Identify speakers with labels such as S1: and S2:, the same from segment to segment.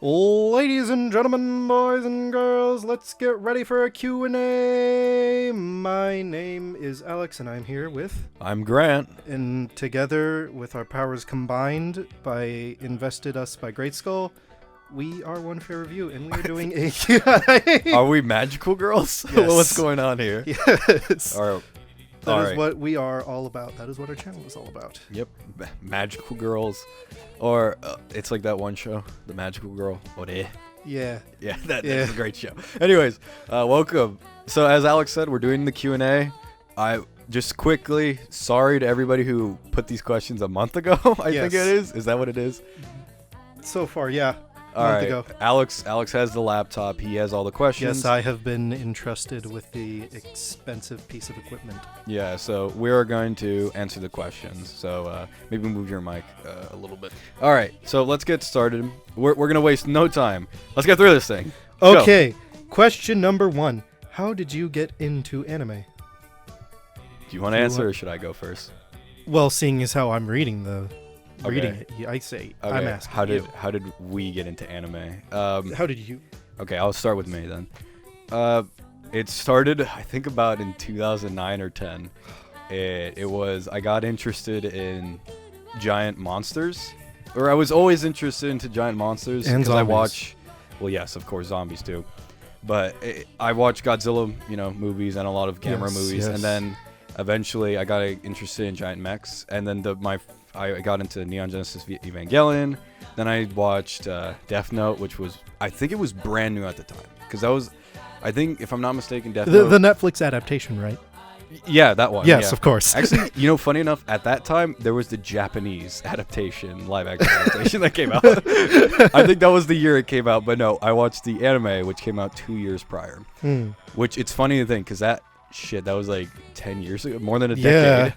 S1: Ladies and gentlemen, boys and girls, let's get ready for a Q&A. My name is Alex, and I'm here with...
S2: I'm Grant.
S1: And together, with our powers combined by invested us by Great Skull, we are One Fair Review, and we are doing a Q&A.
S2: Are we magical girls?
S1: Yes.
S2: What's going on here?
S1: Yes.
S2: All right.
S1: That is what we are all about. That is what our channel is all about.
S2: Yep. Magical girls. Or it's like that one show, The Magical Girl. Ore.
S1: Yeah.
S2: Yeah, that's a great show. Anyways, welcome. So as Alex said, we're doing the Q&A. I just quickly, sorry to everybody who put these questions a month ago. I think it is. Is that what it is?
S1: So far, yeah.
S2: All right. Ago. Alex has the laptop. He has all the questions.
S1: Yes, I have been entrusted with the expensive piece of equipment.
S2: Yeah, so we're going to answer the questions. So maybe move your mic a little bit. All right, so let's get started. We're going to waste no time. Let's get through this thing.
S1: Okay, question number 1. How did you get into anime?
S2: Do you want to answer or should I go first?
S1: Well, seeing as how I'm reading
S2: Okay.
S1: it, I say,
S2: Okay.
S1: I'm asking
S2: How did we get into anime?
S1: How did you?
S2: Okay, I'll start with me then. It started, I think, about in 2009 or 10. It was, I got interested in giant monsters. Or I was always interested into giant monsters.
S1: And
S2: because I watch, well, yes, of course, zombies too. But I watch Godzilla, movies and a lot of Gamera movies.
S1: Yes.
S2: And then eventually I got interested in giant mechs. And then I got into Neon Genesis Evangelion. Then I watched Death Note, which was, I think it was brand new at the time. Because that was, I think, if I'm not mistaken, Death Note.
S1: The Netflix adaptation, right?
S2: Yeah, that one.
S1: Yes,
S2: yeah.
S1: of course.
S2: Actually, funny enough, at that time, there was the Japanese adaptation, live action adaptation that came out. I think that was the year it came out. But no, I watched the anime, which came out 2 years prior. Which, it's funny to think, because that was like 10 years ago, more than a decade.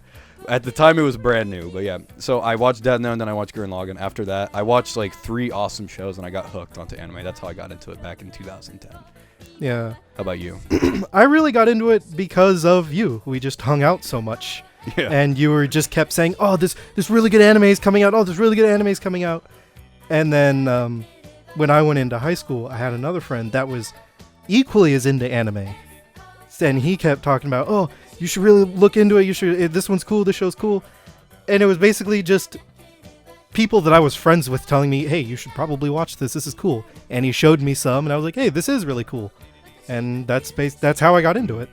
S2: At the time, it was brand new, but yeah. So I watched Death Note, and then I watched Gurren Lagann. After that, I watched like 3 awesome shows, and I got hooked onto anime. That's how I got into it back in 2010.
S1: Yeah.
S2: How about you?
S1: I really got into it because of you. We just hung out so much.
S2: Yeah.
S1: And you were just kept saying, oh, this really good anime is coming out. Oh, this really good anime is coming out. And then when I went into high school, I had another friend that was equally as into anime. And he kept talking about, oh, you should really look into it. This one's cool. This show's cool. And it was basically just people that I was friends with telling me, hey, you should probably watch this. This is cool. And he showed me some, and I was like, hey, this is really cool. And that's how I got into it.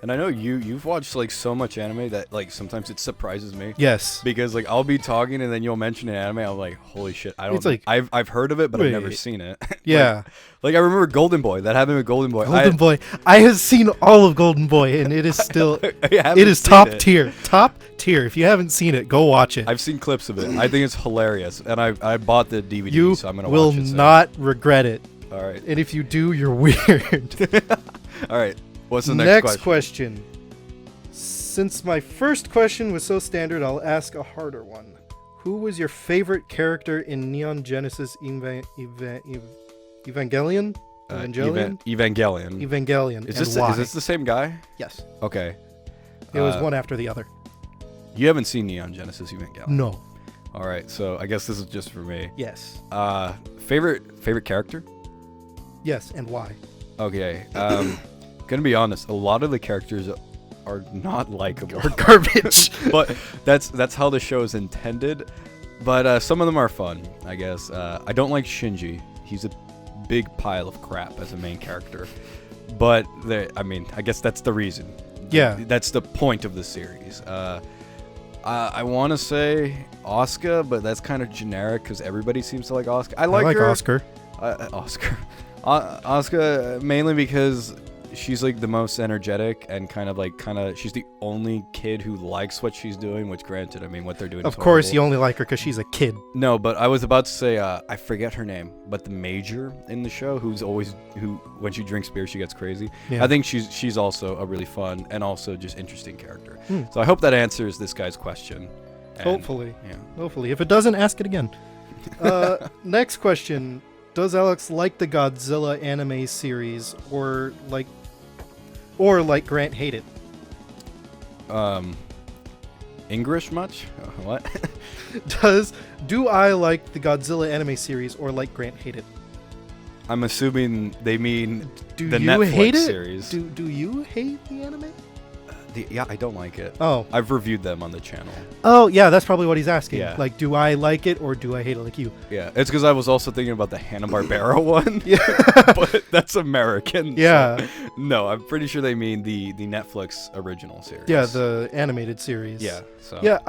S2: And I know you've watched like so much anime that like sometimes it surprises me.
S1: Yes.
S2: Because like I'll be talking and then you'll mention an anime. I'm like, holy shit! I've heard of it, but I've never seen it.
S1: Yeah.
S2: like I remember Golden Boy. That happened with Golden Boy.
S1: Golden Boy. I have seen all of Golden Boy, and it is still it is top tier. Top tier. If you haven't seen it, go watch it.
S2: I've seen clips of it. I think it's hilarious, and I bought the DVD,
S1: you
S2: so I'm gonna
S1: will
S2: watch it.
S1: Not regret it.
S2: All right.
S1: And if you do, you're weird.
S2: All right. What's the next
S1: question? Since my first question was so standard, I'll ask a harder one. Who was your favorite character in Neon Genesis Evangelion?
S2: Evangelion.
S1: Evangelion.
S2: Is this the same guy?
S1: Yes.
S2: Okay.
S1: It was one after the other.
S2: You haven't seen Neon Genesis Evangelion?
S1: No.
S2: All right. So I guess this is just for me.
S1: Yes.
S2: Favorite character?
S1: Yes, and why?
S2: Okay. Gonna be honest, a lot of the characters are not likable.
S1: Or garbage.
S2: But that's how the show is intended. But some of them are fun, I guess. I don't like Shinji. He's a big pile of crap as a main character. But I guess that's the reason.
S1: Yeah.
S2: That's the point of the series. I want to say Asuka, but that's kind of generic because everybody seems to like Asuka. I like her.
S1: Oscar.
S2: Asuka mainly because she's like the most energetic and kind of she's the only kid who likes what she's doing, which granted, I mean, what they're doing
S1: of
S2: is
S1: course
S2: horrible.
S1: You only like her because she's a kid.
S2: No, but I was about to say I forget her name, but the major in the show who when she drinks beer she gets crazy.
S1: Yeah.
S2: I think she's also a really fun and also just interesting character. So I hope that answers this guy's question. And,
S1: hopefully.
S2: Yeah.
S1: Hopefully. If it doesn't, ask it again. Next question. Does Alex like the Godzilla anime series or like Grant hate it?
S2: English much? What?
S1: Do I like the Godzilla anime series or like Grant hate it?
S2: I'm assuming they mean
S1: Do
S2: the
S1: you
S2: Netflix
S1: hate it?
S2: series.
S1: Do you hate the anime?
S2: Yeah, I don't like it.
S1: Oh.
S2: I've reviewed them on the channel.
S1: Oh, yeah, that's probably what he's asking.
S2: Yeah.
S1: Like, do I like it or do I hate it like you?
S2: Yeah, it's because I was also thinking about the Hanna-Barbera one.
S1: Yeah.
S2: But that's American.
S1: Yeah.
S2: So no, I'm pretty sure they mean the Netflix original series.
S1: Yeah, the animated series.
S2: Yeah. So.
S1: Yeah,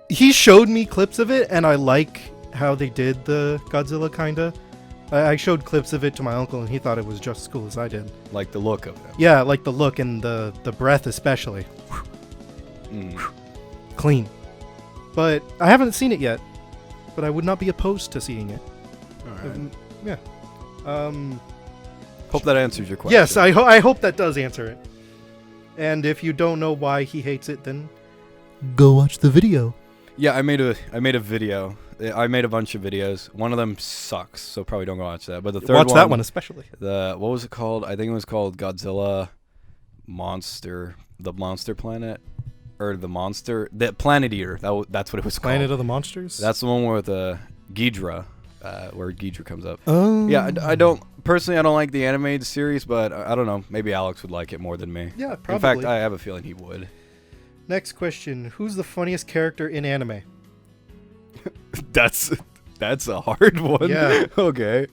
S1: he showed me clips of it, and I like how they did the Godzilla, kinda. I showed clips of it to my uncle, and he thought it was just as cool as I did.
S2: Like the look of it.
S1: Yeah, like the look and the breath especially. Clean. But I haven't seen it yet. But I would not be opposed to seeing it.
S2: All right.
S1: Yeah.
S2: Hope that answers your question.
S1: Yes, I hope that does answer it. And if you don't know why he hates it, then go watch the video.
S2: Yeah, I made a video. I made a bunch of videos. One of them sucks, so probably don't go watch that. But the third
S1: Watch that one especially.
S2: What was it called? I think it was called Godzilla Monster, the Monster Planet, or the Planet Eater. That's what it was
S1: Planet
S2: called.
S1: of the Monsters.
S2: That's the one with Ghidra, where Ghidra comes up.
S1: Oh.
S2: Yeah, I don't personally. I don't like the animated series, but I don't know. Maybe Alex would like it more than me.
S1: Yeah, probably.
S2: In fact, I have a feeling he would.
S1: Next question: who's the funniest character in anime?
S2: That's a hard one.
S1: Yeah.
S2: Okay.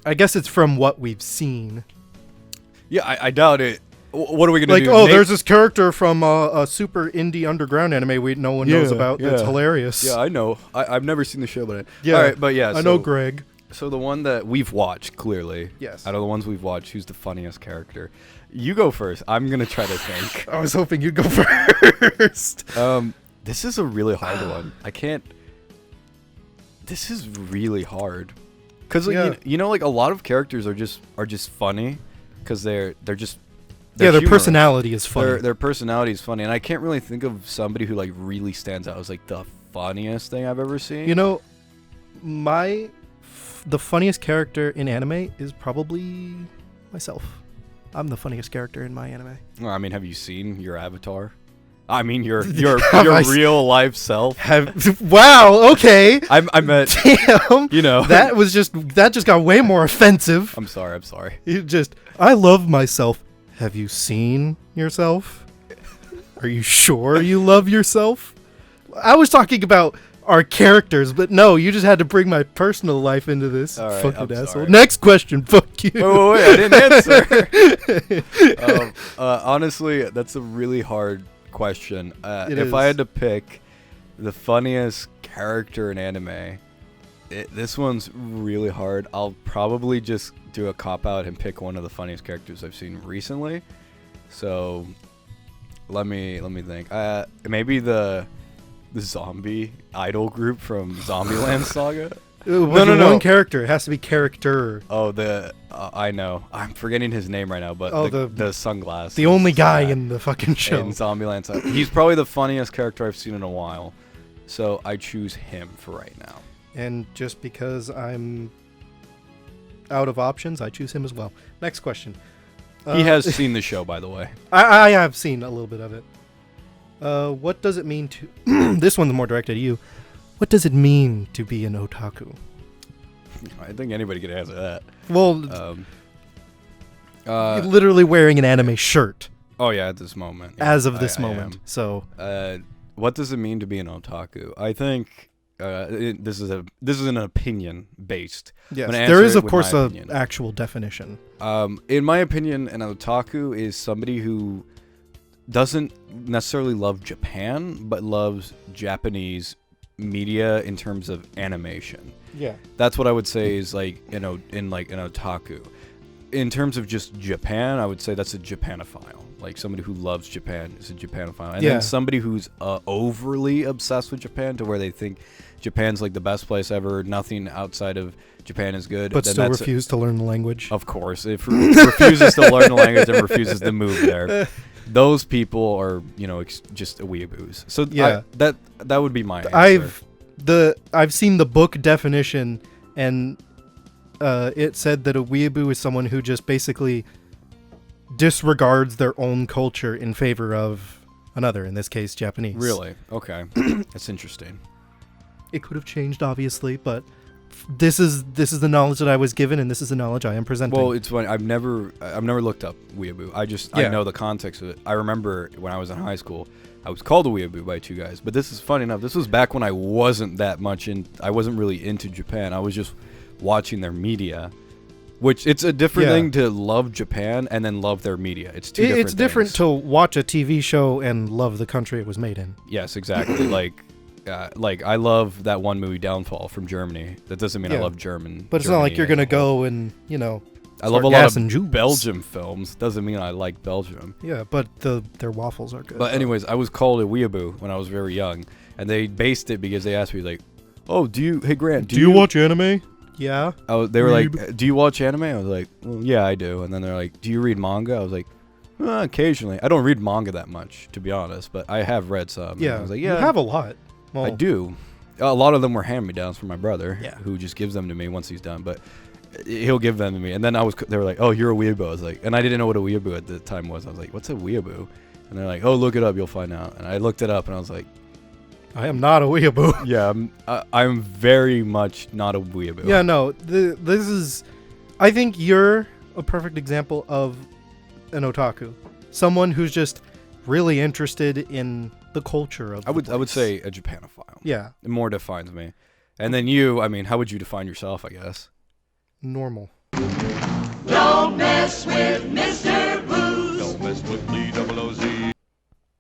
S1: I guess it's from what we've seen.
S2: Yeah, I doubt it. What are we gonna
S1: Like,
S2: do?
S1: oh, there's this character from a super indie underground anime no one knows about. That's hilarious.
S2: Yeah, I know. I've never seen the show, but
S1: Yeah.
S2: all right, but yeah,
S1: I know Greg.
S2: So the one that we've watched, clearly.
S1: Yes.
S2: Out of the ones we've watched, who's the funniest character? You go first. I'm gonna try to think.
S1: I was hoping you'd go first.
S2: This is a really hard one. I can't. This is really hard. Cause like, you know, like a lot of characters are just funny, cause they're just.
S1: Their
S2: humorous.
S1: personality is funny.
S2: Their personality is funny, and I can't really think of somebody who like really stands out as like the funniest thing I've ever seen.
S1: You know, the funniest character in anime is probably myself. I'm the funniest character in my anime.
S2: Well, I mean, have you seen your avatar? I mean, your real life self.
S1: Wow. Okay.
S2: I meant.
S1: Damn.
S2: You know.
S1: That just got way more offensive.
S2: I'm sorry.
S1: I love myself. Have you seen yourself? Are you sure you love yourself? I was talking about our characters, but no, you just had to bring my personal life into this.
S2: All right,
S1: fucking
S2: I'm
S1: asshole.
S2: sorry.
S1: Next question. Fuck you.
S2: Wait, I didn't answer. Honestly, that's a really hard question. If I had to pick the funniest character in anime, this one's really hard. I'll probably just do a cop-out and pick one of the funniest characters I've seen recently. So let me think. Maybe the zombie idol group from Zombieland Saga.
S1: No. One character. It has to be character.
S2: Oh, I know. I'm forgetting his name right now, but the sunglasses.
S1: The only guy in the fucking show.
S2: In Zombieland Saga. He's probably the funniest character I've seen in a while. So I choose him for right now.
S1: And just because I'm out of options, I choose him as well. Next question.
S2: He has seen the show, by the way.
S1: I have seen a little bit of it. What does it mean to... This one's more directed at you. What does it mean to be an otaku?
S2: I think anybody could answer that.
S1: Well, literally wearing an anime shirt.
S2: Oh, yeah, at this moment. Yeah,
S1: as of this moment. So,
S2: what does it mean to be an otaku? I think... this is an opinion based.
S1: Yes, there is of course an actual definition.
S2: In my opinion, an otaku is somebody who doesn't necessarily love Japan, but loves Japanese media in terms of animation.
S1: Yeah,
S2: that's what I would say is like in like an otaku. In terms of just Japan, I would say that's a Japanophile. Like somebody who loves Japan is a Japanophile. And then somebody who's overly obsessed with Japan to where they think Japan's like the best place ever. Nothing outside of Japan is good.
S1: But still refuse to learn the language.
S2: Of course. It refuses to learn the language and refuses to move there. Those people are, just weeaboos. So that would be my answer.
S1: I've seen the book definition, and it said that a weeaboo is someone who just basically disregards their own culture in favor of another, in this case Japanese.
S2: Really? Okay. That's interesting.
S1: It could have changed, obviously, but this is the knowledge that I was given, and this is the knowledge I am presenting.
S2: Well, it's funny. I've never looked up weeaboo. I know the context of it. I remember when I was in high school, I was called a weeaboo by two guys. But this is funny enough. This was back when I wasn't that much I wasn't really into Japan. I was just watching their media, which it's a different thing to love Japan and then love their media. It's two different things.
S1: It's different to watch a TV show and love the country it was made in.
S2: Yes, exactly. like I love that one movie Downfall from Germany. That doesn't mean I love German.
S1: But it's not like you're going to go and,
S2: I love a lot of Belgium films. Doesn't mean I like Belgium.
S1: Yeah, but their waffles are good.
S2: But anyways, I was called a weeaboo when I was very young. And they based it because they asked me, like, oh, hey, Grant,
S1: do you watch anime? Yeah.
S2: They were like, do you watch anime? I was like, well, yeah, I do. And then they're like, do you read manga? I was like, occasionally. I don't read manga that much, to be honest, but I have read some.
S1: Yeah,
S2: I was like,
S1: you have a lot. Well,
S2: I do. A lot of them were hand-me-downs from my brother,
S1: Yeah.
S2: who just gives them to me once he's done. But he'll give them to me. And then they were like, oh, you're a weeaboo. I was like, and I didn't know what a weeaboo at the time was. I was like, what's a weeaboo? And they're like, oh, look it up. You'll find out. And I looked it up, and I was like,
S1: I am not a weeaboo.
S2: yeah, I'm very much not a weeaboo.
S1: Yeah, no. This is... I think you're a perfect example of an otaku. Someone who's just really interested in the culture of
S2: I would say a Japanophile.
S1: Yeah.
S2: It more defines me. And then you, I mean, how would you define yourself, I guess?
S1: Normal.
S3: Don't mess with Mr. Booze. Don't mess with the OOZ.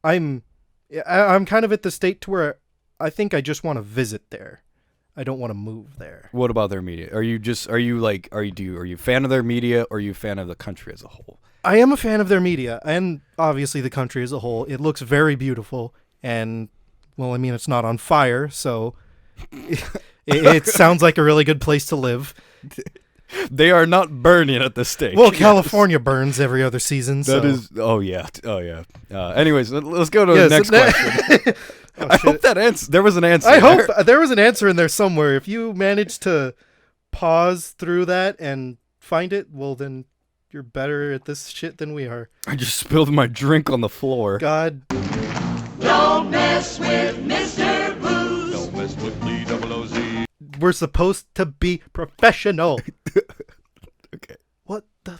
S1: I'm kind of at the state to where I think I just want to visit there. I don't want to move there.
S2: What about their media? Are you a fan of their media, or are you a fan of the country as a whole?
S1: I am a fan of their media, and obviously the country as a whole. It looks very beautiful, and, well, I mean, it's not on fire, so it sounds like a really good place to live.
S2: They are not burning at this stage.
S1: Well, California burns every other season, so...
S2: That is... Oh, yeah. Anyways, let's go to the next question. I hope that answer... There was an answer.
S1: I hope there was an answer in there somewhere. If you manage to pause through that and find it, well, then... You're better at this shit than we are.
S2: I just spilled my drink on the floor.
S1: God.
S3: Don't mess with Mr. Booze. Don't mess with the OOZ.
S1: We're supposed to be professional.
S2: Okay.
S1: What the...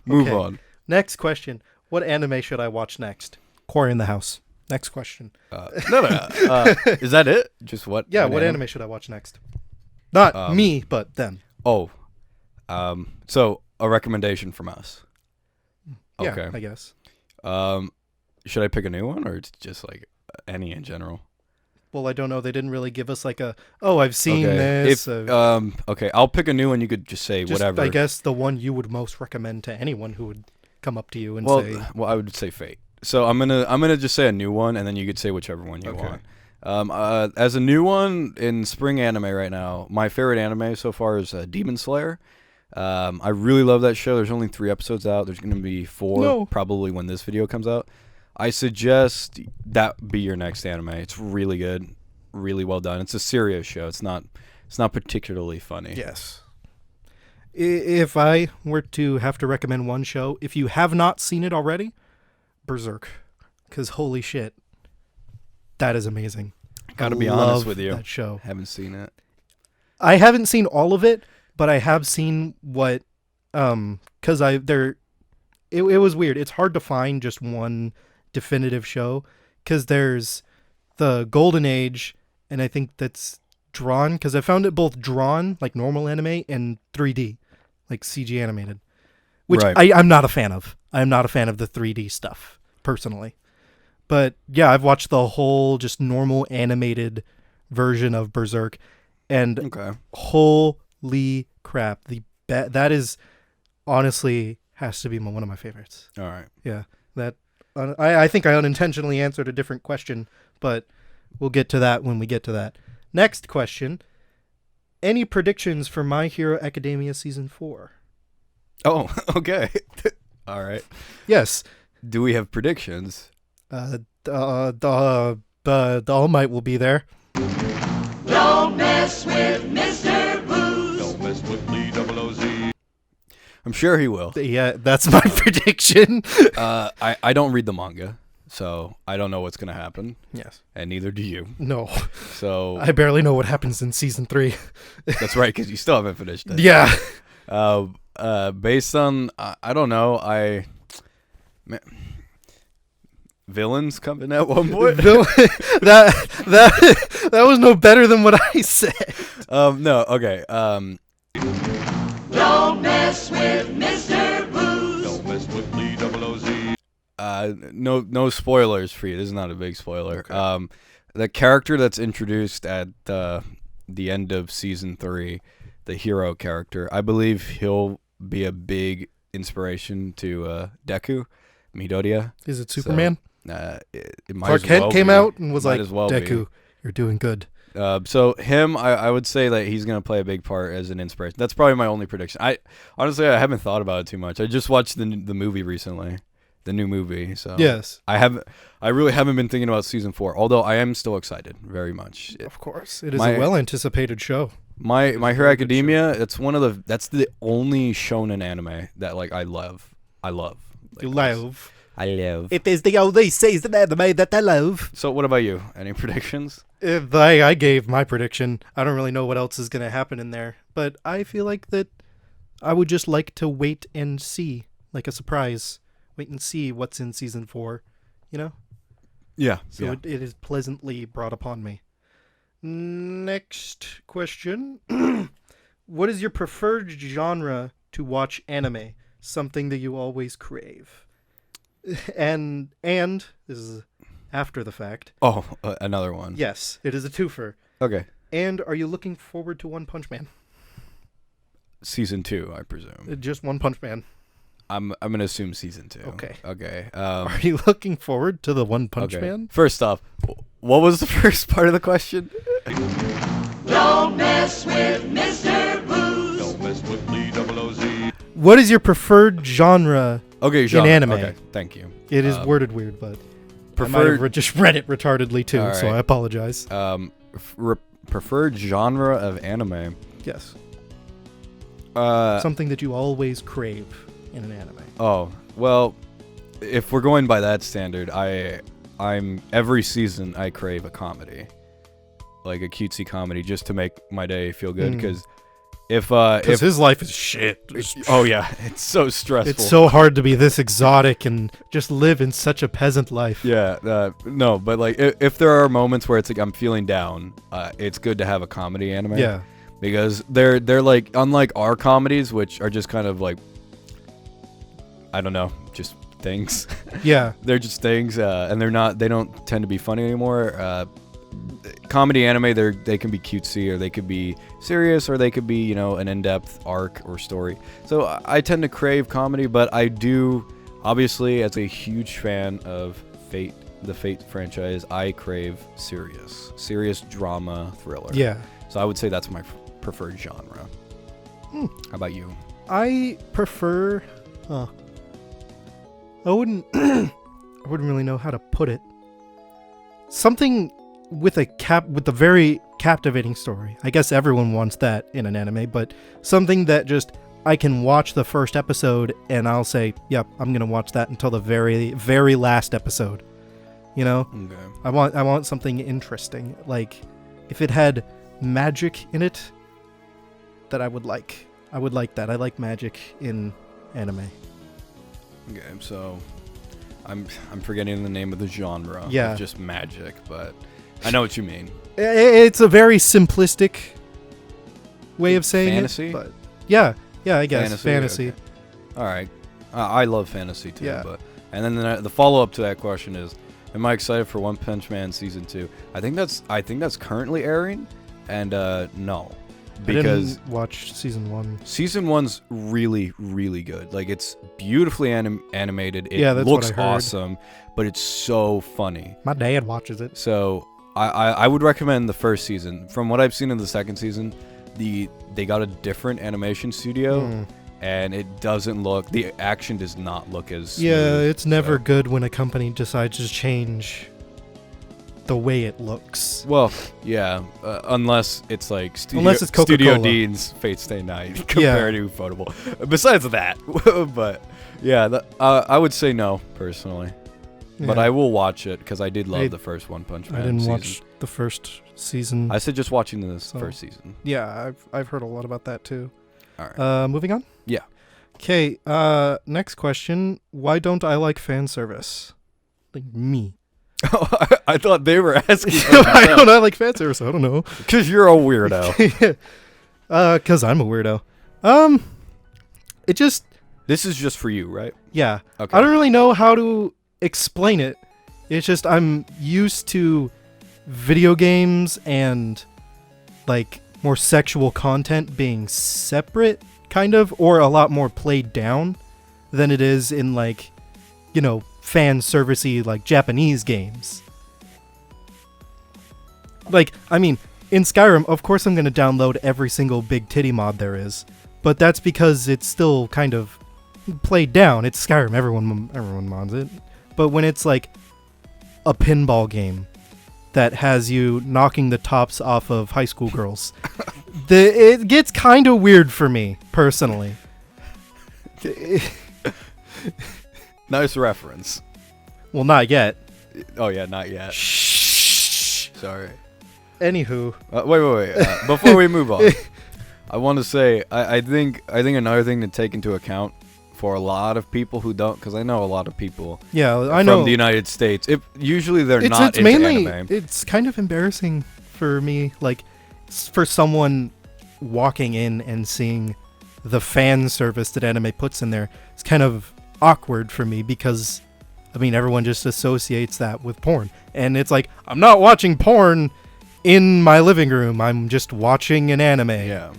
S2: Move on.
S1: Next question. What anime should I watch next? Quarry in the House. Next question.
S2: No. Is that it? Just what?
S1: Yeah, what anime should I watch next? Not me, but them.
S2: Oh. So... A recommendation from us.
S1: Yeah,
S2: okay.
S1: I guess.
S2: Should I pick a new one, or it's just like any in general?
S1: Well, I don't know. They didn't really give us like I've seen this.
S2: Okay, I'll pick a new one. You could just say whatever.
S1: I guess the one you would most recommend to anyone who would come up to you and say.
S2: Well, I would say Fate. So I'm gonna just say a new one, and then you could say whichever one you want. As a new one in spring anime right now, my favorite anime so far is Demon Slayer. I really love that show. There's only 3 episodes out. There's going to be 4 probably when this video comes out. I suggest that be your next anime. It's really good, really well done. It's a serious show. It's not particularly funny.
S1: Yes. If I were to have to recommend one show, if you have not seen it already, Berserk, because holy shit, that is amazing.
S2: Gotta be honest with you.
S1: That show.
S2: Haven't seen it.
S1: I haven't seen all of it. But I have seen what, because it was weird. It's hard to find just one definitive show, because there's the Golden Age, and I think that's drawn, because I found it both drawn, like normal anime, and 3D, like CG animated, which I'm not a fan of. I'm not a fan of the 3D stuff, personally. But yeah, I've watched the whole just normal animated version of Berserk, and holy crap, that is honestly has to be one of my favorites.
S2: All right.
S1: Yeah, that I think I unintentionally answered a different question, but we'll get to that when we get to that. Next question. Any predictions for My Hero Academia Season 4?
S2: Oh, okay. All right.
S1: Yes.
S2: Do we have predictions?
S1: The All Might will be there.
S3: Don't mess with Mr. Booze. Don't mess with the OOZ.
S2: I'm sure he will.
S1: Yeah, that's my prediction.
S2: I don't read the manga. So I don't know what's gonna happen,
S1: Yes.
S2: and neither do you.
S1: No.
S2: So
S1: I barely know what happens in season 3.
S2: that's right, because you still haven't finished it.
S1: Yeah.
S2: Based on I don't know, villains coming at one point.
S1: that was no better than what I said.
S2: No, okay.
S3: Don't mess with Mr. Booze.
S4: Don't mess with the double OZ.
S2: No spoilers for you. This is not a big spoiler.
S1: Okay.
S2: The character that's introduced at the end of season 3, the hero character, I believe he'll be a big inspiration to Deku, Midoriya.
S1: Is it Superman?
S2: It might
S1: Clark
S2: as
S1: Kent
S2: well
S1: came
S2: be.
S1: out and was
S2: Might
S1: like,
S2: as well be.
S1: Deku, you're doing good.
S2: So him, I would say that he's gonna play a big part as an inspiration. That's probably my only prediction. I honestly I haven't thought about it too much. I just watched the movie recently, the new movie. So
S1: Yes.
S2: I really haven't been thinking about season 4. Although I am still excited, very much.
S1: Of course. It is a well-anticipated show.
S2: My Hero
S1: very good
S2: Academia. That's the only shonen anime that like I love. Like,
S1: You love.
S2: I love.
S1: It is the only season anime that I love.
S2: So what about you? Any predictions?
S1: I gave my prediction. I don't really know what else is going to happen in there. But I feel like that I would just like to wait and see. Like a surprise. Wait and see what's in season 4. You know?
S2: Yeah.
S1: So it is pleasantly brought upon me. Next question. What is your preferred genre to watch anime? Something that you always crave. And this is after the fact.
S2: Oh, another one.
S1: Yes, it is a twofer.
S2: Okay.
S1: And are you looking forward to One Punch Man?
S2: Season 2, I presume.
S1: Just One Punch Man.
S2: I'm gonna assume season 2.
S1: Okay.
S2: Okay.
S1: Are you looking forward to the One Punch
S2: okay.
S1: Man?
S2: First off, what was the first part of the question?
S3: Don't mess with Mr. Booze.
S4: Don't mess with the double OZ.
S1: What is your preferred genre?
S2: Okay, genre.
S1: In anime.
S2: Okay, thank you.
S1: It is worded weird, but I might
S2: Preferred
S1: have just read it retardedly too,
S2: All
S1: so
S2: right.
S1: I apologize.
S2: preferred genre of anime.
S1: Yes.
S2: Uh,
S1: Something that you always crave in an anime.
S2: oh well, if we're going by that standard, I'm every season I crave a comedy, like a cutesy comedy, just to make my day feel good. Because if
S1: his life is shit.
S2: oh yeah, it's so stressful.
S1: It's so hard to be this exotic and just live in such a peasant life.
S2: Yeah, no, but like if there are moments where it's like I'm feeling down, it's good to have a comedy anime.
S1: Yeah.
S2: Because they're like, unlike our comedies, which are just kind of like, I don't know, just things.
S1: Yeah.
S2: They're just things, and they don't tend to be funny anymore. Comedy anime, they can be cutesy, or they could be serious, or they could be, an in-depth arc or story. So I tend to crave comedy, but I do, obviously, as a huge fan of the Fate franchise, I crave serious drama thriller.
S1: Yeah.
S2: So I would say that's my preferred genre. How about you? I
S1: prefer. I wouldn't. I wouldn't really know how to put it. Something with a very captivating story. I guess everyone wants that in an anime, but something that just I can watch the first episode and I'll say, "Yep, I'm gonna watch that until the very, very last episode."
S2: Okay.
S1: I want something interesting. Like if it had magic in it, that I would like. I would like that. I like magic in anime.
S2: Okay, so I'm forgetting the name of the genre.
S1: Yeah.
S2: It's just magic, but I know what you mean.
S1: It's a very simplistic way of saying
S2: fantasy?
S1: it. But yeah, I guess fantasy.
S2: Okay. All right, I love fantasy too.
S1: Yeah.
S2: And then the follow up to that question is, am I excited for One Punch Man season 2? I think that's currently airing, and no, because
S1: I didn't watch season 1.
S2: Season 1's really, really good. Like, it's beautifully animated. It
S1: That's
S2: looks
S1: what I heard.
S2: awesome, but it's so funny.
S1: My dad watches it.
S2: So I would recommend the first season. From what I've seen in the second season, they got a different animation studio, and it doesn't look. The action does not look as smooth,
S1: Yeah, it's never
S2: so.
S1: good when a company decides to change the way it looks.
S2: Well, yeah, unless it's like
S1: Unless it's
S2: Studio
S1: Coca-Cola.
S2: Dean's Fate Stay Night compared to Ufotable. Besides that, but yeah, I would say no personally. but
S1: Yeah.
S2: I will watch it because I did love
S1: I-
S2: the first One Punch Man
S1: I didn't
S2: season.
S1: watch the first season.
S2: I said just watching the
S1: So-
S2: first season.
S1: Yeah, I've heard a lot about that too.
S2: All right.
S1: Moving on.
S2: Yeah.
S1: Okay. Next question. Why don't I like fan service? Like me.
S2: I thought they were asking.
S1: Why don't I like fan service? I don't know.
S2: Because you're a weirdo.
S1: Because I'm a weirdo. It just,
S2: This is just for you, right?
S1: yeah.
S2: Okay.
S1: I don't really know how to explain it. It's just I'm used to video games and like more sexual content being separate, kind of, or a lot more played down than it is in like, you know, fan servicey like Japanese games. Like, I mean, in Skyrim, of course I'm going to download every single big titty mod there is, but that's because it's still kind of played down. It's Skyrim, everyone mods it. But when it's like a pinball game that has you knocking the tops off of high school girls, it gets kind of weird for me personally.
S2: Nice reference.
S1: Well, not yet.
S2: Oh yeah, not yet.
S1: Shh.
S2: Sorry.
S1: Anywho,
S2: Wait. Before we move on, I want to say I think another thing to take into account for a lot of people who don't, because I know a lot of people
S1: yeah, I know.
S2: from the United States. Usually they're not
S1: it's
S2: into
S1: mainly
S2: anime.
S1: it's kind of embarrassing for me, like for someone walking in and seeing the fan service that anime puts in there. It's kind of awkward for me because I mean everyone just associates that with porn, and it's like I'm not watching porn in my living room. I'm just watching an anime.
S2: Yeah.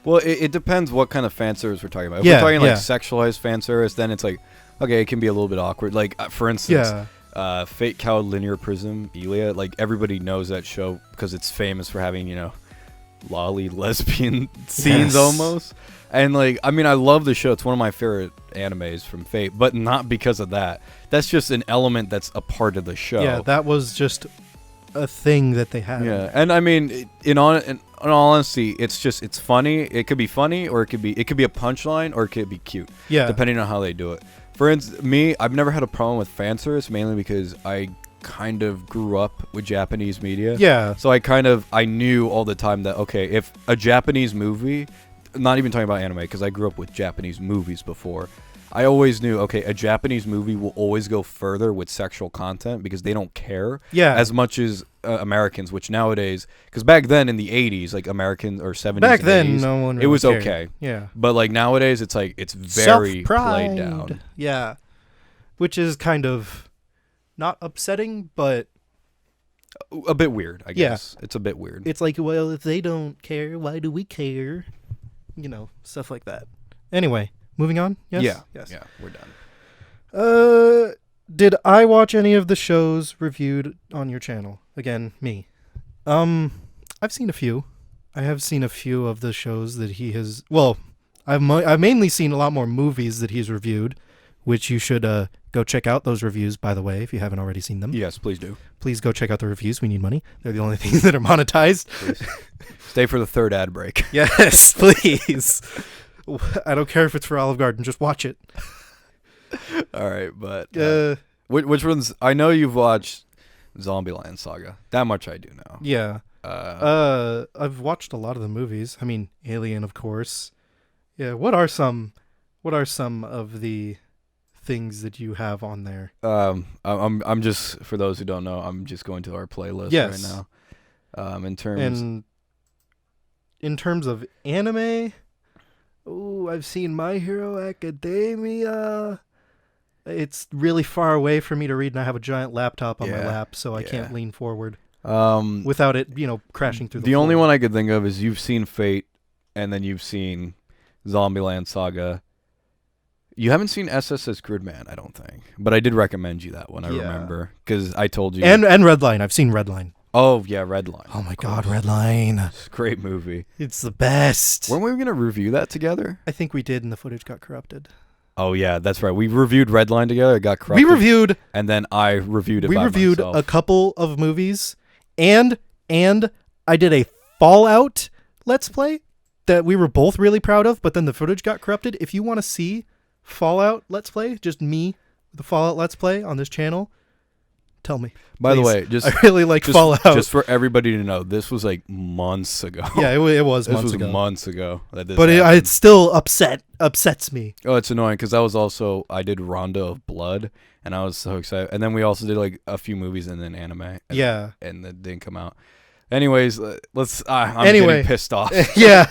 S2: Well, it depends what kind of fan service we're talking about. If
S1: Yeah,
S2: we're talking like
S1: yeah.
S2: sexualized fan service, then it's like, okay, it can be a little bit awkward. Like, for instance, Fate Cow Linear Prism, Elia, like everybody knows that show because it's famous for having, you know, lolly lesbian scenes
S1: Yes.
S2: almost. And like, I mean, I love the show. It's one of my favorite animes from Fate, but not because of that. That's just an element that's a part of the show.
S1: Yeah, that was just a thing that they had.
S2: Yeah, and I mean, in all honesty, it's funny. It could be funny, or it could be a punchline, or it could be cute.
S1: Yeah.
S2: Depending on how they do it. For instance, I've never had a problem with fan service, mainly because I kind of grew up with Japanese media.
S1: Yeah.
S2: So I knew all the time that, okay, if a Japanese movie, not even talking about anime, because I grew up with Japanese movies before, I always knew, okay, a Japanese movie will always go further with sexual content because they don't care
S1: Yeah.
S2: as much as Americans, which nowadays, because back then in the 80s, like American or 70s,
S1: Back
S2: and
S1: then,
S2: 80s,
S1: no one.
S2: it
S1: Really
S2: was
S1: cared.
S2: okay.
S1: Yeah.
S2: But like nowadays, it's like it's very
S1: Self-pride.
S2: played down.
S1: Yeah. Which is kind of not upsetting, but
S2: A bit weird, I
S1: Yeah.
S2: guess. It's a bit weird.
S1: it's like, well, if they don't care, why do we care? You know, stuff like that. Anyway, moving on. Yes.
S2: Yeah.
S1: Yes.
S2: Yeah, we're done.
S1: Did I watch any of the shows reviewed on your channel? Again, me. I've seen a few. I have seen a few of the shows that he has. Well, I've mainly seen a lot more movies that he's reviewed, which you should go check out those reviews, by the way, if you haven't already seen them.
S2: Yes, please do.
S1: Please go check out the reviews. We need money. They're the only things that are monetized.
S2: Please. Stay for the third ad break.
S1: Yes, please. I don't care if it's for Olive Garden. Just watch it.
S2: All right, but
S1: Which
S2: which ones? I know you've watched Zombieland Saga. That much I do know.
S1: Yeah. I've watched a lot of the movies. I mean, Alien, of course. Yeah. What are some of the things that you have on there?
S2: I'm just, for those who don't know, I'm just going to our playlist
S1: Yes.
S2: right now.
S1: In terms of anime, I've seen My Hero Academia. It's really far away for me to read, and I have a giant laptop on my
S2: Yeah,
S1: lap, so I
S2: yeah.
S1: can't lean forward
S2: Um,
S1: without it, crashing through the
S2: the only
S1: floor.
S2: one I could think of is you've seen Fate, and then you've seen Zombieland Saga. You haven't seen SSS Gridman, I don't think, but I did recommend you that one. I
S1: Yeah.
S2: remember because I told you.
S1: And Redline. I've seen Redline.
S2: oh yeah, Redline.
S1: Oh my
S2: of
S1: God,
S2: course.
S1: Redline.
S2: It's a great movie.
S1: It's the best.
S2: Weren't we gonna review that together?
S1: I think we did, and the footage got corrupted.
S2: Oh yeah, that's right. We reviewed Redline together. It got corrupted.
S1: We reviewed
S2: and then I reviewed it.
S1: we
S2: by
S1: reviewed
S2: myself.
S1: a couple of movies, and I did a Fallout Let's Play that we were both really proud of, but then the footage got corrupted. If you want to see Fallout Let's Play, just me with the Fallout Let's Play on this channel, Tell me.
S2: By the
S1: Please.
S2: way, just
S1: I really like Fallout.
S2: just for everybody to know, this was like months ago.
S1: Yeah, it was
S2: this
S1: months
S2: was
S1: ago.
S2: months ago that this
S1: But
S2: happened.
S1: it still upsets me.
S2: Oh, it's annoying because I did Rondo of Blood, and I was so excited. And then we also did like a few movies and then anime. And,
S1: Yeah.
S2: and that didn't come out. Anyways, let's. I'm
S1: Anyway.
S2: getting pissed off.
S1: Yeah.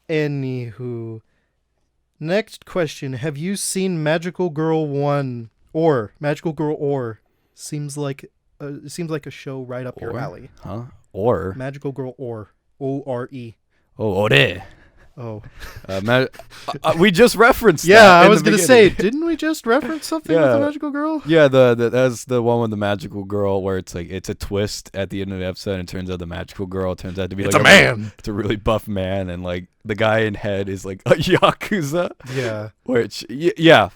S1: Anywho, next question: have you seen Magical Girl 1 or Magical Girl or? Seems like a show right up your
S2: Or?
S1: alley.
S2: Huh? Or
S1: Magical Girl or O-R-E.
S2: ore.
S1: Oh.
S2: We just referenced.
S1: Yeah,
S2: that
S1: I
S2: in
S1: was
S2: the
S1: gonna say,
S2: beginning.
S1: didn't we just reference something with
S2: Yeah.
S1: the Magical Girl?
S2: Yeah, that's the one with the magical girl where it's like it's a twist at the end of the episode, and it turns out the magical girl turns out to be
S1: It's
S2: like
S1: a man.
S2: It's a really buff man, and like the guy in head is like a yakuza.
S1: Yeah.
S2: Which yeah,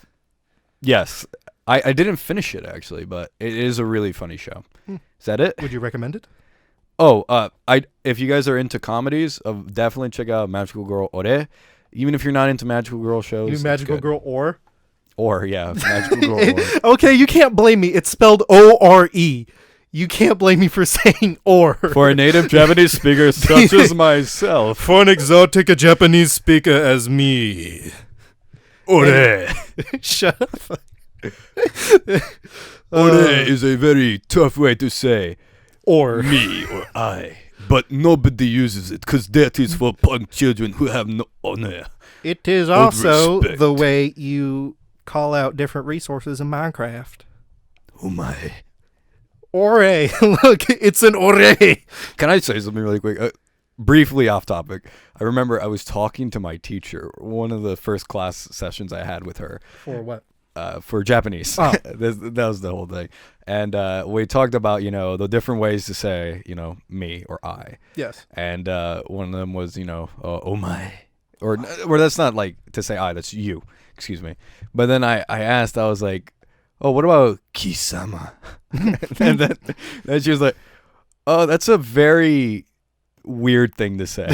S2: yes, I didn't finish it actually, but it is a really funny show. Is that it?
S1: Would you recommend it?
S2: Oh, if you guys are into comedies, definitely check out Magical Girl Ore. Even if you're not into Magical Girl shows,
S1: You
S2: it's
S1: Magical
S2: good.
S1: Girl or?
S2: Or yeah, Magical Girl Ore.
S1: Okay, you can't blame me. It's spelled O-R-E. You can't blame me for saying or.
S2: For a native Japanese speaker such as myself.
S1: For an exotic Japanese speaker as me.
S2: Ore.
S1: Shut up.
S2: Ore is a very tough way to say
S1: Or.
S2: me or I. But nobody uses it because that is for punk children who have no honor.
S1: It is also
S2: respect.
S1: the way you call out different resources in Minecraft.
S2: Oh my.
S1: Ore. Look, it's an ore.
S2: Can I say something really quick? Briefly off topic. I remember I was talking to my teacher, one of the first class sessions I had with her.
S1: For what?
S2: For Japanese.
S1: Oh.
S2: that was the whole thing. And we talked about, the different ways to say, me or I.
S1: Yes.
S2: And one of them was, oh my. Or that's not like to say I, that's you. Excuse me. But then I asked, I was like, oh, what about Kisama? And then she was like, oh, that's a very weird thing to say.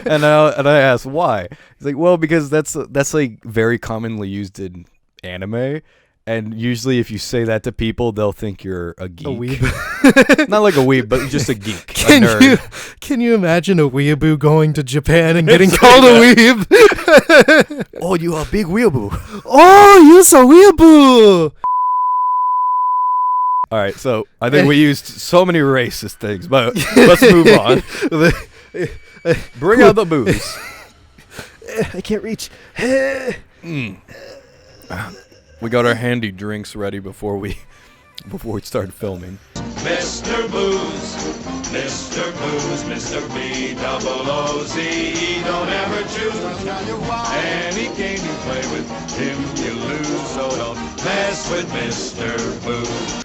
S2: and I asked why. He's like, well, because that's like very commonly used in anime, and usually if you say that to people, they'll think you're a geek.
S1: A weeb.
S2: Not like a weeb, but just a geek,
S1: Can
S2: a nerd.
S1: can you imagine a weeaboo going to Japan and getting called a weeb?
S2: Oh, you are a big weeaboo.
S1: Oh, you're so weeaboo.
S2: All right, so I think we used so many racist things, but let's move on. Bring out the booze.
S1: I can't reach.
S2: We got our handy drinks ready before we start filming.
S3: Mr. Booze, Mr. Booze, Mr. B-double-O-Z. He don't ever choose any game you play with him, you lose. So don't mess with Mr. Booze.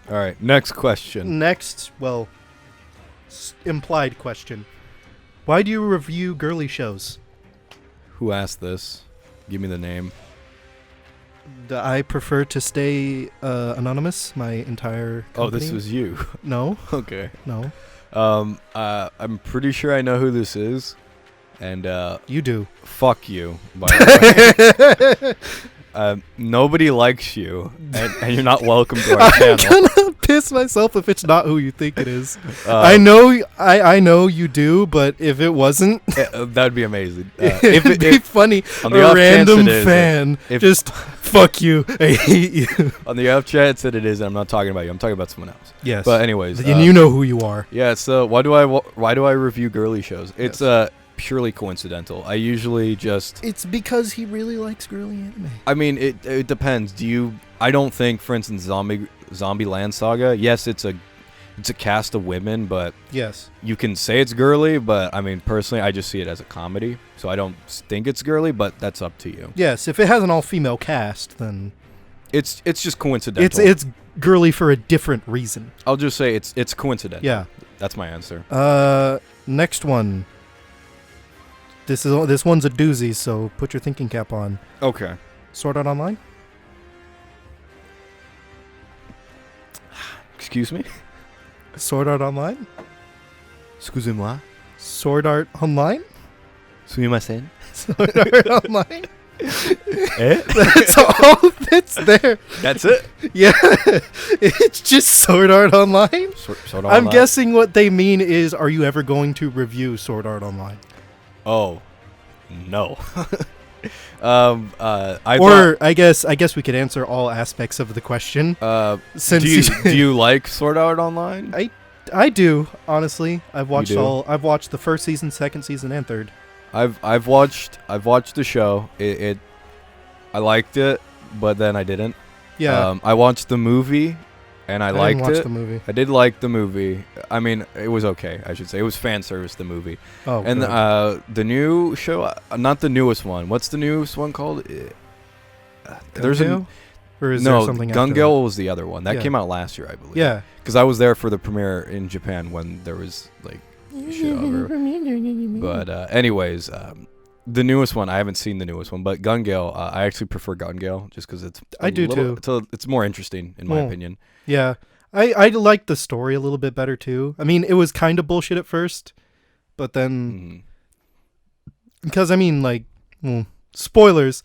S2: All right, next question.
S1: Next, implied question. Why do you review girly shows?
S2: Who asked this? Give me the name.
S1: I prefer to stay anonymous my entire company.
S2: Oh, this was you.
S1: No,
S2: Okay.
S1: no.
S2: I'm pretty sure I know who this is, and
S1: You do.
S2: fuck you. By the way, nobody likes you, and you're not welcome to our
S1: I'm
S2: channel.
S1: gonna piss myself if it's not who you think it is.
S2: Uh,
S1: I know you do, but if it wasn't,
S2: That'd be amazing.
S1: it'd be funny.
S2: on the
S1: A
S2: off chance
S1: random
S2: it is,
S1: fan
S2: if-
S1: just fuck you. I hate you.
S2: On the off chance that it is, I'm not talking about you. I'm talking about someone else.
S1: Yes,
S2: But anyways,
S1: and you know who you are.
S2: yeah. So why do I review girly shows? It's purely coincidental. I usually just.
S1: It's because he really likes girly anime.
S2: I mean, it depends. I don't think, for instance, Zombie Land Saga. Yes, it's a cast of women, but
S1: Yes.
S2: you can say it's girly. But I mean, personally, I just see it as a comedy, so I don't think it's girly. But that's up to you.
S1: Yes, if it has an all-female cast, then
S2: It's just coincidental.
S1: it's girly for a different reason.
S2: I'll just say it's coincidental.
S1: Yeah.
S2: That's my answer.
S1: Next one. This one's a doozy, so put your thinking cap on.
S2: Okay.
S1: Sword Art Online?
S2: Excuse me?
S1: Sword Art Online?
S2: Excusez-moi.
S1: Sword Art Online?
S2: Sumimasen.
S1: Sword Art Online? That's all that's there.
S2: That's it.
S1: Yeah, it's just Sword Art Online.
S2: Sword Art
S1: I'm
S2: Online?
S1: guessing what they mean is, are you ever going to review Sword Art Online?
S2: Oh, no.
S1: I guess we could answer all aspects of the question. Since
S2: do you like Sword Art Online?
S1: I do, honestly. I've watched
S2: do?
S1: I've watched the first season, second season, and third.
S2: I've watched the show. I liked it, but then I didn't.
S1: Yeah.
S2: I watched the movie, and I liked
S1: didn't watch
S2: it.
S1: the movie.
S2: I did like the movie. I mean, it was okay. I should say it was fan service. The movie.
S1: Oh,
S2: And
S1: good.
S2: the new show, not the newest one. What's the newest one called? There's
S1: Gun
S2: a
S1: Gale? Or is there
S2: no.
S1: something
S2: Gun
S1: after
S2: Gale was the other one that
S1: Yeah.
S2: came out last year, I believe.
S1: Yeah.
S2: Because I was there for the premiere in Japan when there was like shit over. But anyways, the newest one, I haven't seen the newest one, but Gun Gale, I actually prefer Gun Gale just because it's
S1: I do too.
S2: It's more interesting in my opinion.
S1: Yeah. I liked the story a little bit better too. I mean, it was kind of bullshit at first, but then because I mean, like, spoilers.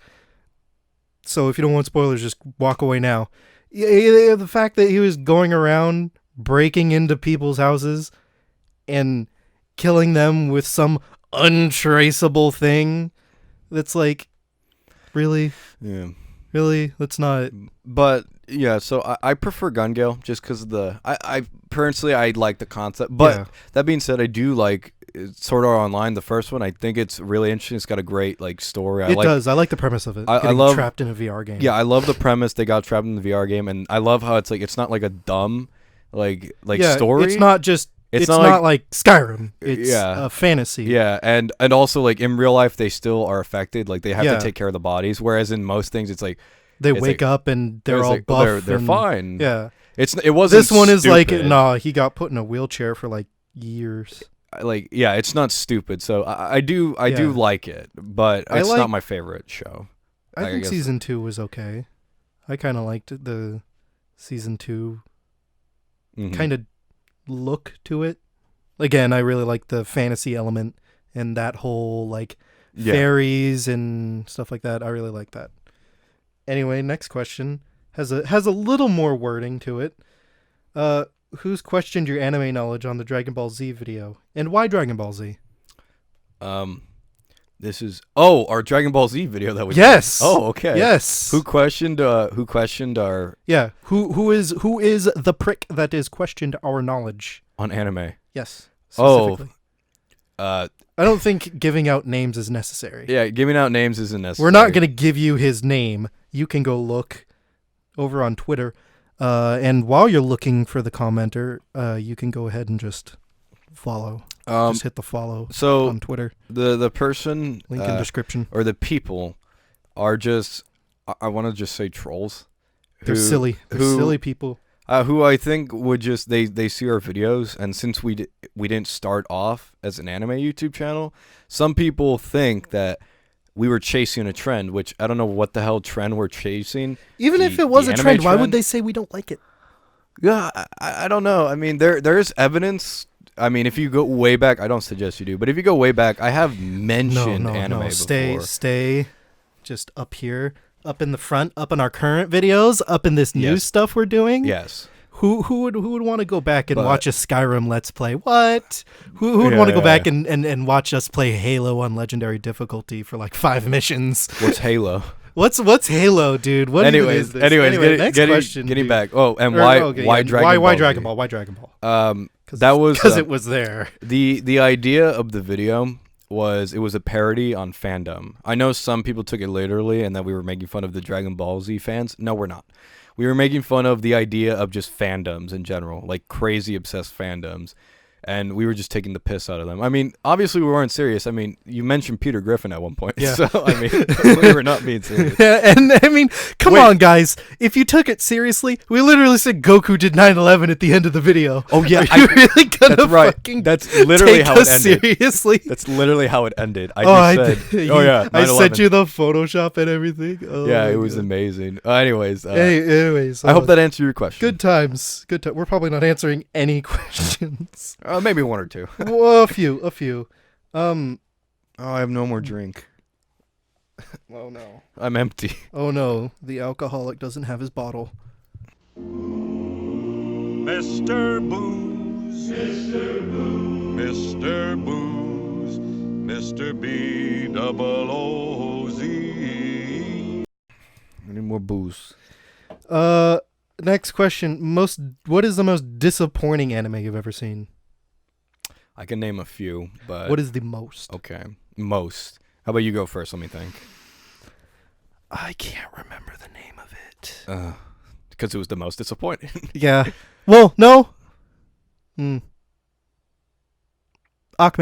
S1: So if you don't want spoilers, just walk away now. Yeah, the fact that he was going around breaking into people's houses and killing them with some untraceable thing, that's like, really, that's not.
S2: But yeah, so I prefer Gun Gale just because of I personally I like the concept. But that being said, I do like Sword Art Online, the first one. I think it's really interesting. It's got a great like story.
S1: It does. I like the premise of it.
S2: I
S1: Getting
S2: love
S1: trapped in a VR game.
S2: Yeah, I love the premise. They got trapped in the VR game, and I love how it's like it's not like a dumb like story.
S1: It's not just. It's
S2: not
S1: not like Skyrim. It's
S2: Yeah.
S1: a fantasy.
S2: Yeah, and also like in real life they still are affected. Like they have
S1: Yeah.
S2: to take care of the bodies, whereas in most things it's like
S1: They
S2: it's
S1: wake
S2: like-
S1: up and they're
S2: it's
S1: all
S2: like,
S1: buff.
S2: They're
S1: and-
S2: fine.
S1: Yeah.
S2: It wasn't.
S1: This one is like,
S2: stupid.
S1: nah, he got put in a wheelchair for like years.
S2: Like yeah, it's not stupid. So I do
S1: Yeah.
S2: like it, but
S1: I
S2: it's
S1: like-
S2: not my favorite show.
S1: I
S2: Like, I
S1: think
S2: guess-
S1: season 2 was okay. I kind of liked the season 2
S2: Mhm.
S1: kind of look to it. Again, I really like the fantasy element and that whole like
S2: Yeah.
S1: fairies and stuff like that. I really like that. Anyway, next question has a little more wording to it. Who's questioned your anime knowledge on the Dragon Ball Z video, and why Dragon Ball Z?
S2: This is our Dragon Ball Z video that we
S1: Yes.
S2: did. Oh, okay.
S1: Yes.
S2: Who questioned our
S1: Yeah. Who is the prick that is questioned our knowledge?
S2: on anime?
S1: Yes.
S2: Oh.
S1: Specifically.
S2: Uh
S1: I don't think giving out names is necessary.
S2: yeah, giving out names isn't necessary.
S1: We're not going to give you his name. You can go look over on Twitter. And while you're looking for the commenter, you can go ahead and just follow. Just hit the follow
S2: so
S1: on Twitter.
S2: the person
S1: Link in description.
S2: or the people are just I want to just say trolls.
S1: They're silly. They're silly people.
S2: Who I think would just they see our videos, and since we didn't start off as an anime YouTube channel, some people think that we were chasing a trend, which I don't know what the hell trend we're chasing.
S1: Even if it was a trend, why would they say we don't like it?
S2: Yeah, I don't know. I mean, there is evidence. I mean, if you go way back, I don't suggest you do, but if you go way back, I have mentioned anime before.
S1: Stay just up here. Up in the front, up in our current videos, up in this new stuff we're doing.
S2: Yes.
S1: Who would want to go back and watch a Skyrim Let's Play? What? Who would want to go back and watch us play Halo on legendary difficulty for like 5 missions?
S2: What's Halo?
S1: What's Halo, dude? What
S2: anyways,
S1: is this? Anyway, next question.
S2: Getting
S1: dude.
S2: back. Oh, and why Dragon Ball?
S1: Why Dragon Ball? Why Dragon Ball? Because it was there.
S2: The idea of the video was it was a parody on fandom. I know some people took it literally and that we were making fun of the Dragon Ball Z fans. No, we're not. We were making fun of the idea of just fandoms in general, like crazy obsessed fandoms. And we were just taking the piss out of them. I mean, obviously we weren't serious. I mean, you mentioned Peter Griffin at one point.
S1: Yeah.
S2: So, I mean, we were not being serious.
S1: Yeah, and I mean, come on, guys. If you took it seriously, we literally said Goku did 9/11 at the end of the the
S2: Oh, yeah.
S1: Are you really gonna
S2: That's right.
S1: fucking
S2: That's literally
S1: take
S2: how it
S1: us
S2: ended.
S1: seriously?
S2: That's literally how it ended. I
S1: did.
S2: oh, yeah.
S1: I
S2: 9/11.
S1: sent you the Photoshop and everything. Oh,
S2: Yeah,
S1: my
S2: it was
S1: God.
S2: amazing. Anyways.
S1: Anyways,
S2: I hope that answered your question.
S1: Good times. Good time. We're probably not answering any questions.
S2: Maybe one or two.
S1: Well, a few.
S2: Oh, I have no more drink.
S1: Oh no.
S2: I'm empty.
S1: Oh no. The alcoholic doesn't have his bottle.
S4: Mr. Booze. Mr. Booze. Mr. Booze. Mr. B-double-O-Z.
S2: I need more booze.
S1: Next question. What is the most disappointing anime you've ever seen?
S2: I can name a few, but
S1: What is the most?
S2: okay. Most. How about you go first? Let me think.
S1: I can't remember the name of it.
S2: Because it was the most disappointing.
S1: Yeah. Well, no. Akame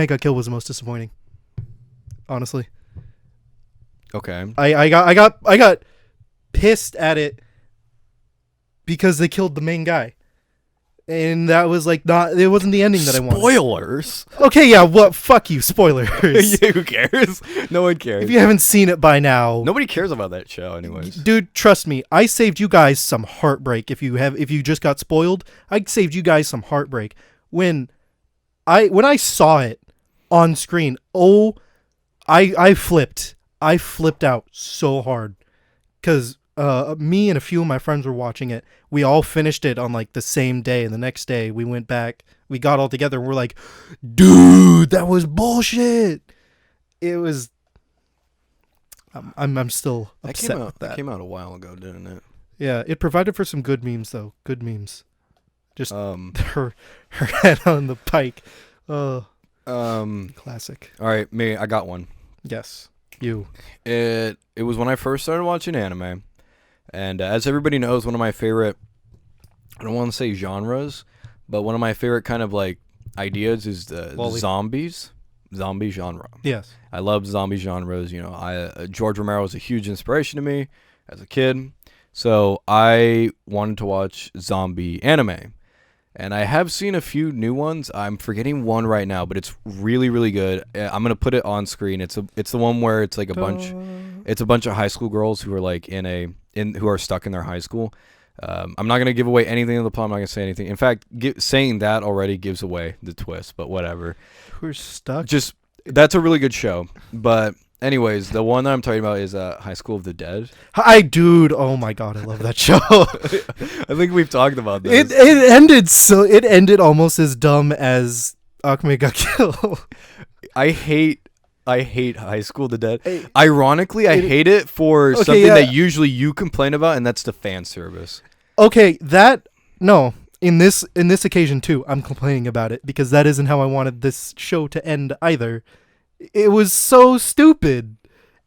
S1: got killed was the most disappointing. Honestly.
S2: Okay.
S1: I got pissed at it because they killed the main guy. And that was like it wasn't the ending that I wanted.
S2: Spoilers.
S1: Okay, yeah, what? Fuck you, spoilers.
S2: Yeah, who cares? No one cares.
S1: If you haven't seen it by now,
S2: Nobody cares about that show, anyways.
S1: dude, trust me, I saved you guys some heartbreak. If you just got spoiled, I saved you guys some heartbreak when I saw it on screen. Oh, I flipped out so hard because me and a few of my friends were watching it. We all finished it on like the same day, and the next day we went back. We got all together, and we're like, "Dude, that was bullshit." It was. I'm still upset with that.
S2: That came out a while ago, didn't it?
S1: Yeah, it provided for some good memes though. Good memes. Just her head on the pike. Classic.
S2: All right, me. I got one.
S1: Yes, you.
S2: It was when I first started watching anime, and as everybody knows, one of my favorite, I don't want to say genres, but one of my favorite kind of like ideas is the zombie genre.
S1: Yes.
S2: I love zombie genres. You know, George Romero was a huge inspiration to me as a kid, so I wanted to watch zombie anime. And I have seen a few new ones. I'm forgetting one right now, but it's really, really good. I'm gonna put it on screen. It's the one where it's like a bunch of high school girls who are like who are stuck in their high school. I'm not gonna give away anything of the plot. I'm not gonna say anything. In fact, saying that already gives away the twist. But whatever.
S1: We're stuck.
S2: That's a really good show. But anyways, the one that I'm talking about is High School of the Dead.
S1: Dude, oh my god, I love that show.
S2: I think we've talked about this.
S1: It ended almost as dumb as Akame got killed.
S2: I hate High School of the Dead. Ironically, I hate it for something
S1: yeah.
S2: that usually you complain about, and that's the fan service.
S1: Okay, in this occasion too, I'm complaining about it because that isn't how I wanted this show to end either. It was so stupid.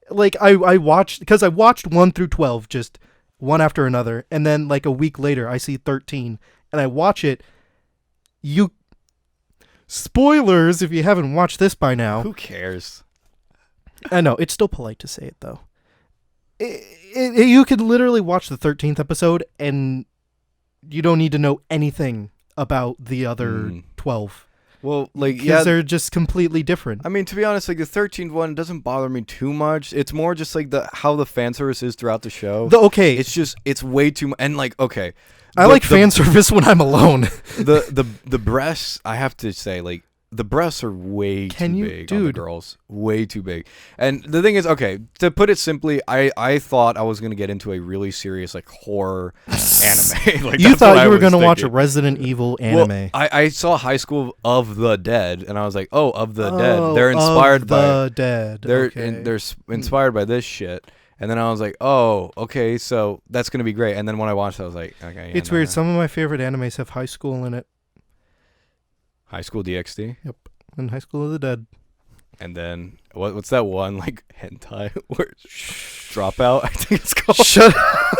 S1: Like I watched 1 through 12 just one after another, and then like a week later I see 13 and I watch it. Spoilers if you haven't watched this by now.
S2: Who cares?
S1: I know, it's still polite to say it though. You could literally watch the 13th episode and you don't need to know anything about the other 12.
S2: Well, like,
S1: because they're just completely different.
S2: I mean, to be honest, like the 13th one doesn't bother me too much. It's more just like how the fan service is throughout the show. It's way too much. And like, okay,
S1: I like fan service when I'm alone.
S2: the breasts, I have to say, like, the breasts are way too big on the girls. Way too big. And the thing is, okay, to put it simply, I thought I was going to get into a really serious, like, horror anime. Like,
S1: you thought you were going to watch a Resident Evil anime.
S2: Well, I saw High School of the Dead, and I was like, oh, of the Dead. They're inspired by
S1: the Dead.
S2: They're inspired by this shit. And then I was like, oh, okay, so that's going to be great. And then when I watched it, I was like, okay.
S1: It's weird. Some of my favorite animes have high school in it.
S2: High School DxD?
S1: Yep. And High School of the Dead.
S2: And then, what's that one, like, hentai? Dropout, I think it's called.
S1: Shut up.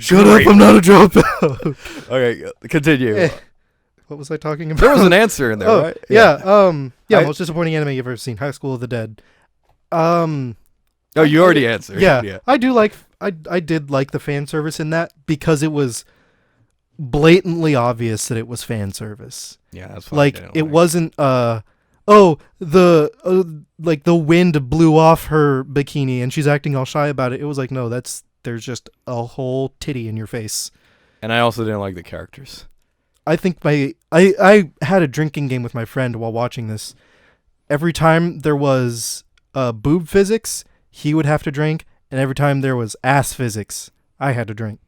S1: Shut up, I'm not a dropout.
S2: Okay, continue.
S1: What was I talking about?
S2: There was an answer in there, right?
S1: Yeah. Most disappointing anime you've ever seen. High School of the Dead.
S2: Oh, you already answered.
S1: Yeah. I did like the fan service in that because it was blatantly obvious that it was fan service.
S2: Yeah, that's
S1: like it wasn't like the wind blew off her bikini and she's acting all shy about it. It was like, no, there's just a whole titty in your face.
S2: And I also didn't like the characters.
S1: I think I had a drinking game with my friend while watching this. Every time there was boob physics, he would have to drink, and every time there was ass physics, I had to drink.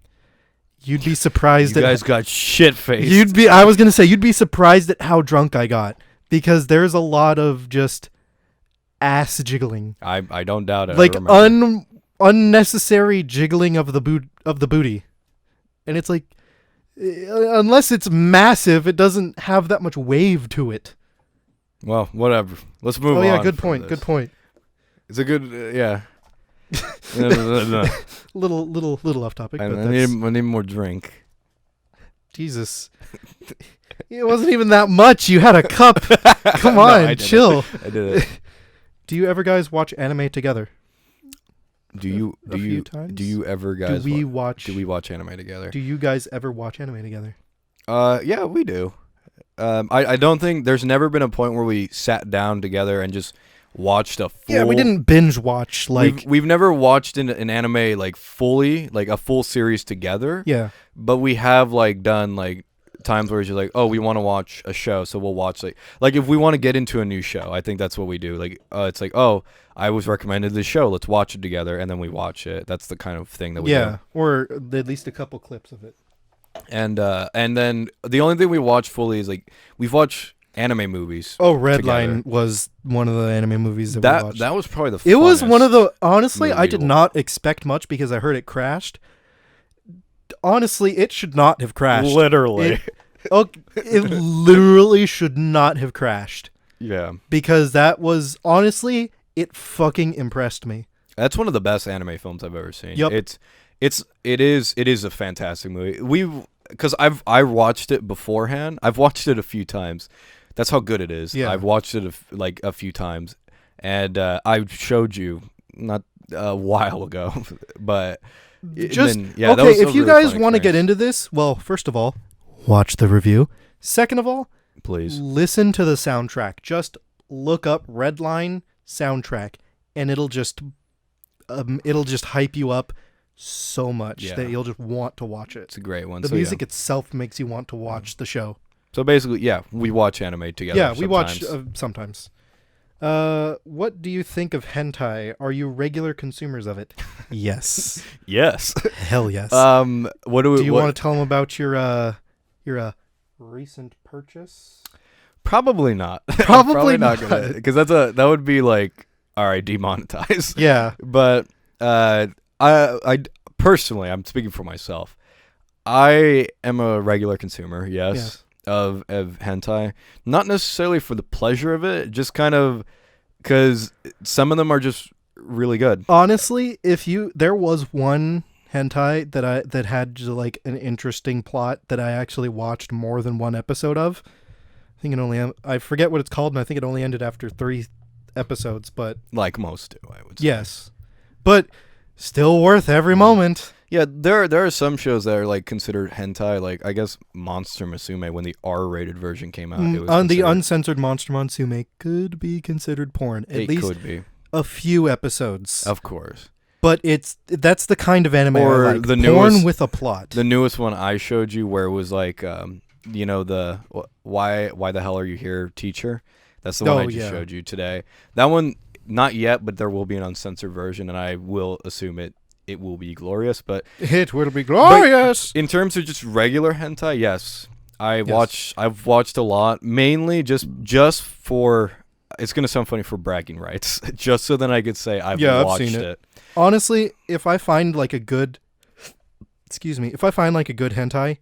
S1: You'd be surprised
S2: You guys got shit faced.
S1: I was gonna say you'd be surprised at how drunk I got, because there's a lot of just ass jiggling,
S2: I don't doubt it.
S1: like
S2: I remember.
S1: unnecessary jiggling of the booty, and it's like, unless it's massive, it doesn't have that much wave to it.
S2: Well, whatever. Let's move on.
S1: Oh yeah, good
S2: from
S1: point.
S2: this.
S1: Good point.
S2: It's a good, yeah.
S1: Little off topic,
S2: I
S1: but
S2: need more drink.
S1: Jesus. It wasn't even that much. You had a cup. Come
S2: No,
S1: on,
S2: I did
S1: chill.
S2: I did it.
S1: Do you ever guys watch anime together?
S2: Do you ever guys
S1: Do we watch
S2: anime together?
S1: Do you guys ever watch anime together?
S2: Yeah, we do. I don't think there's never been a point where we sat down together and just watched a full.
S1: Yeah, we didn't binge watch like.
S2: We've never watched an anime like fully, like a full series together.
S1: Yeah.
S2: But we have like done like times where you're like, oh, we want to watch a show, so we'll watch like if we want to get into a new show, I think that's what we do. Like it's like, oh, I was recommended this show, let's watch it together, and then we watch it. That's the kind of thing that we do.
S1: Or at least a couple clips of it.
S2: And then the only thing we watch fully is like we've watched anime movies.
S1: Oh, Redline was one of the anime movies that we watched.
S2: That was probably the.
S1: It was one of the. Honestly, I
S2: movie
S1: did
S2: we'll-
S1: not expect much because I heard it crashed. Honestly, it should not have crashed.
S2: Literally.
S1: It literally should not have crashed,
S2: Yeah.
S1: because that was, honestly, it fucking impressed me.
S2: That's one of the best anime films I've ever seen.
S1: Yep.
S2: It is a fantastic movie. I watched it beforehand. I've watched it a few times. That's how good it is.
S1: Yeah.
S2: I've watched it a few times, and I showed you not a while ago, but
S1: Just
S2: then, yeah, that
S1: okay.
S2: was a
S1: If you
S2: really
S1: guys
S2: fun
S1: want to get
S2: experience.
S1: into this, well, first of all, watch the review. Second of all,
S2: Please.
S1: listen to the soundtrack. Just look up Redline soundtrack, and it'll just hype you up so much
S2: Yeah.
S1: that you'll just want to watch it.
S2: It's a great one.
S1: The
S2: So,
S1: music
S2: yeah.
S1: itself makes you want to watch the show.
S2: So basically, yeah, we watch anime together.
S1: Yeah, we watch
S2: sometimes.
S1: sometimes. What do you think of hentai? Are you regular consumers of it? Yes.
S2: Yes.
S1: Hell yes.
S2: What do we?
S1: do you want to tell them about your recent purchase?
S2: Probably not.
S1: Probably
S2: not
S1: not.
S2: gonna, because that would be like, all right, demonetized.
S1: Yeah.
S2: But I personally, I'm speaking for myself. I am a regular consumer, yes, of hentai. Not necessarily for the pleasure of it, just kind of because some of them are just really good.
S1: Honestly, there was one hentai that had just like an interesting plot that I actually watched more than one episode of. I forget what it's called, and I think it only ended after 3 episodes, but
S2: Like most do, I would say.
S1: yes. But still worth every moment.
S2: Yeah, there are some shows that are like considered hentai, like I guess Monster Musume when the R-rated version came out. It was
S1: On the
S2: considered-
S1: uncensored Monster Monsume could be considered porn. At
S2: it
S1: least
S2: could be,
S1: a few episodes.
S2: of course.
S1: But that's the kind of anime
S2: Or
S1: I like.
S2: the
S1: porn
S2: newest-
S1: with a plot.
S2: The newest one I showed you, where it was like, the why the hell are you here, teacher? That's the one I just showed you today. That one, not yet, but there will be an uncensored version, and I will assume it will be glorious. But
S1: It will be glorious.
S2: in terms of just regular hentai, yes, I've watched a lot, mainly just for. It's gonna sound funny for bragging rights, just so then I could say I've watched
S1: seen
S2: it.
S1: Honestly, if I find like a good hentai,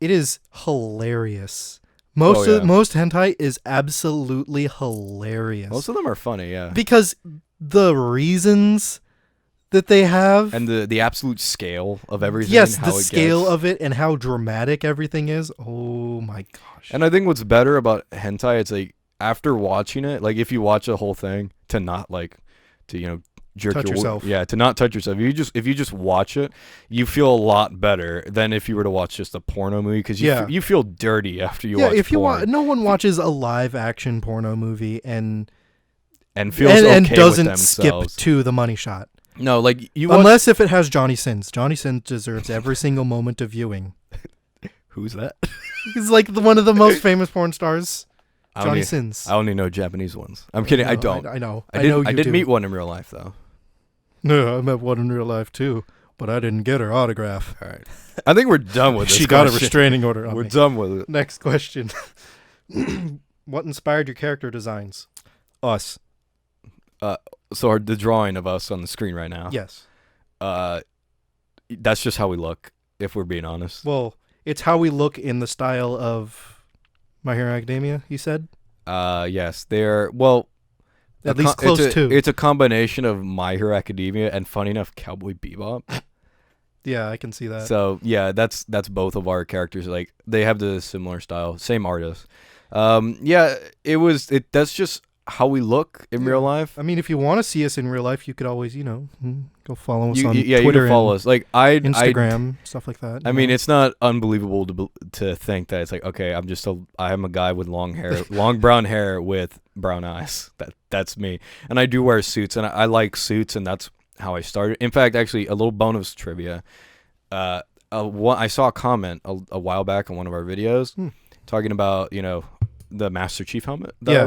S1: it is hilarious. Most hentai is absolutely hilarious.
S2: Most of them are funny, yeah.
S1: Because the reasons that they have,
S2: And the absolute scale of everything.
S1: yes,
S2: how
S1: the
S2: it
S1: scale
S2: gets.
S1: of it and how dramatic everything is. Oh my gosh.
S2: And I think what's better about hentai, it's like after watching it, like if you watch the whole thing, to not like to jerk
S1: Touch yourself.
S2: Yeah, to not touch yourself. If you just watch it, you feel a lot better than if you were to watch just a porno movie, because you feel dirty after you watch.
S1: If you
S2: porn
S1: no one watches a live action porno movie and
S2: feels okay
S1: and doesn't
S2: with
S1: skip
S2: themselves.
S1: to the money shot.
S2: No, like you watch,
S1: Unless if it has Johnny Sins. Johnny Sins deserves every single moment of viewing.
S2: who's that?
S1: He's like one of the most famous porn stars. Johnny Sins.
S2: I only know Japanese ones. I'm kidding. I don't.
S1: I know.
S2: I did.
S1: know
S2: I
S1: you
S2: did
S1: do.
S2: meet one in real life though.
S1: No, I met one in real life too, but I didn't get her autograph.
S2: All right. I think we're done with this.
S1: She got a
S2: question.
S1: restraining order on
S2: We're
S1: me.
S2: done with it.
S1: Next question. What inspired your character designs? Us.
S2: So the drawing of us on the screen right now.
S1: Yes.
S2: That's just how we look. If we're being honest.
S1: Well, it's how we look in the style of My Hero Academia, you said?
S2: Yes. They're well.
S1: At least close to.
S2: It's a combination of My Hero Academia and, funny enough, Cowboy Bebop.
S1: Yeah, I can see that.
S2: So yeah, that's both of our characters. Like they have the similar style, same artist. Yeah, that's just how we look in real life.
S1: I mean, if you want to see us in real life, you could always, go follow us on
S2: you
S1: Twitter
S2: can follow
S1: and
S2: us. Like
S1: Instagram, stuff like that.
S2: I mean, it's not unbelievable to think that it's like, okay, I'm a guy with long hair, long brown hair with brown eyes. That's me, and I do wear suits, and I like suits, and that's how I started. In fact, actually, a little bonus trivia. I saw a comment a while back on one of our videos talking about the Master Chief helmet that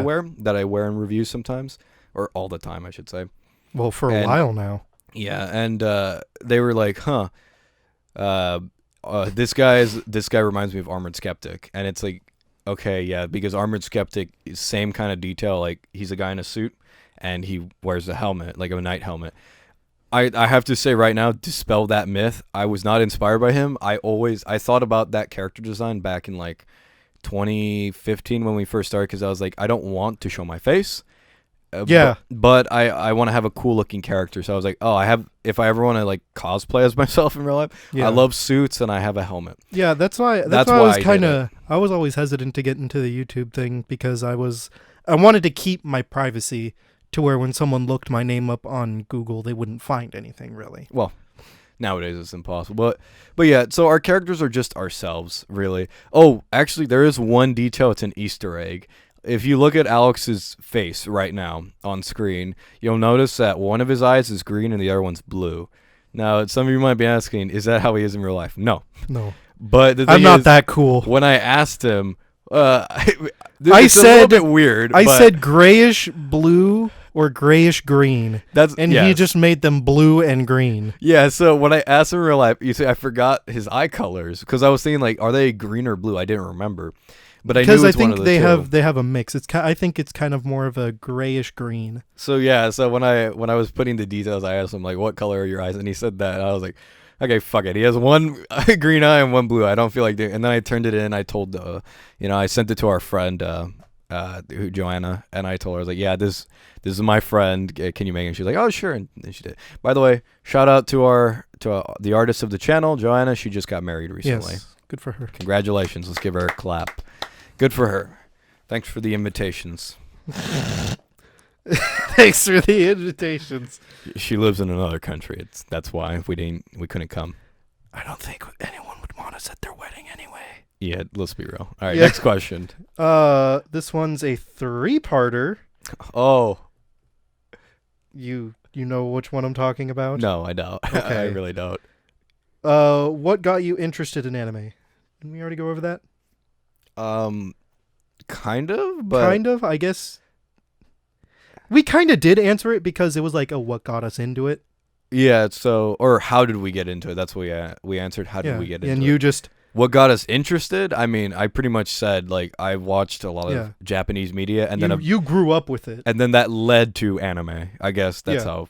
S2: I wear in reviews sometimes, or all the time, I should say.
S1: Well, for a while now.
S2: Yeah, and they were like, this guy reminds me of Armored Skeptic, and it's like, okay, yeah, because Armored Skeptic is same kind of detail, like he's a guy in a suit and he wears a helmet, like a knight helmet. I have to say right now, dispel that myth. I was not inspired by him. I thought about that character design back in like 2015 when we first started, because I was like, I don't want to show my face. But I want to have a cool looking character. So I was like, if I ever want to like cosplay as myself in real life, I love suits and I have a helmet.
S1: Yeah, that's why I was always hesitant to get into the YouTube thing, because I wanted to keep my privacy to where when someone looked my name up on Google, they wouldn't find anything really.
S2: Well, nowadays it's impossible. But yeah, so our characters are just ourselves, really. Oh, actually, there is one detail. It's an Easter egg. If you look at Alex's face right now on screen, you'll notice that one of his eyes is green and the other one's blue. Now, some of you might be asking, is that how he is in real life? No. But the thing
S1: I'm not that cool.
S2: When I asked him,
S1: I
S2: said
S1: a little
S2: bit weird.
S1: I said grayish blue or grayish green. He just made them blue and green.
S2: Yeah, so when I asked him in real life, you see, I forgot his eye colors, because I was thinking like, are they green or blue? I didn't remember. But I knew it's one of the two.
S1: They have a mix. I think it's kind of more of a grayish green.
S2: So yeah, so when I was putting the details, I asked him like, what color are your eyes? And he said that. And I was like, okay, fuck it. He has one green eye and one blue. I don't feel like doing. And then I turned it in. I told I sent it to our friend Joanna, and I told her, I was like, yeah, this is my friend. Can you make it? And she's like, oh sure, and she did. By the way, shout out to the artist of the channel, Joanna. She just got married recently.
S1: Yes, good for her.
S2: Congratulations. Let's give her a clap. Good for her. Thanks for the invitations.
S1: Thanks for the invitations.
S2: She lives in another country. That's why we couldn't come.
S1: I don't think anyone would want us at their wedding anyway.
S2: Yeah, let's be real. All right, next question.
S1: This one's a 3-parter.
S2: Oh.
S1: You know which one I'm talking about?
S2: No, I don't.
S1: Okay.
S2: I really don't.
S1: What got you interested in anime? Didn't we already go over that?
S2: Kind of, but
S1: kind of, I guess. We kind of did answer it, because it was like, what got us into it?
S2: Yeah, or how did we get into it? That's what we answered. How did we get into it?
S1: And you just...
S2: What got us interested? I mean, I pretty much said, like, I watched a lot of Japanese media, and then
S1: you grew up with it,
S2: and then that led to anime. I guess that's how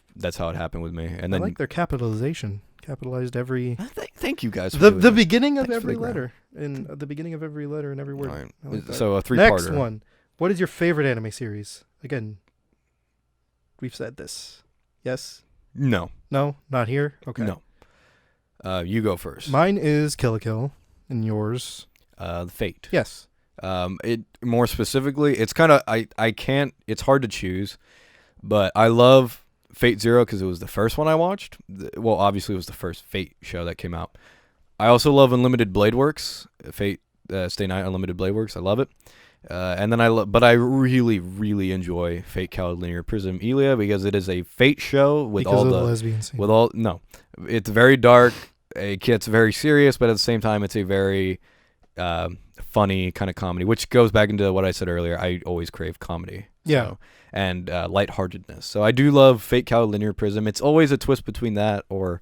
S2: it happened with me. And then
S1: I like their capitalization. Capitalized every.
S2: Thank you guys.
S1: For the beginning of every letter, and the beginning of every letter and every word.
S2: Right.
S1: Like
S2: so a 3-parter.
S1: Next one. What is your favorite anime series? Again, we've said this. Yes.
S2: No.
S1: No, not here. Okay.
S2: No. You go first.
S1: Mine is Kill la Kill, and yours.
S2: Fate.
S1: Yes.
S2: It more specifically, it's kind of I can't. It's hard to choose, but I love Fate Zero because it was the first one I watched. Well, obviously it was the first Fate show that came out. I also love Unlimited Blade Works. Fate Stay Night Unlimited Blade Works. I love it. And then but I really, really enjoy Fate California Prism Elia because it is a Fate show with
S1: because
S2: all
S1: of
S2: the
S1: lesbian scene.
S2: It's very dark. It gets very serious, but at the same time, it's a very funny kind of comedy, which goes back into what I said earlier. I always crave comedy.
S1: Yeah.
S2: So, and lightheartedness. So I do love Fate Cal Linear Prism. It's always a twist between that or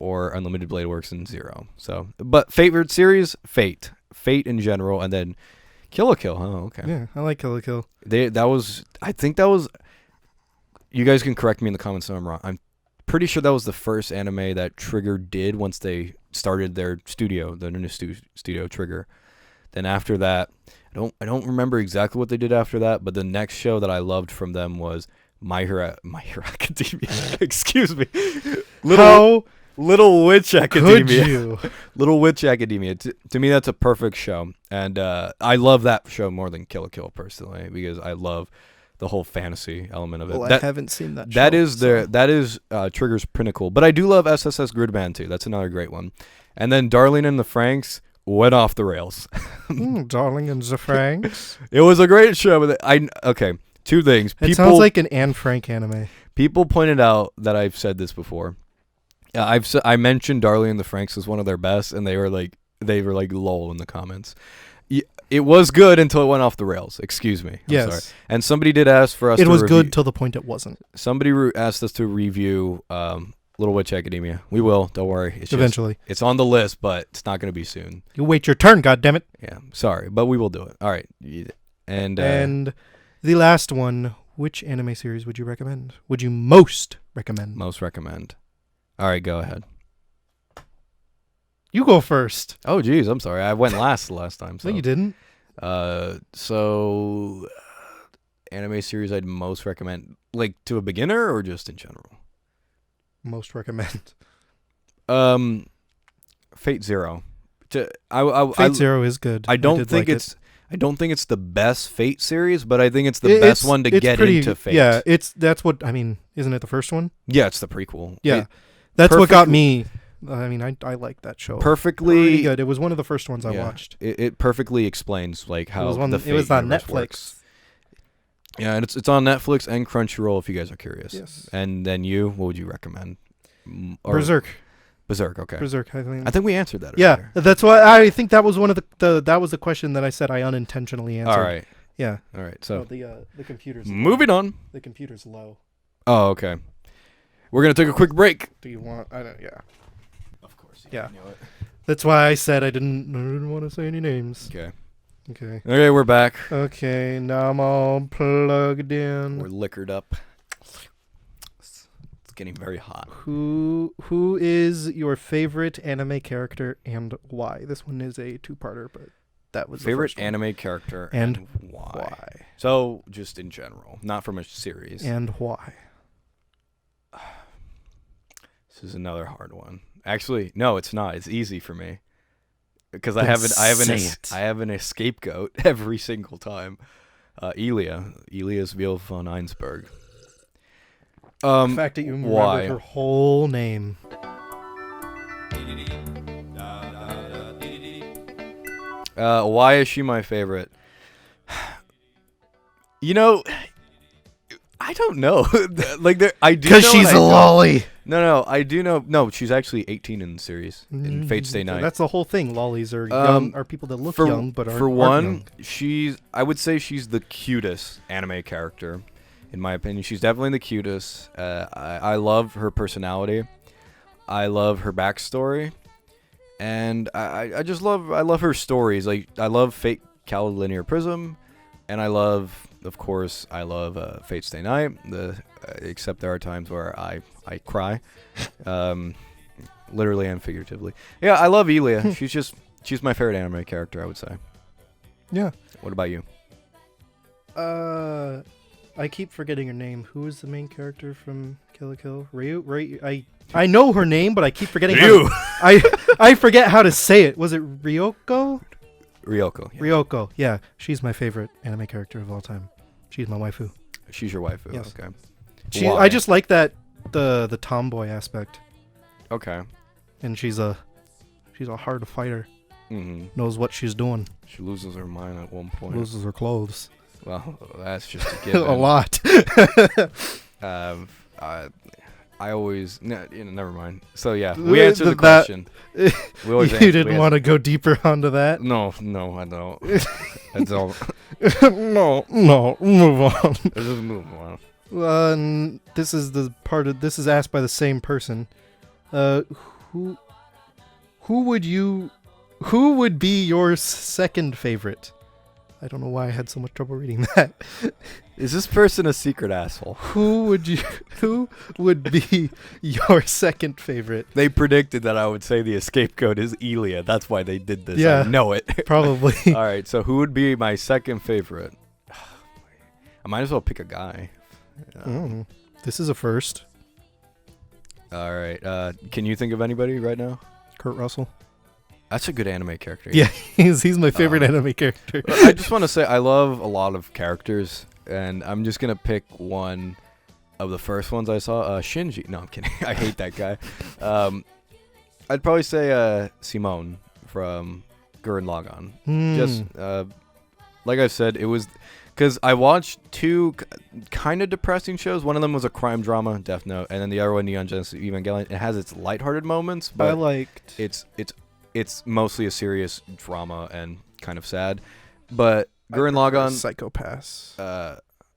S2: Unlimited Blade Works and Zero. So, but favorite series, Fate in general, and then Kill la Kill. Oh, okay.
S1: Yeah, I like Kill la Kill.
S2: I think that was. You guys can correct me in the comments if I'm wrong. I'm pretty sure that was the first anime that Trigger did once they started their studio, the new studio Trigger. Then after that, I don't remember exactly what they did after that, but the next show that I loved from them was My Hero Academia. Excuse me. Little Witch Academia.
S1: Could you?
S2: Little Witch Academia. To me, that's a perfect show, and I love that show more than Kill la Kill personally because I love the whole fantasy element of it.
S1: Well, I haven't seen that.
S2: That
S1: show,
S2: is Trigger's pinnacle, but I do love SSS Gridband too. That's another great one. And then Darling in the Franxx went off the rails.
S1: Darling and the Franxx.
S2: It was a great show, but okay. Two things.
S1: It sounds like an Anne Frank anime.
S2: People pointed out that I've said this before. I mentioned Darling and the Franxx as one of their best, and they were like lol in the comments. It was good until it went off the rails. Excuse me. I'm sorry. And somebody did ask for us.
S1: It was good till the point it wasn't.
S2: Somebody asked us to review Little Witch Academia. We will. Don't worry.
S1: Eventually.
S2: It's on the list, but it's not going to be soon.
S1: You wait your turn, goddammit.
S2: Yeah. Sorry, but we will do it. All right. And
S1: the last one. Which anime series would you recommend? Would you most recommend?
S2: Most recommend. All right, go ahead.
S1: You go first.
S2: Oh, geez, I'm sorry. I went last the last time. So.
S1: No, you didn't.
S2: Anime series I'd most recommend, like to a beginner or just in general?
S1: Most recommend.
S2: Fate Zero.
S1: Fate Zero is good.
S2: I don't think it's the best Fate series, but I think it's the best one to get into Fate.
S1: Yeah, that's what I mean. Isn't it the first one?
S2: Yeah, it's the prequel.
S1: Yeah, that's what got me. I mean, I like that show.
S2: Pretty
S1: good. It was one of the first ones I watched.
S2: It perfectly explains like how the Fate
S1: it was on
S2: universe
S1: Netflix.
S2: works. Yeah, and it's on Netflix and Crunchyroll if you guys are curious.
S1: Yes.
S2: And then what would you recommend?
S1: Berserk.
S2: Berserk, okay.
S1: Berserk, I
S2: think we answered that
S1: Yeah,
S2: earlier.
S1: that's why I think that was one of that was the question that I said I unintentionally answered.
S2: All right.
S1: Yeah.
S2: All right. So
S1: the computer's
S2: moving on.
S1: The computer's low.
S2: Oh, okay. We're going to take a quick break.
S1: Do you want yeah.
S2: Of course.
S1: Yeah.
S2: You know it.
S1: That's why I said I didn't want to say any names.
S2: Okay.
S1: Okay,
S2: we're back.
S1: Okay, now I'm all plugged in.
S2: We're liquored up. It's getting very hot.
S1: Who is your favorite anime character and why? This one is a two-parter, but that was
S2: favorite
S1: the first one.
S2: anime character
S1: and
S2: why? So just in general, not from a series.
S1: And why?
S2: This is another hard one. Actually, no, it's not. It's easy for me. Because I have an scapegoat every single time. Elias Viel von Einsberg.
S1: The fact that you remember her whole name.
S2: Why is she my favorite? You know, I don't know. I do
S1: because she's a lolly.
S2: No, I do know. No, she's actually 18 in the series in Fate Stay Night.
S1: That's the whole thing. Lollies are young, are people that look young but aren't.
S2: For one,
S1: young.
S2: I would say she's the cutest anime character, in my opinion. She's definitely the cutest. I love her personality. I love her backstory, and I love her stories. Like I love Fate Cal Linear Prism, and I love Fate Stay Night. Except there are times where I cry, literally and figuratively. Yeah, I love Elia. she's my favorite anime character, I would say.
S1: Yeah.
S2: What about you?
S1: I keep forgetting her name. Who is the main character from Kill la Kill? Ryu. I know her name, but I keep forgetting. I forget how to say it. Was it Ryoko?
S2: Ryoko. Yeah.
S1: Ryoko. Yeah, she's my favorite anime character of all time. She's my waifu.
S2: She's your waifu.
S1: Yes.
S2: Okay.
S1: I just like that the tomboy aspect.
S2: Okay.
S1: And she's a hard fighter.
S2: Mm-hmm.
S1: Knows what she's doing.
S2: She loses her mind at one point.
S1: Loses her clothes.
S2: Well, that's just a given.
S1: A lot.
S2: I always never mind. So yeah, we answered the question. We always
S1: You
S2: answer-
S1: didn't
S2: we
S1: want to go deeper onto that?
S2: No, I don't. I don't.
S1: No, move on.
S2: Let's just move on.
S1: This is the part of this is asked by the same person. Who would be your second favorite? I don't know why I had so much trouble reading that.
S2: Is this person a secret asshole?
S1: Who would be your second favorite?
S2: They predicted that I would say the escape code is Elia. That's why they did this.
S1: Yeah.
S2: I know it.
S1: Probably.
S2: All right, so who would be my second favorite? I might as well pick a guy.
S1: This is a first.
S2: All right. Can you think of anybody right now?
S1: Kurt Russell.
S2: That's a good anime character.
S1: Yeah, he's my favorite anime character.
S2: I just want to say I love a lot of characters, and I'm just going to pick one of the first ones I saw. Shinji. No, I'm kidding. I hate that guy. I'd probably say Simone from Gurren Lagann. Just like I've said, it was because I watched two kind of depressing shows. One of them was a crime drama, Death Note, and then the other one, Neon Genesis Evangelion. It has its lighthearted moments, but
S1: I liked.
S2: It's mostly a serious drama and kind of sad. But Gurren Lagann,
S1: Psychopaths.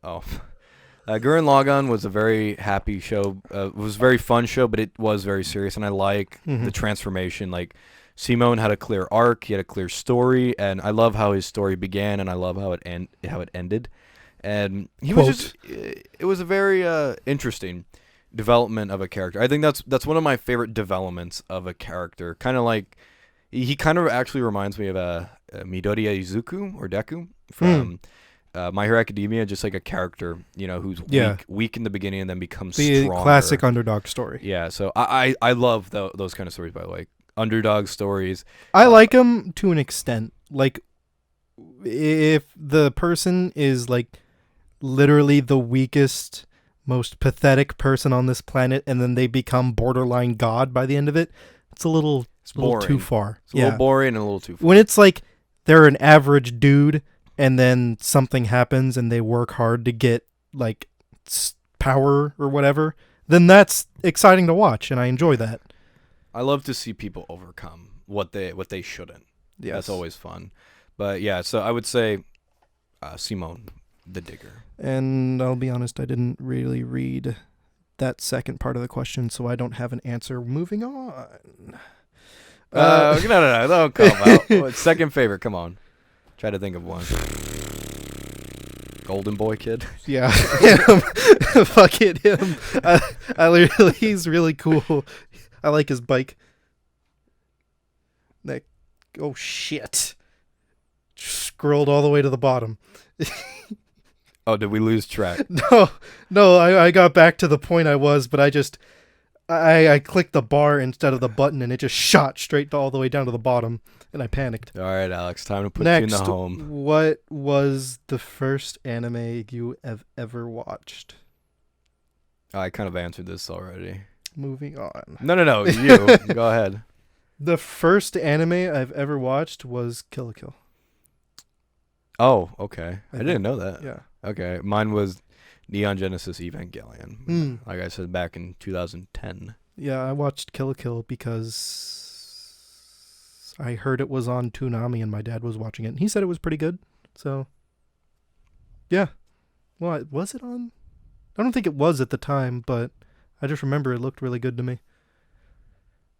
S2: Gurren Lagann was a very happy show. It was a very fun show, but it was very serious, and I like the transformation. Like Simone had a clear arc, he had a clear story, and I love how his story began, and I love how it ended. And he was just it was a very interesting development of a character. I think that's one of my favorite developments of a character. Kind of like he kind of actually reminds me of Midoriya Izuku or Deku from My Hero Academia, just like a character, who's weak in the beginning and then becomes
S1: the
S2: stronger.
S1: Classic underdog story.
S2: Yeah, so I love those kind of stories, by the way. Underdog stories.
S1: I like them to an extent. Like, if the person is like literally the weakest, most pathetic person on this planet, and then they become borderline god by the end of it, it's a little too far.
S2: It's a little boring and a little too far.
S1: When it's like they're an average dude, and then something happens and they work hard to get like power or whatever, then that's exciting to watch, and I enjoy that.
S2: I love to see people overcome what they shouldn't.
S1: Yes.
S2: That's always fun. But yeah, so I would say Simone, the digger.
S1: And I'll be honest, I didn't really read that second part of the question, so I don't have an answer. Moving on.
S2: No, don't come out. Second favorite, come on. Try to think of one. Golden Boy kid.
S1: Yeah, him. Fuck it, him. He's really cool. I like his bike. Oh shit! Scrolled all the way to the bottom.
S2: Oh, did we lose track?
S1: No. I got back to the point I was, but I clicked the bar instead of the button, and it just shot straight all the way down to the bottom, and I panicked.
S2: All right, Alex, time to put
S1: Next,
S2: you in the home.
S1: What was the first anime you have ever watched?
S2: I kind of answered this already.
S1: Moving on.
S2: No, you. Go ahead.
S1: The first anime I've ever watched was Kill la Kill.
S2: Oh, okay. I didn't know that.
S1: Yeah.
S2: Okay, mine was Neon Genesis Evangelion. Like I said, back in 2010.
S1: Yeah, I watched Kill la Kill because I heard it was on Toonami and my dad was watching it, and he said it was pretty good. So, yeah. Well, was it on? I don't think it was at the time, but I just remember it looked really good to me.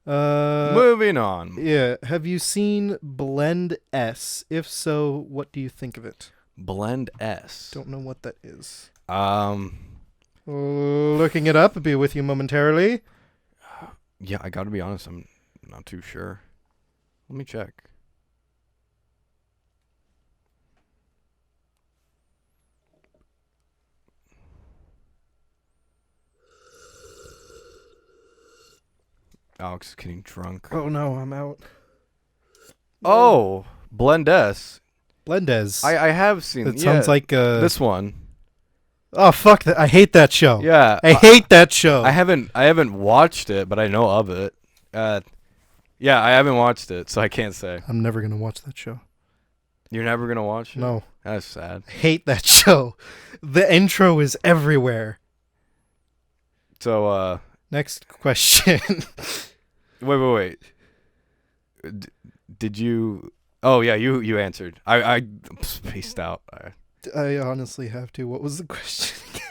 S2: Moving on.
S1: Yeah. Have you seen Blend S? If so, what do you think of it?
S2: Blend S.
S1: Don't know what that is.
S2: Looking
S1: it up. I'll be with you momentarily.
S2: Yeah, I gotta be honest, I'm not too sure. Let me check. Alex is getting drunk.
S1: Oh no, I'm out.
S2: Oh, Blend S.
S1: Blendez.
S2: I have seen
S1: It sounds like
S2: this one.
S1: Oh fuck that! I hate that show.
S2: Yeah,
S1: I hate that show.
S2: I haven't watched it, but I know of it. Yeah, I haven't watched it, so I can't say.
S1: I'm never gonna watch that show.
S2: You're never gonna watch it?
S1: No.
S2: That's sad.
S1: I hate that show. The intro is everywhere.
S2: So
S1: Next question.
S2: Wait. Did you? Oh yeah, you answered. I spaced out.
S1: I honestly have to. What was the question?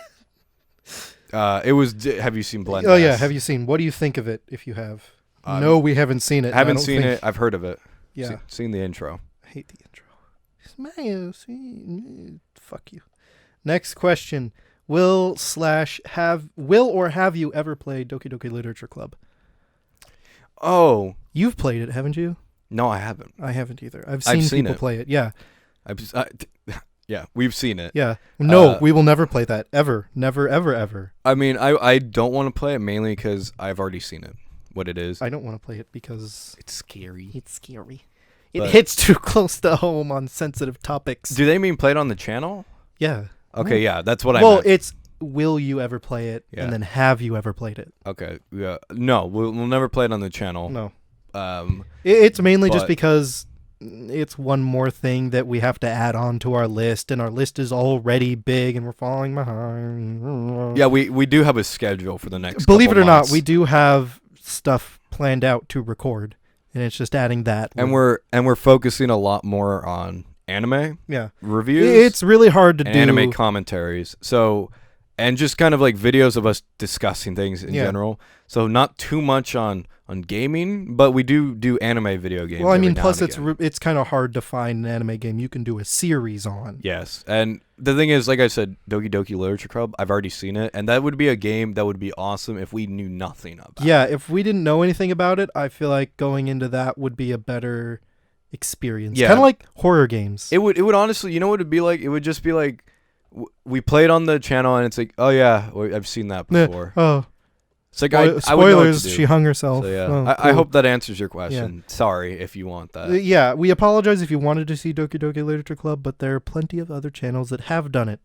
S2: It was. Have you seen Blend?
S1: Oh yeah, have you seen? What do you think of it? If you have, no, we haven't seen it.
S2: Haven't seen it. I've heard of it.
S1: Yeah,
S2: seen the intro.
S1: I hate the intro. Fuck you. Next question: Will or have you ever played Doki Doki Literature Club?
S2: Oh,
S1: you've played it, haven't you?
S2: No, I haven't.
S1: I haven't either. I've seen people play it. Yeah.
S2: Yeah, we've seen it.
S1: Yeah. No, we will never play that. Ever. Never, ever, ever.
S2: I mean, I don't want to play it mainly because I've already seen it, what it is.
S1: I don't want to play it because
S2: it's scary.
S1: It's scary. It hits too close to home on sensitive topics.
S2: Do they mean play it on the channel?
S1: Yeah.
S2: Okay, yeah, that's what I
S1: meant.
S2: Well,
S1: it's will you ever play it, and then have you ever played it?
S2: Okay, yeah. No, we'll never play it on the channel.
S1: No. It's mainly just because it's one more thing that we have to add on to our list, and our list is already big, and we're falling behind.
S2: Yeah, we do have a schedule for the next.
S1: Believe it or
S2: months.
S1: not, we do have stuff planned out to record, and it's just adding that.
S2: And we're focusing a lot more on anime.
S1: Yeah.
S2: Reviews.
S1: It's really hard to do
S2: anime commentaries. So, and just kind of like videos of us discussing things in general. So not too much on gaming, but we do anime video games.
S1: Well, I mean, plus it's kind of hard to find an anime game you can do a series on.
S2: Yes, and the thing is, like I said, Doki Doki Literature Club, I've already seen it, and that would be a game that would be awesome if we knew nothing about it.
S1: Yeah, if we didn't know anything about it, I feel like going into that would be a better experience. Yeah. Kind of like horror games.
S2: It would honestly, you know what it'd be like? It would just be like, we play it on the channel, and it's like, oh yeah, I've seen that before.
S1: Oh.
S2: It's like
S1: spoilers,
S2: I would know what to do.
S1: She hung herself.
S2: So, yeah.
S1: Oh,
S2: I
S1: cool.
S2: hope that answers your question. Yeah. Sorry if you want that.
S1: Yeah, we apologize if you wanted to see Doki Doki Literature Club, but there are plenty of other channels that have done it.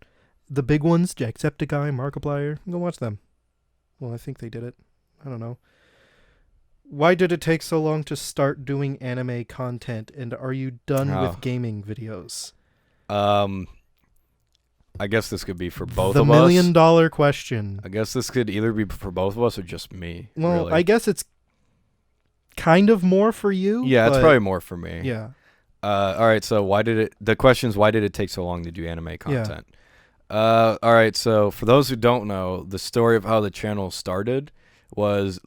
S1: The big ones, Jacksepticeye, Markiplier, go watch them. Well, I think they did it. I don't know. Why did it take so long to start doing anime content, and are you done with gaming videos?
S2: I guess this could be for both
S1: of us. The $1 million question.
S2: I guess this could either be for both of us or just me.
S1: Well,
S2: really.
S1: I guess it's kind of more for you.
S2: Yeah, it's probably more for me.
S1: Yeah.
S2: All right, so why did it take so long to do anime content? Yeah. All right, so for those who don't know, the story of how the channel started was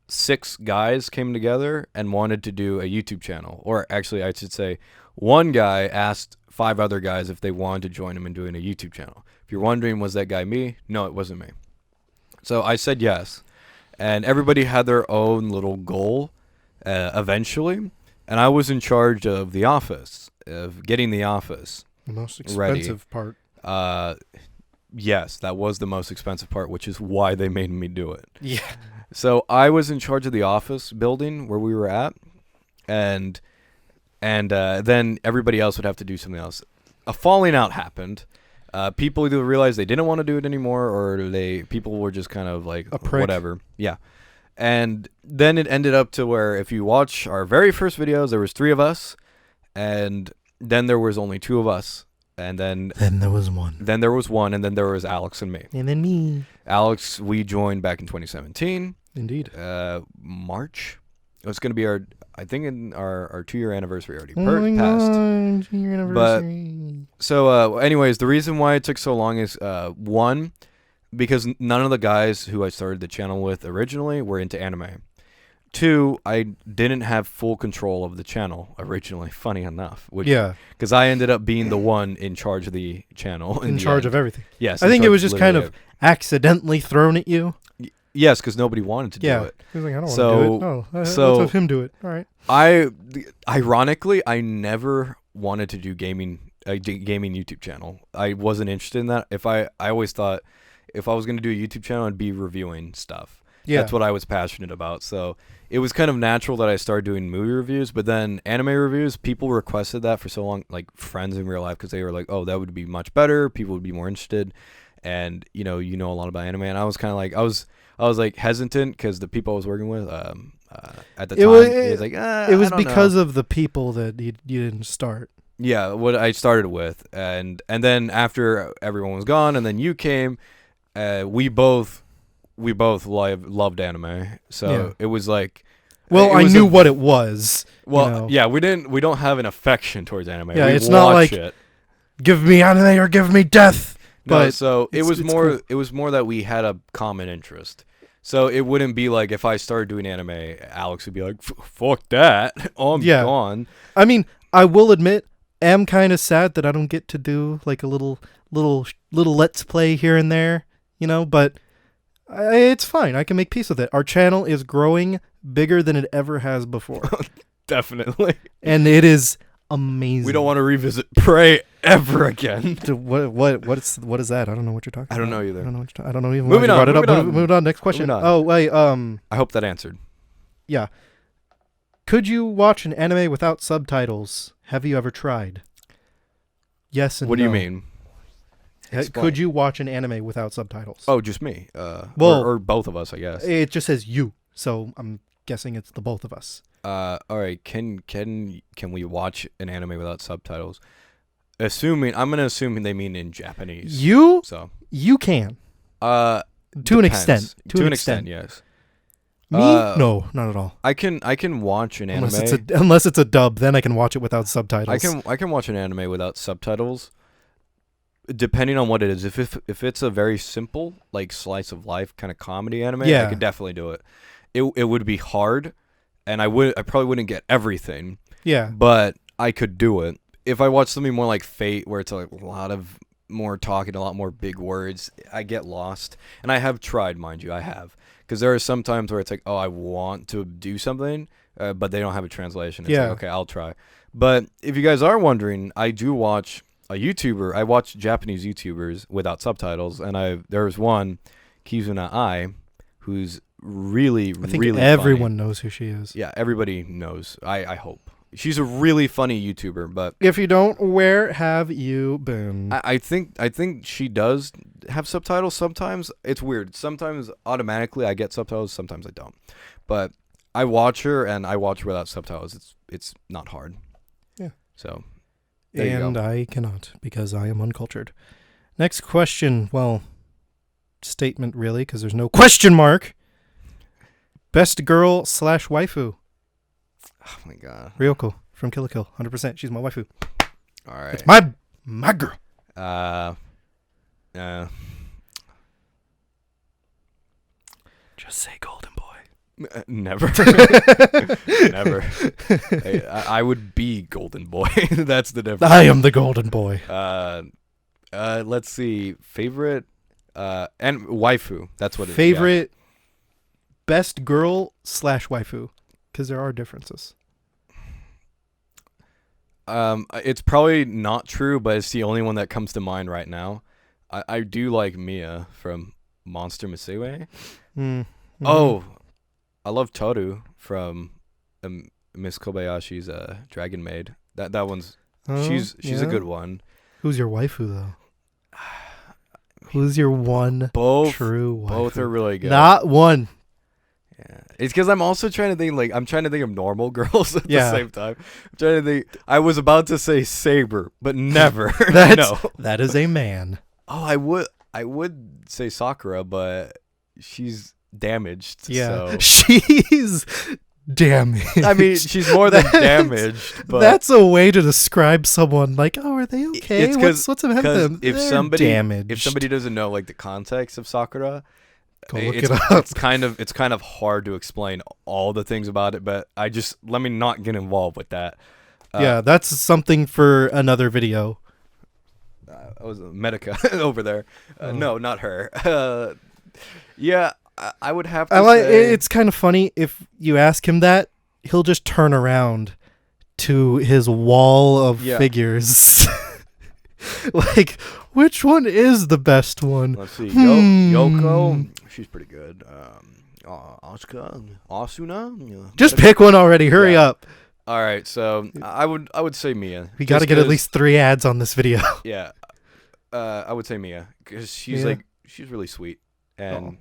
S2: 6 guys came together and wanted to do a YouTube channel. Or actually, I should say, one guy asked 5 other guys if they wanted to join him in doing a YouTube channel. If you're wondering, was that guy me? No, it wasn't me. So I said yes. And everybody had their own little goal eventually. And I was in charge of the office, of getting the office
S1: the most expensive
S2: ready.
S1: Part.
S2: Yes, that was the most expensive part, which is why they made me do it.
S1: Yeah.
S2: So I was in charge of the office building where we were at. And then everybody else would have to do something else. A falling out happened. People either realized they didn't want to do it anymore, or people were just kind of like, whatever. Yeah. And then it ended up to where if you watch our very first videos, there was 3 of us, and then there was only 2 of us, and then
S1: there was one.
S2: Then there was one, and then there was Alex and me.
S1: And then me.
S2: Alex, we joined back in 2017.
S1: Indeed.
S2: March. It was going to be I think in our 2-year anniversary already
S1: passed. 2-year anniversary.
S2: But, so anyways, the reason why it took so long is, 1, because none of the guys who I started the channel with originally were into anime. 2, I didn't have full control of the channel originally, funny enough. Because I ended up being the one in charge of the channel.
S1: In charge of everything.
S2: Yes.
S1: I think it was just kind of accidentally thrown at you.
S2: Yes, because nobody wanted to do it.
S1: He was like, I don't want to do it. Oh, let's have him do it. All right.
S2: Ironically, I never wanted to do gaming YouTube channel. I wasn't interested in that. I always thought if I was going to do a YouTube channel, I'd be reviewing stuff. Yeah. That's what I was passionate about. So it was kind of natural that I started doing movie reviews, but then anime reviews, people requested that for so long, like friends in real life, because they were like, oh, that would be much better. People would be more interested. And, you know a lot about anime. And I was kind of like, I was like hesitant because the people I was working with at the time, it was like,
S1: it was because of the people that you didn't start.
S2: Yeah, what I started with, and then after everyone was gone, and then you came, we both we both loved anime, so
S1: Yeah.
S2: it was like.
S1: Well,
S2: it
S1: I
S2: was
S1: knew what it was.
S2: Well,
S1: you know.
S2: yeah, we don't have an affection towards anime.
S1: Yeah,
S2: we
S1: it's not
S2: watch
S1: like
S2: it.
S1: Give me anime or give me death.
S2: No,
S1: But
S2: so it
S1: it's-
S2: was
S1: it's
S2: more.
S1: cool.
S2: It was more that we had a common interest. So it wouldn't be like if I started doing anime, Alex would be like, "Fuck that, I'm
S1: Yeah.
S2: gone."
S1: I mean, I will admit, am kind of sad that I don't get to do like a little let's play here and there, but it's fine. I can make peace with it. Our channel is growing bigger than it ever has before,
S2: Definitely.
S1: and it is amazing.
S2: We don't want to revisit Prey ever again.
S1: What is that? I don't know what you're talking about.
S2: I don't know either.
S1: I don't know what you're I don't know even
S2: Moving
S1: why you
S2: on,
S1: brought it up.
S2: moving on.
S1: Moving on. Next question.
S2: Moving on.
S1: Oh, wait.
S2: I hope that answered.
S1: Yeah. Could you watch an anime without subtitles? Have you ever tried? Yes and
S2: What do you
S1: no.
S2: mean? Explain.
S1: Could you watch an anime without subtitles?
S2: Oh, just me.
S1: Well-
S2: or both of us, I guess.
S1: It just says you, so I'm guessing it's the both of us.
S2: All right. Can we watch an anime without subtitles? I'm gonna assume they mean in Japanese.
S1: You
S2: To
S1: can
S2: an
S1: to an extent.
S2: To an extent, yes.
S1: Me? No, not at all.
S2: I can watch an anime.
S1: Unless it's a dub, then I can watch it without subtitles.
S2: I can watch an anime without subtitles. Depending on what it is, if it's a very simple like slice of life kind of comedy anime, I
S1: Yeah.
S2: could definitely do it. It would be hard, and I probably wouldn't get everything,
S1: Yeah.
S2: but I could do it. If I watch something more like Fate, where it's like a lot of more talking, a lot more big words, I get lost. And I have tried, mind you, I have, because there are some times where it's like, oh, I want to do something, but they don't have a translation. It's
S1: Yeah.
S2: like, okay, I'll try. But if you guys are wondering, I do watch a YouTuber. I watch Japanese YouTubers without subtitles, and there's one, QnA, who's really,
S1: I think
S2: really
S1: everyone
S2: funny.
S1: knows who she is.
S2: Yeah, everybody knows. I hope. She's a really funny YouTuber, but
S1: If you don't, where have you been?
S2: I think she does have subtitles sometimes. It's weird. Sometimes automatically I get subtitles, sometimes I don't. But I watch her, and I watch her without subtitles. It's not hard.
S1: Yeah.
S2: So there you
S1: And
S2: go.
S1: I cannot because I am uncultured. Next question. Well, statement really, because there's no question mark. Best girl / waifu.
S2: Oh my god.
S1: Ryoko from Kill la Kill. 100%. She's my waifu.
S2: All right.
S1: It's my girl. Just say Golden Boy.
S2: Never. Never. Hey, I would be Golden Boy. That's the difference.
S1: I am the Golden Boy.
S2: Let's see. Favorite and waifu. That's what it is.
S1: Favorite best girl / waifu. Because there are differences.
S2: It's probably not true, but it's the only one that comes to mind right now. I do like Mia from Monster Musume. Oh, I love Toru from Miss Kobayashi's Dragon Maid. That one's she's a good one.
S1: Who's your waifu though? Who's your one
S2: Both
S1: true waifu?
S2: both are really good.
S1: Not one.
S2: Yeah, it's because I'm also trying to think I'm trying to think of normal girls at
S1: Yeah.
S2: the same time. I'm trying to think. I was about to say Saber, but never. No.
S1: That is a man.
S2: Oh, I would say Sakura, but she's damaged.
S1: Yeah.
S2: So.
S1: She's damaged.
S2: I mean, she's more than
S1: That's-
S2: damaged. But
S1: That's a way to describe someone. Like, oh, are they okay?
S2: It's 'cause-
S1: What's about them?
S2: if
S1: They're
S2: somebody
S1: damaged.
S2: if somebody doesn't know like the context of Sakura,
S1: Go look
S2: it's,
S1: it up.
S2: it's kind of hard to explain all the things about it. But let me not get involved with that.
S1: Yeah, that's something for another video.
S2: I was Medica over there. No, not her. Yeah, I would have to
S1: I like.
S2: say
S1: It's kind of funny if you ask him that, he'll just turn around to his wall of
S2: Yeah.
S1: figures. Like, which one is the best one?
S2: Let's see.
S1: Hmm.
S2: Yoko, she's pretty good. Asuka, Asuna.
S1: Just pick one already. Hurry
S2: Yeah.
S1: up.
S2: All right, so I would say Mia.
S1: We got to
S2: Just
S1: get at
S2: 'cause-
S1: least 3 ads on this video.
S2: Yeah, I would say Mia because she's
S1: Mia?
S2: she's really sweet, and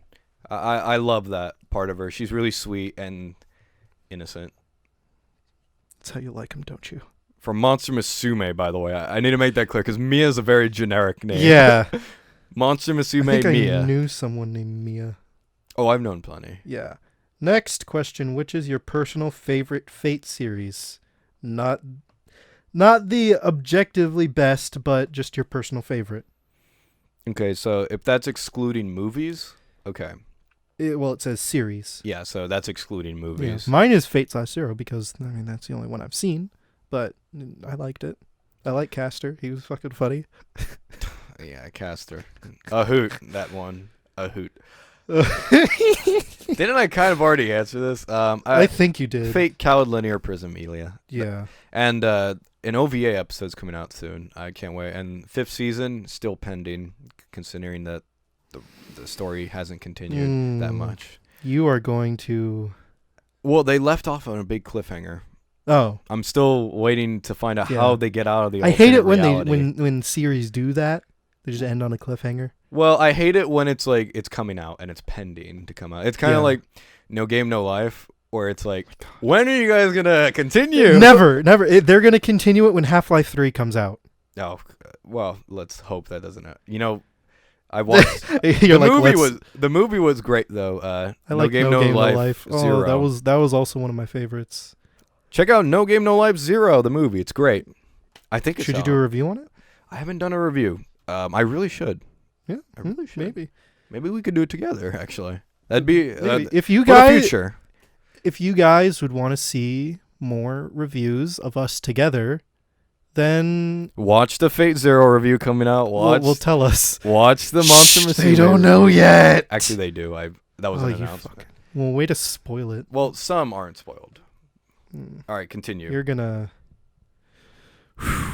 S2: I love that part of her. She's really sweet and innocent.
S1: That's how you like him, don't you?
S2: From Monster Musume, by the way, I need to make that clear because Mia is a very generic name.
S1: Yeah.
S2: Monster
S1: I
S2: Musume
S1: think
S2: Mia.
S1: I knew someone named Mia.
S2: Oh, I've known plenty.
S1: Yeah. Next question, which is your personal favorite Fate series? Not the objectively best, but just your personal favorite.
S2: Okay, so if that's excluding movies, okay.
S1: It says series.
S2: Yeah, so that's excluding
S1: Yeah.
S2: movies.
S1: Mine is Fate/Zero because, I mean, that's the only one I've seen, but I liked it. I like Castor. He was fucking funny.
S2: Yeah, Castor. A hoot, that one. A hoot. Didn't I kind of already answer this?
S1: I think you did.
S2: Fate, Coward, Linear, Prism, Elia.
S1: Yeah.
S2: And an OVA episode's coming out soon. I can't wait. And 5th season, still pending, considering that the story hasn't continued that much.
S1: You are going to...
S2: Well, they left off on a big cliffhanger.
S1: Oh.
S2: I'm still waiting to find out
S1: Yeah.
S2: how they get out of the
S1: I hate it
S2: alternate
S1: when
S2: reality.
S1: when series do that. They just end on a cliffhanger.
S2: Well, I hate it when it's like it's coming out and it's pending to come out. It's kind of
S1: Yeah.
S2: like No Game, No Life, where it's like, when are you guys going to continue?
S1: Never. They're going to continue it when Half-Life 3 comes out.
S2: Oh, well, let's hope that doesn't happen. You know, I watched...
S1: You're like,
S2: the movie was great, though.
S1: I like No Game, No Life.
S2: Zero.
S1: Oh, that was also one of my favorites.
S2: Check out No Game, No Life Zero, the movie. It's great. I think it's
S1: Should you do a review on it?
S2: I haven't done a review. I really should.
S1: Yeah,
S2: I really should.
S1: Maybe
S2: we could do it together, actually. That'd be...
S1: if you
S2: for the
S1: guys...
S2: future.
S1: If you guys would want to see more reviews of us together, then
S2: Watch the Fate Zero review coming out.
S1: we'll tell us.
S2: Watch the Monster
S1: Shh,
S2: Musume
S1: they don't know
S2: review.
S1: yet.
S2: Actually, they do. That was
S1: Oh,
S2: an
S1: you
S2: announcement.
S1: fucking... Well, way to spoil it.
S2: Well, some aren't spoiled.
S1: Mm.
S2: All right, continue.
S1: You're gonna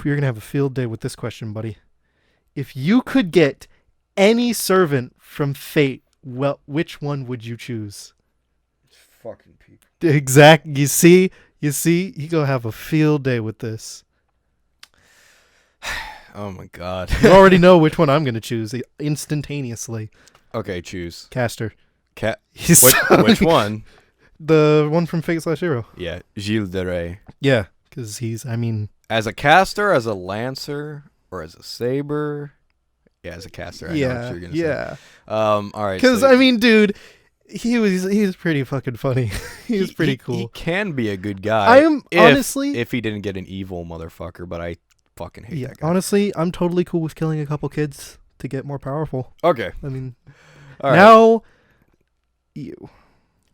S1: have a field day with this question, buddy. If you could get any servant from Fate, well, which one would you choose?
S2: Fucking people.
S1: You see, you go have a field day with this.
S2: Oh my god.
S1: You already know which one I'm gonna choose instantaneously.
S2: Okay, choose.
S1: Castor.
S2: Which one?
S1: The one from Fate/Zero.
S2: Yeah, Gilles de Rais.
S1: Yeah, because I mean...
S2: As a caster, as a lancer, or as a saber? Yeah, as a caster. I know what you're gonna say. All right.
S1: Because,
S2: so
S1: I mean, dude, he was pretty fucking funny. he was pretty cool.
S2: He can be a good guy.
S1: Honestly...
S2: If he didn't get an evil motherfucker, but I fucking hate that guy.
S1: Honestly, I'm totally cool with killing a couple kids to get more powerful.
S2: Okay.
S1: I mean,
S2: All right.
S1: now, you.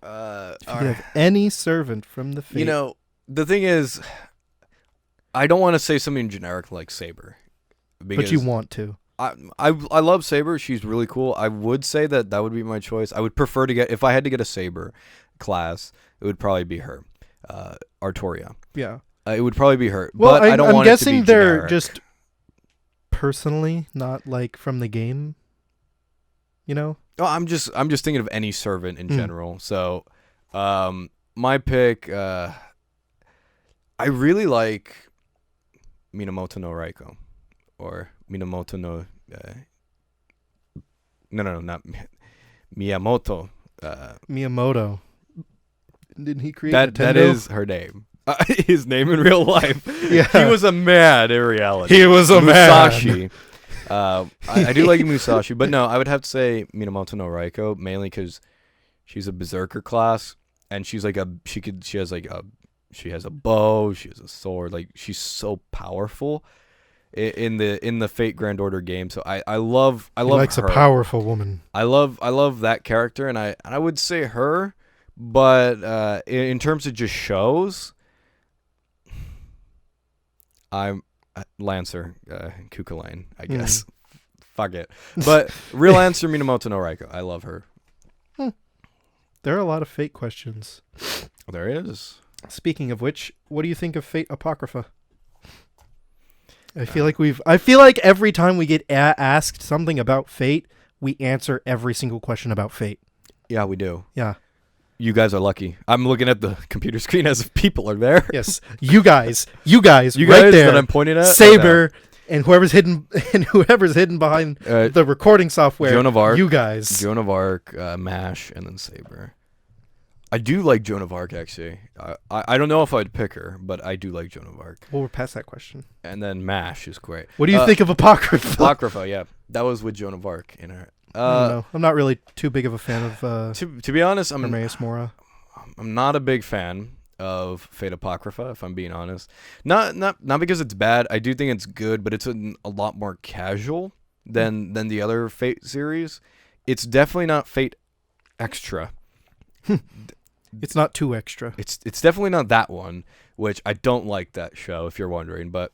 S2: If
S1: you could have any servant from the Fate.
S2: You know, the thing is, I don't want to say something generic like Saber.
S1: But you want to.
S2: I love Saber. She's really cool. I would say that would be my choice. I would prefer to get, if I had to get a Saber class, it would probably be her. Artoria.
S1: Yeah.
S2: It would probably be her.
S1: Well,
S2: but I don't
S1: I'm
S2: want
S1: guessing
S2: it to be
S1: they're
S2: generic.
S1: just personally, not like from the game. You know?
S2: Oh, I'm just thinking of any servant in general. So, my pick, I really like Minamoto no Raiko, or Minamoto no, no, not Miyamoto.
S1: Miyamoto. Didn't he create
S2: That
S1: Nintendo?
S2: is her name. His name in real life.
S1: Yeah.
S2: He was a man in reality.
S1: He was a
S2: Musashi. I do like Musashi, but no, I would have to say Minamoto no Raiko, mainly because she's a berserker class, and she's like she has a bow, she has a sword, like she's so powerful in the Fate Grand Order game. So I love
S1: He likes
S2: her.
S1: a powerful woman.
S2: I love that character, and I would say her, but in terms of just shows, I'm Lancer, Kukulane, I guess. Fuck it. But real answer, Minamoto no Raiko. I love her.
S1: There are a lot of Fate questions.
S2: There is.
S1: Speaking of which, what do you think of Fate Apocrypha? I feel like every time we get asked something about Fate, we answer every single question about Fate.
S2: Yeah, we do.
S1: Yeah.
S2: You guys are lucky. I'm looking at the computer screen as if people are there.
S1: Yes. You guys
S2: You
S1: right
S2: guys
S1: there.
S2: that I'm pointing at.
S1: Saber and whoever's hidden behind the recording software.
S2: Joan of Arc.
S1: You guys.
S2: Joan of Arc, Mash, and then Saber. I do like Joan of Arc, actually. I don't know if I'd pick her, but I do like Joan of Arc.
S1: Well, we're past that question.
S2: And then Mash is great.
S1: What do you think of Apocrypha?
S2: Apocrypha, yeah. That was with Joan of Arc in her.
S1: I don't know. I'm not really too big of a fan of
S2: To be honest,
S1: Hermaeus Mora.
S2: I'm not a big fan of Fate Apocrypha, if I'm being honest. Not because it's bad. I do think it's good, but it's a lot more casual than the other Fate series. It's definitely not Fate Extra.
S1: It's not too extra.
S2: It's definitely not that one, which I don't like that show, if you're wondering. But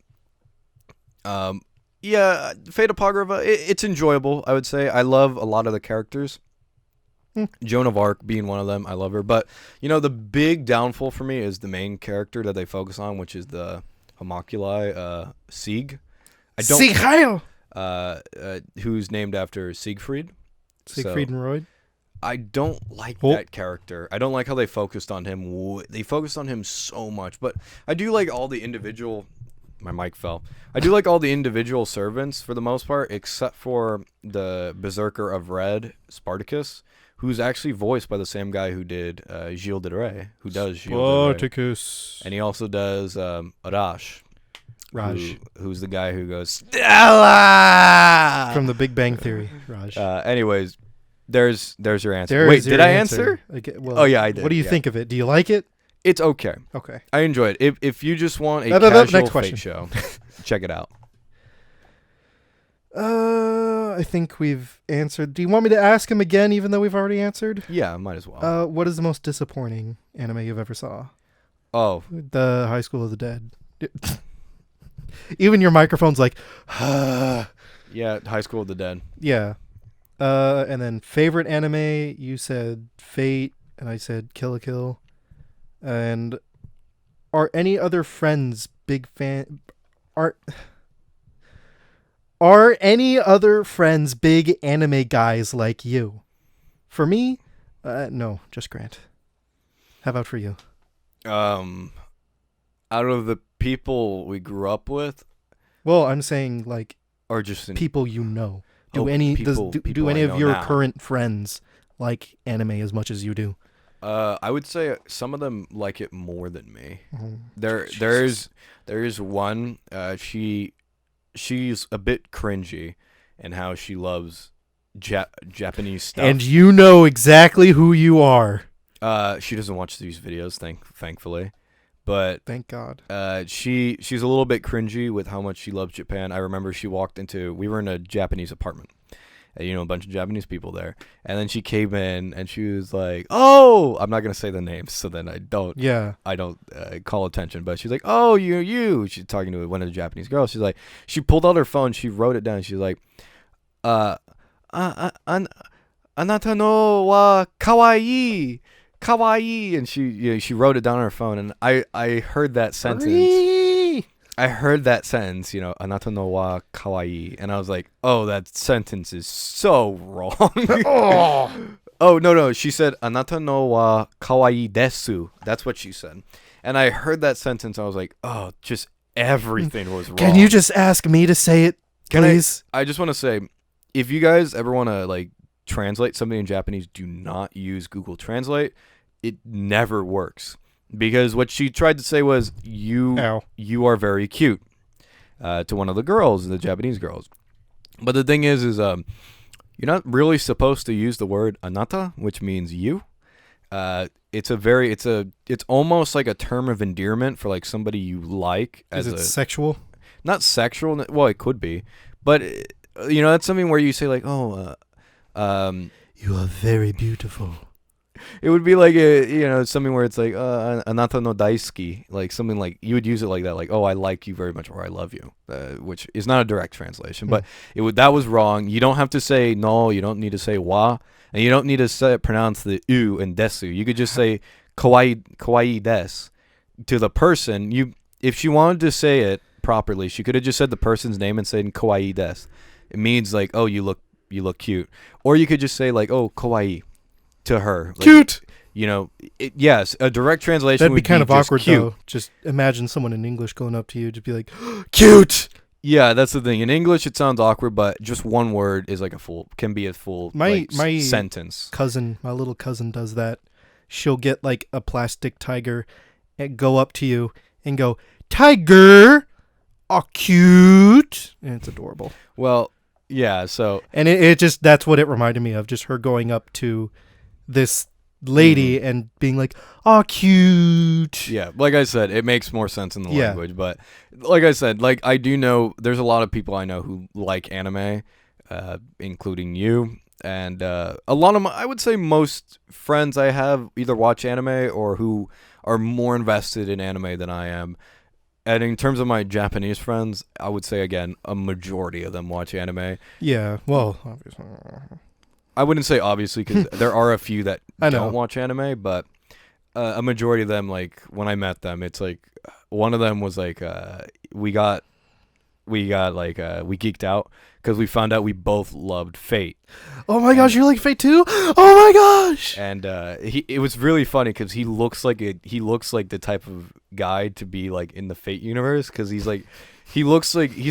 S2: yeah, Fate Apocrypha, it's enjoyable, I would say. I love a lot of the characters. Joan of Arc being one of them. I love her. But, the big downfall for me is the main character that they focus on, which is the homunculi, Sieg.
S1: Sieg Heil!
S2: Who's named after Siegfried.
S1: Siegfried and Roy.
S2: I don't like that character. I don't like how they focused on him. They focused on him so much. But I do like all the individual... My mic fell. I do like all the individual servants for the most part, except for the Berserker of Red, Spartacus, who's actually voiced by the same guy who did Gilles de Rais, who does Gilles de Rais.
S1: Spartacus.
S2: And he also does Raj.
S1: Raj.
S2: Who's the guy who goes, Stella!
S1: From the Big Bang Theory, Raj.
S2: Anyways, there's your answer. Wait, did I answer?
S1: Well,
S2: yeah, I did.
S1: What do you think of it? Do you like it?
S2: It's okay.
S1: Okay.
S2: I enjoy it. If you just want a casual Fate show, check it out.
S1: I think we've answered. Do you want me to ask him again, even though we've already answered?
S2: Yeah, might as well.
S1: What is the most disappointing anime you've ever saw?
S2: Oh.
S1: The High School of the Dead. Even your microphone's like,
S2: Yeah, High School of the Dead.
S1: Yeah. And then favorite anime, you said Fate, and I said Kill la Kill. And are any other friends big fan? Are any other friends big anime guys like you? For me, no, just Grant. How about for you?
S2: Out of the people we grew up with,
S1: Well, I'm saying like,
S2: or just
S1: people you know. Do
S2: Oh,
S1: any
S2: people-
S1: do
S2: people
S1: any
S2: I
S1: of
S2: know
S1: your
S2: now.
S1: current friends like anime as much as you do?
S2: I would say some of them like it more than me.
S1: Oh,
S2: There is one. She's a bit cringy in how she loves Japanese stuff.
S1: And you know exactly who you are.
S2: She doesn't watch these videos, thankfully, but
S1: Thank God.
S2: she's a little bit cringy with how much she loves Japan. I remember we were in a Japanese apartment. A bunch of Japanese people there. And then she came in and she was like, "Oh," I'm not going to say the names so then I don't call attention, but she's like, "Oh, you." She's talking to one of the Japanese girls. She's like, she pulled out her phone, she wrote it down. She's like, "Anata no wa kawaii." Kawaii, and she wrote it down on her phone, and I heard that sentence. Anata no wa kawaii, and I was like, oh, that sentence is so wrong. Oh, no, she said, Anata no wa kawaii desu. That's what she said. And I heard that sentence, I was like, oh, just everything was wrong.
S1: Can you just ask me to say it, please?
S2: I just want to say, if you guys ever want to, translate something in Japanese, do not use Google Translate. It never works. Because what she tried to say was, you are very cute, to one of the girls, the Japanese girls. But the thing is you're not really supposed to use the word anata, which means you. It's almost like a term of endearment for somebody you like.
S1: Is it sexual?
S2: Not sexual. Well, it could be, but that's something where you say you are very beautiful. It would be something where it's anata no daisuki, something like you would use it like that, oh, I like you very much, or I love you, which is not a direct translation, but that was wrong. You don't have to say no, you don't need to say wa, and you don't need to pronounce the u and desu. You could just say kawaii des to the person. If she wanted to say it properly, she could have just said the person's name and said kawaii des. It means oh, you look cute, or you could just say oh, kawaii to her.
S1: Cute.
S2: Yes, a direct translation
S1: That'd
S2: would
S1: be kind of awkward
S2: cute.
S1: though. Just imagine someone in English going up to you, just be like, cute.
S2: Yeah, that's the thing. In English, it sounds awkward, but just one word is can be a full
S1: my
S2: sentence.
S1: My little cousin does that. She'll get a plastic tiger and go up to you and go, tiger, cute, and it's adorable.
S2: Well, Yeah, so
S1: And it just, that's what it reminded me of, just her going up to this lady and being like, "Oh, cute."
S2: yeah, like I said, it makes more sense in the
S1: Yeah.
S2: language. But like I said, like I do know there's a lot of people I know who like anime, including you. And a lot of I would say most friends I have either watch anime or who are more invested in anime than I am. And in terms of my Japanese friends, I would say, again, a majority of them watch anime.
S1: Yeah, well, obviously.
S2: I wouldn't say obviously because there are a few that
S1: I know.
S2: don't watch anime, but a majority of them, like when I met them, it's like one of them was like we geeked out because we found out we both loved Fate.
S1: Oh my gosh, you like Fate too? Oh my gosh!
S2: And it was really funny because he looks like the type of guy to be like in the Fate universe because he's like he's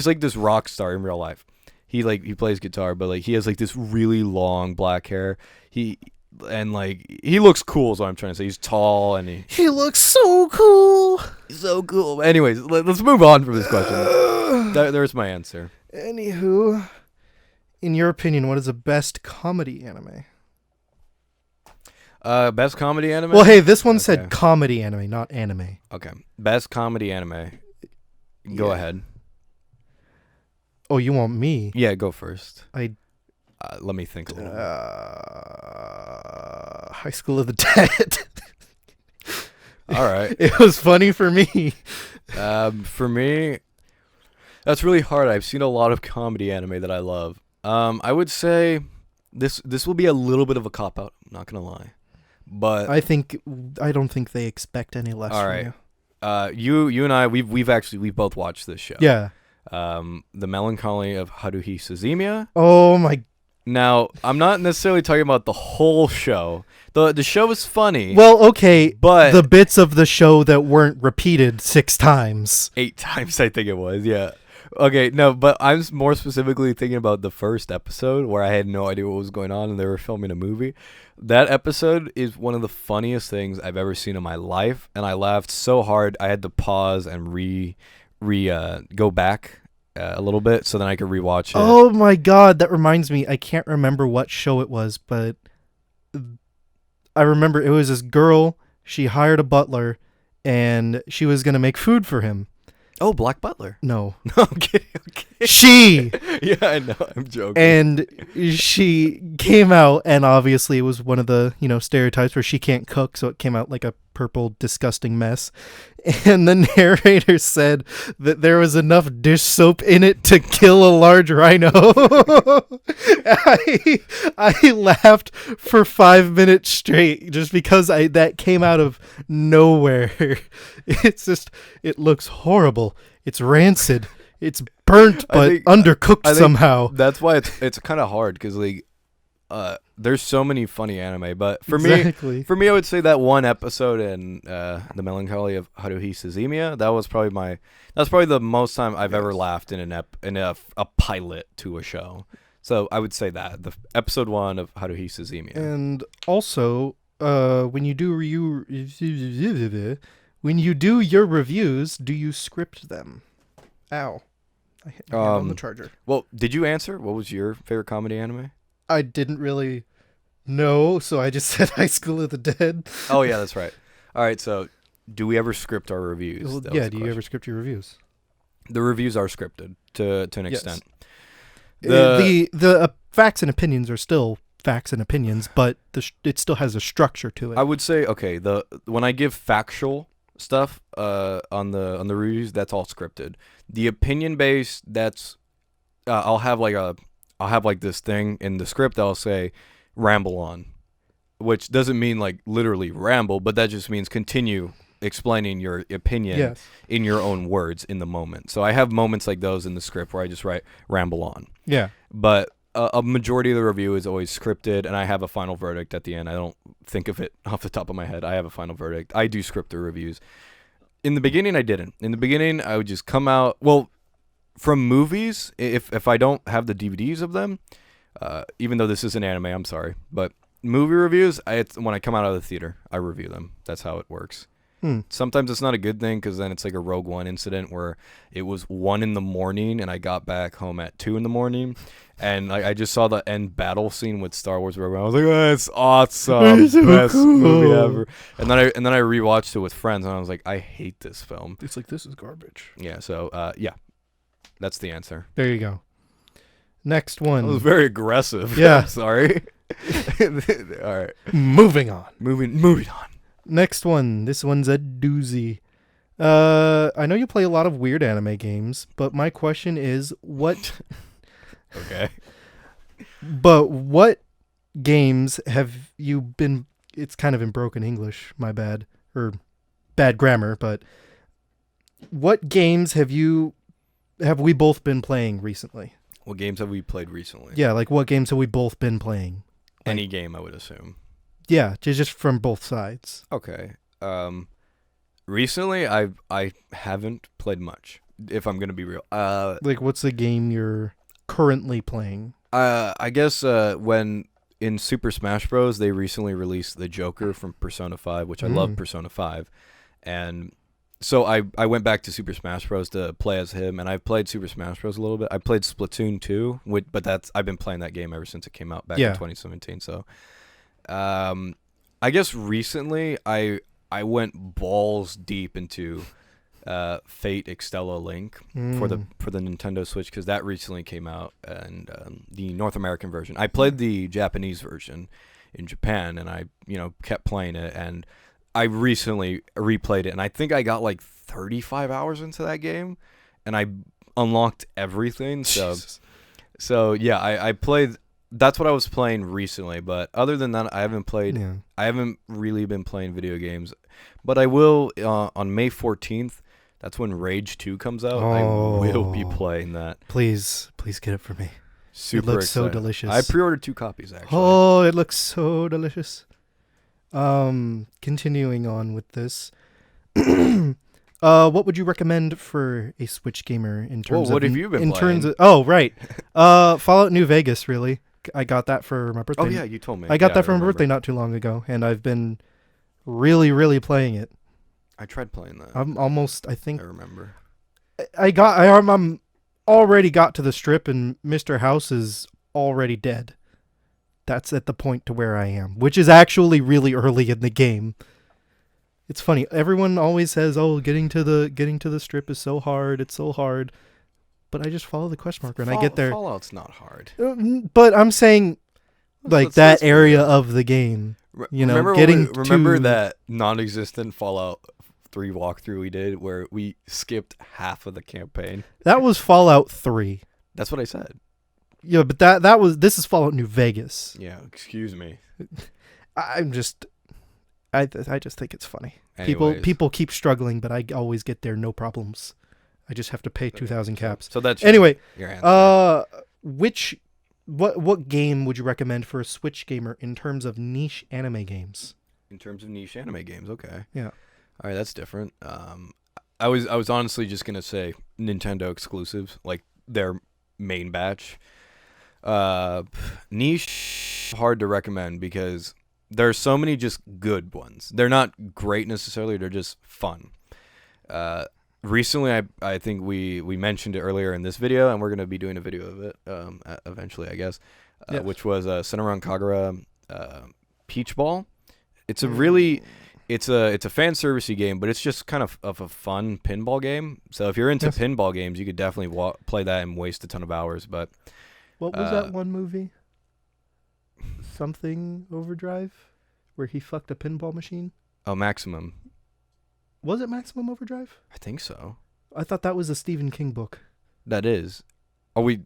S2: like this rock star in real life. He plays guitar, but like he has like this really long black hair. He looks cool is what I'm trying to say. He's tall and
S1: He looks so cool.
S2: he's so cool. Anyways, let's move on from this question. There's my answer.
S1: Anywho, in your opinion, what is the best comedy anime?
S2: Best comedy anime?
S1: Well, hey, this one said
S2: Okay.
S1: comedy anime, not anime.
S2: Okay. Best comedy anime. Go
S1: Yeah.
S2: ahead.
S1: Oh, you want me?
S2: Yeah, go first.
S1: I
S2: Let me think a little bit.
S1: High School of the Dead.
S2: All right.
S1: It was funny for me.
S2: For me, that's really hard. I've seen a lot of comedy anime that I love. I would say this will be a little bit of a cop out. I'm not gonna lie, but
S1: I don't think they expect any less
S2: all
S1: from
S2: right.
S1: you.
S2: You and I, we've both watched this show.
S1: Yeah.
S2: The Melancholy of Haruhi Suzumiya.
S1: Oh my.
S2: Now, I'm not necessarily talking about the whole show. The show is funny.
S1: Well, okay,
S2: But-
S1: the bits of the show that weren't repeated 6 times.
S2: 8 times, I think it was. Yeah. Okay, no, but I'm more specifically thinking about the first episode where I had no idea what was going on and they were filming a movie. That episode is one of the funniest things I've ever seen in my life, and I laughed so hard I had to pause and go back a little bit so then I could rewatch it.
S1: Oh my god, that reminds me. I can't remember what show it was, but I remember it was this girl. She hired a butler, and she was going to make food for him.
S2: Oh, Black Butler.
S1: No.
S2: No, I'm kidding. Okay.
S1: She!
S2: Yeah, I know. I'm joking.
S1: And she came out, and obviously it was one of the, stereotypes where she can't cook, so it came out like a purple, disgusting mess. And the narrator said that there was enough dish soap in it to kill a large rhino. I laughed for 5 minutes straight just because that came out of nowhere. It's just, it looks horrible. It's rancid. It's burnt, but undercooked
S2: I think
S1: somehow.
S2: That's why it's kind of hard because there's so many funny anime. But for
S1: Exactly.
S2: me, I would say that one episode in The Melancholy of Haruhi Suzumiya, that's probably the most time I've ever laughed in a pilot to a show. So I would say that the episode 1 of Haruhi Suzumiya.
S1: And also, when you do your reviews, do you script them? Ow. I hit my hand on the charger.
S2: Well, did you answer? What was your favorite comedy anime?
S1: I didn't really know, so I just said High School of the Dead.
S2: Oh yeah, that's right. All right, so do we ever script our reviews?
S1: Well,
S2: That was
S1: yeah,
S2: the
S1: do you
S2: question.
S1: ever script your reviews?
S2: The reviews are scripted to an
S1: Yes.
S2: extent.
S1: The facts and opinions are still facts and opinions, but it still has a structure to it.
S2: I would say okay. When I give factual stuff on the reviews, that's all scripted. The opinion based, that's I'll have like this thing in the script that'll say ramble on, which doesn't mean like literally ramble, but that just means continue explaining your opinion
S1: Yes.
S2: in your own words in the moment. So I have moments like those in the script where I just write ramble on.
S1: Yeah.
S2: But a majority of the review is always scripted, and I have a final verdict at the end. I don't think of it off the top of my head. I have a final verdict. I do script the reviews. In the beginning, I didn't. In the beginning, I would just come out. Well, from movies, if I don't have the DVDs of them, even though this is an anime, I'm sorry, but movie reviews, when I come out of the theater, I review them. That's how it works. Sometimes it's not a good thing because then it's like a Rogue One incident where it was 1 in the morning and I got back home at 2 in the morning. And I just saw the end battle scene with Star Wars Rogue One. I was like, oh, it's awesome.
S1: So
S2: Best
S1: cool.
S2: movie ever. And then I rewatched it with friends and I was like, I hate this film.
S1: It's like, this is garbage.
S2: Yeah, so yeah. That's the answer.
S1: There you go. Next one.
S2: That was very aggressive.
S1: Yeah.
S2: Sorry. All right.
S1: Moving on.
S2: Moving on.
S1: Next one. This one's a doozy. I know you play a lot of weird anime games, but my question is, what...
S2: Okay.
S1: But what games have you been... It's kind of in broken English, my bad. Or bad grammar, but... What games have we both been playing recently?
S2: What games have we played recently?
S1: Yeah, like what games have we both been playing?
S2: Any game, I would assume.
S1: Yeah, just from both sides.
S2: Okay. Recently, I haven't played much, if I'm going to be real.
S1: Like, what's the game you're currently playing?
S2: I guess when in Super Smash Bros., they recently released the Joker from Persona 5, which I love Persona 5. And so I went back to Super Smash Bros. To play as him, and I've played Super Smash Bros. A little bit. I played Splatoon 2, but I've been playing that game ever since it came out back in 2017. So, I guess recently I went balls deep into Fate Extella Link for the Nintendo Switch because that recently came out, and the North American version. I played the Japanese version in Japan, and I kept playing it, and I recently replayed it, and I think I got like 35 hours into that game, and I unlocked everything. So yeah, I played. That's what I was playing recently, but other than that, I haven't played.
S1: Yeah.
S2: I haven't really been playing video games, but I will on May 14th. That's when Rage 2 comes out. I will be playing that.
S1: Please get it for me.
S2: Super
S1: It looks so
S2: excited.
S1: delicious.
S2: I pre-ordered 2 copies actually.
S1: Oh, it looks so delicious. Continuing on with this. What would you recommend for a Switch gamer in terms of...
S2: what have you been playing?
S1: Oh, right. Fallout New Vegas, really. I got that for my birthday.
S2: Oh yeah, you told me.
S1: I got that for my
S2: remember.
S1: birthday not too long ago, and I've been really, really playing it.
S2: I tried playing that.
S1: I'm almost, I think...
S2: I remember.
S1: I'm already got to the strip, and Mr. House is already dead. That's at the point to where I am, which is actually really early in the game. It's funny. Everyone always says, "Oh, getting to the strip is so hard. It's so hard." But I just follow the quest marker and I get there.
S2: Fallout's not hard.
S1: But I'm saying, like that area of the game.
S2: Remember that non-existent Fallout 3 walkthrough we did where we skipped half of the campaign?
S1: That was Fallout 3.
S2: That's what I said.
S1: Yeah, but this is Fallout New Vegas.
S2: Yeah, excuse me.
S1: I just think it's funny.
S2: Anyways.
S1: People keep struggling, but I always get there no problems. I just have to pay 2,000 caps.
S2: So that's
S1: anyway.
S2: Your answer.
S1: What game would you recommend for a Switch gamer in terms of niche anime games?
S2: In terms of niche anime games, okay.
S1: Yeah.
S2: All right, that's different. I was honestly just gonna say Nintendo exclusives, like their main batch. Niche, hard to recommend because there's so many just good ones. They're not great necessarily. They're just fun. Recently, I think we mentioned it earlier in this video, and we're going to be doing a video of it eventually, I guess, which was Senran Kagura Peach Ball. It's a really... It's a fan servicey game, but it's just kind of a fun pinball game. So if you're into pinball games, you could definitely play that and waste a ton of hours. But
S1: what was that one movie? Something Overdrive, where he fucked a pinball machine.
S2: Oh, Maximum.
S1: Was it Maximum Overdrive?
S2: I think so.
S1: I thought that was a Stephen King book.
S2: That is. Are we?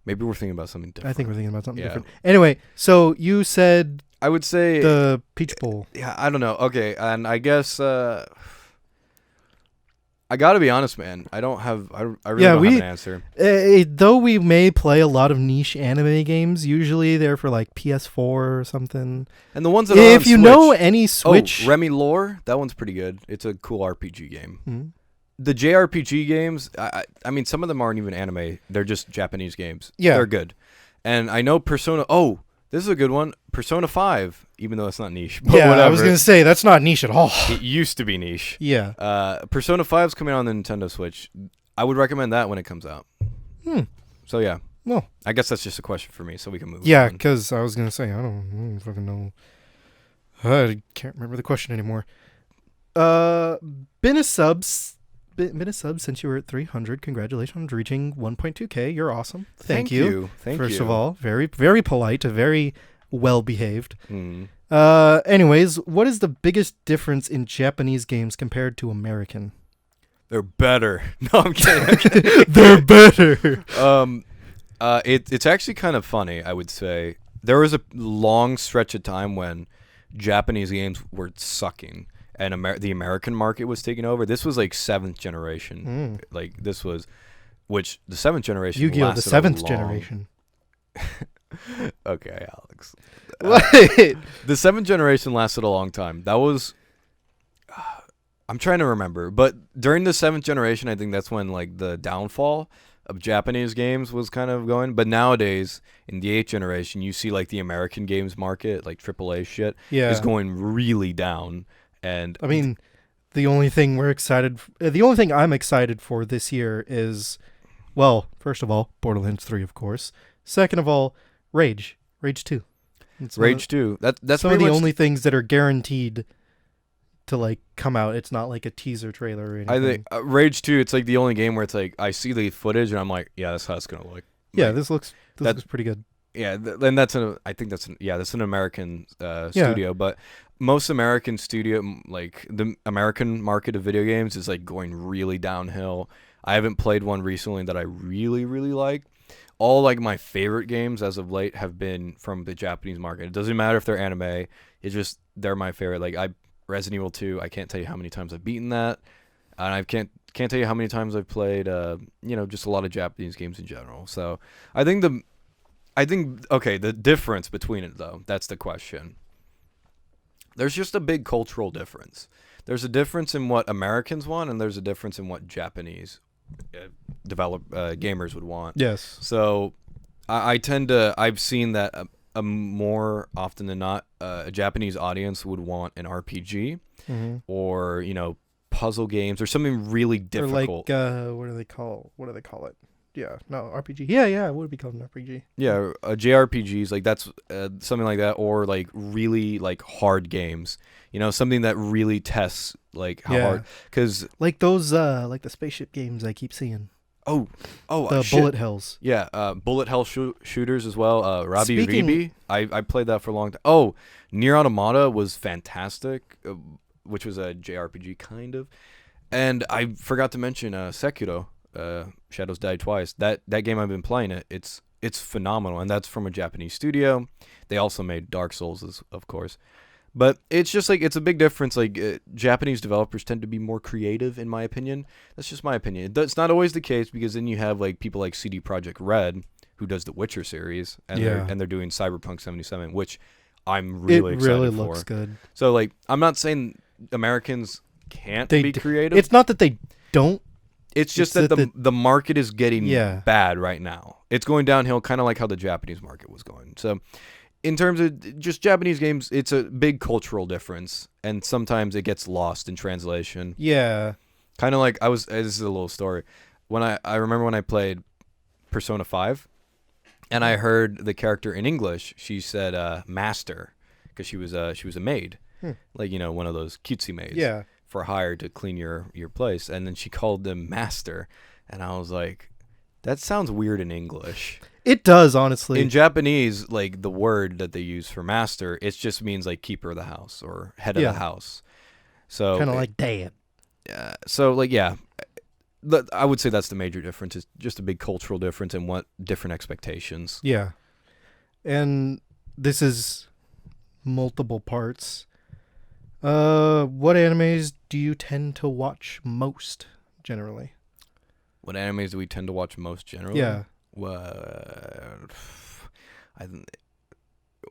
S2: Maybe we're thinking about something different.
S1: I think we're thinking about something different. Anyway, so you said
S2: I would say
S1: the Peach Bowl.
S2: Yeah, I don't know. Okay, and I guess I gotta be honest, man. I really don't have an answer.
S1: Though we may play a lot of niche anime games, usually they're for like PS4 or something.
S2: And the ones that
S1: if
S2: are
S1: you
S2: on
S1: know
S2: Switch,
S1: any Switch,
S2: Remy Lore, that one's pretty good. It's a cool RPG game.
S1: Mm-hmm.
S2: The JRPG games, I mean, some of them aren't even anime. They're just Japanese games.
S1: Yeah,
S2: they're good. And I know Persona. Oh, This is a good one. Persona 5, even though it's not niche. But
S1: Yeah,
S2: whatever.
S1: I was gonna say that's not niche at all.
S2: It used to be niche.
S1: Yeah.
S2: Persona 5 is coming out on the Nintendo Switch. I would recommend that when it comes out. So yeah.
S1: Well,
S2: I guess that's just a question for me, so we can move
S1: yeah,
S2: on.
S1: because I was gonna say I don't fucking know. I can't remember the question anymore. Been a sub since you were at 300. Congratulations on reaching 1.2K. You're awesome. Thank you.
S2: Thank
S1: First
S2: you.
S1: of all, very very polite, very well behaved.
S2: Mm.
S1: Anyways, what is the biggest difference in Japanese games compared to American?
S2: They're better. No, I'm kidding.
S1: They're better.
S2: It's actually kind of funny, I would say. There was a long stretch of time when Japanese games were sucking and the American market was taking over. This was like 7th generation. Like this was, which the 7th generation
S1: Yu-Gi-Oh! The
S2: lasted
S1: 7th
S2: long-
S1: generation.
S2: Okay, Alex.
S1: What?
S2: The 7th generation lasted a long time. That was, I'm trying to remember, but during the 7th generation, I think that's when like the downfall of Japanese games was kind of going. But nowadays, in the 8th generation, you see like the American games market, like AAA shit,
S1: Yeah.
S2: is going really down. And
S1: I mean, the only thing I'm excited for this year is, well, first of all, Borderlands 3, of course. Second of all, Rage 2. It's
S2: Rage 2. That's
S1: some of
S2: pretty
S1: the
S2: much
S1: only things that are guaranteed to like come out. It's not like a teaser trailer or anything.
S2: I think Rage 2. It's like the only game where it's like I see the footage and I'm like, yeah, that's how it's gonna look.
S1: Yeah,
S2: Like,
S1: this looks pretty good.
S2: Yeah, and that's that's an American studio, but most American studio, like the American market of video games, is like going really downhill. I haven't played one recently that I really, really like. All like my favorite games as of late have been from the Japanese market. It doesn't matter if they're anime; it's just they're my favorite. Like Resident Evil 2, I can't tell you how many times I've beaten that, and I can't tell you how many times I've played, just a lot of Japanese games in general. So I think the difference between it though, that's the question. There's just a big cultural difference. There's a difference in what Americans want, and there's a difference in what Japanese gamers would want.
S1: Yes.
S2: So I've seen that a more often than not, a Japanese audience would want an RPG or puzzle games or something really difficult.
S1: Or like what do they call it? Yeah, no, RPG. Yeah, it would be called an RPG.
S2: Yeah, JRPGs, like that's something like that, or like really like hard games. Something that really tests like how hard. Because
S1: like those like the spaceship games I keep seeing.
S2: The
S1: bullet hells.
S2: Yeah, bullet hell shooters as well. Rabi Ribi, I played that for a long time. Oh, Nier Automata was fantastic, which was a JRPG kind of. And I forgot to mention Sekiro. Shadows Die Twice. That game I've been playing it's phenomenal, and that's from a Japanese studio. They also made Dark Souls, of course, but it's just like it's a big difference. Like Japanese developers tend to be more creative, in my opinion. That's just my opinion. It's not always the case, because then you have like people like CD Projekt Red, who does the Witcher series, and they're doing Cyberpunk 77, which I'm really excited for. It really
S1: looks good.
S2: So like I'm not saying Americans can't be creative.
S1: It's not that they don't.
S2: It's just that the market is getting bad right now. It's going downhill, kind of like how the Japanese market was going. So in terms of just Japanese games, it's a big cultural difference, and sometimes it gets lost in translation.
S1: Yeah.
S2: Kind of like this is a little story. When I remember when I played Persona 5, and I heard the character in English, she said master, because she was a maid. Like, one of those cutesy maids.
S1: Yeah.
S2: For hire to clean your place, and then she called them master, and I was like, that sounds weird in English.
S1: It does, honestly.
S2: In Japanese, like the word that they use for master, it just means like keeper of the house or head of the house. So
S1: kind of like dad.
S2: Yeah. So like I would say that's the major difference. It's just a big cultural difference and what different expectations.
S1: Yeah, and this is multiple parts. What animes do you tend to watch most generally?
S2: What animes do we tend to watch most generally?
S1: Yeah.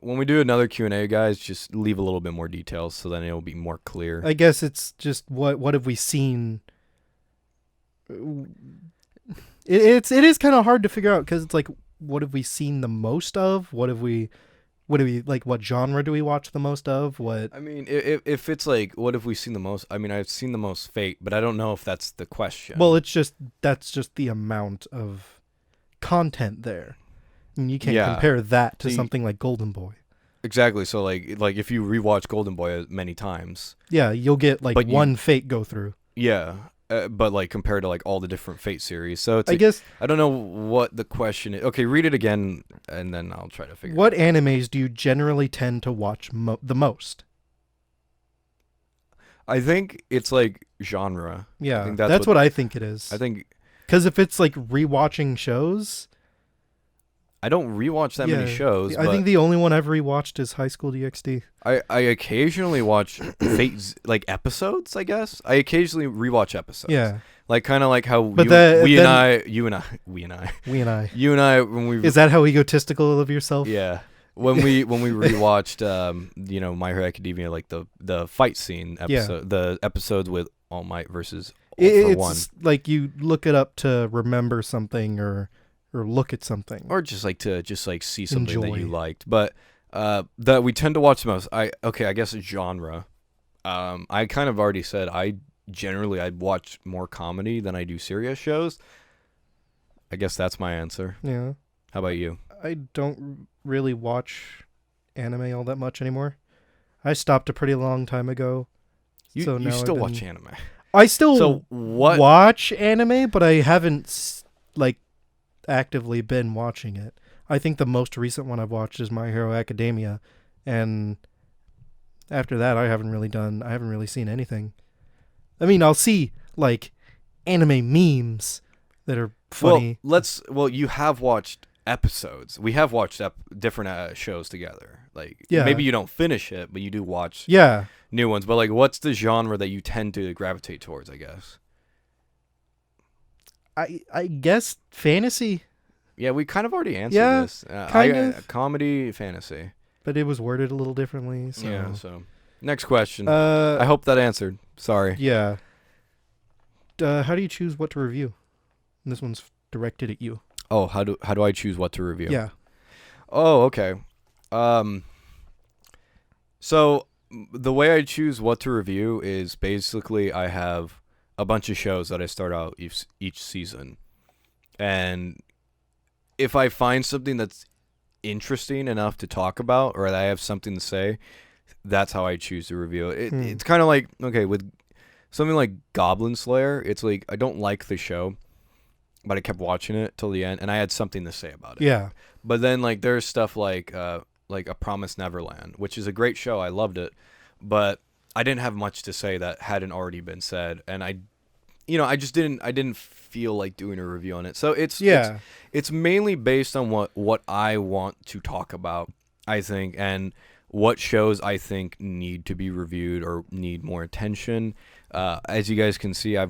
S2: When we do another Q&A, guys, just leave a little bit more details so then it'll be more clear.
S1: I guess it's just what have we seen? It is kind of hard to figure out, because it's like, what have we seen the most of? What have we What do we like? What genre do we watch the most of? What?
S2: I mean, if it's like, what have we seen the most? I mean, I've seen the most Fate, but I don't know if that's the question.
S1: Well, that's just the amount of content there. I mean, you can't
S2: Yeah.
S1: compare that to
S2: See-
S1: something like Golden Boy.
S2: exactly. So like if you rewatch Golden Boy many times,
S1: Yeah, you'll get like
S2: But you-
S1: one Fate go through.
S2: yeah. But like compared to like all the different Fate series, so it's
S1: I
S2: like,
S1: guess.
S2: I don't know what the question is. Okay, read it again, and then I'll try to figure.
S1: What
S2: it out.
S1: animes do you generally tend to watch the most?
S2: I think it's like genre.
S1: Yeah,
S2: think
S1: that's
S2: that's
S1: what I think it is.
S2: I think
S1: Because if it's like rewatching shows,
S2: I don't rewatch that many
S1: yeah,
S2: shows.
S1: I
S2: but
S1: think the only one I've rewatched is High School DxD.
S2: I occasionally watch Fate like episodes. I guess I occasionally rewatch episodes.
S1: Yeah,
S2: Like kind of like how
S1: But
S2: you,
S1: the-
S2: we
S1: then-
S2: and I, you and I, we and I,
S1: we and I.
S2: you and I when we
S1: Is that how egotistical of yourself?
S2: yeah when we rewatched My Hero Academia, like the fight scene episode, the episodes with All Might versus All for
S1: It's
S2: One,
S1: like you look it up to remember something or look at something.
S2: or just like to see something that you
S1: Enjoy.
S2: liked. But that we tend to watch the most. I guess it's genre. I kind of already said I'd watch more comedy than I do serious shows. I guess that's my answer.
S1: Yeah,
S2: How about you?
S1: I don't really watch anime all that much anymore. I stopped a pretty long time ago.
S2: You
S1: So now
S2: still
S1: I've
S2: watch
S1: been-
S2: anime.
S1: I still
S2: So what?
S1: watch anime, but I haven't like actively been watching it. I think the most recent one I've watched is My Hero Academia, and after that I haven't really seen anything. I mean, I'll see like anime memes that are funny.
S2: Well, you have watched episodes. We have watched different shows together. Like,
S1: Yeah.
S2: maybe you don't finish it, but you do watch
S1: Yeah.
S2: new ones. But like, what's the genre that you tend to gravitate towards? I guess.
S1: I guess fantasy,
S2: Yeah, we kind of already answered
S1: Yeah,
S2: this.
S1: kind of.
S2: Comedy, fantasy.
S1: but it was worded a little differently. So.
S2: Yeah. So, next question. I hope that answered. Sorry.
S1: Yeah. How do you choose what to review? And this one's directed at you.
S2: Oh, how do I choose what to review?
S1: Yeah.
S2: Oh, okay. So the way I choose what to review is basically I have a bunch of shows that I start out each season, and if I find something that's interesting enough to talk about, or that I have something to say, that's how I choose to review it. It's kind of like, okay, with something like Goblin Slayer, it's like I don't like the show, but I kept watching it till the end, and I had something to say about it.
S1: Yeah.
S2: But then like there's stuff like A Promised Neverland, which is a great show. I loved it, but I didn't have much to say that hadn't already been said, and I just didn't feel like doing a review on it. So it's mainly based on what I want to talk about, I think, and what shows I think need to be reviewed or need more attention. As you guys can see, I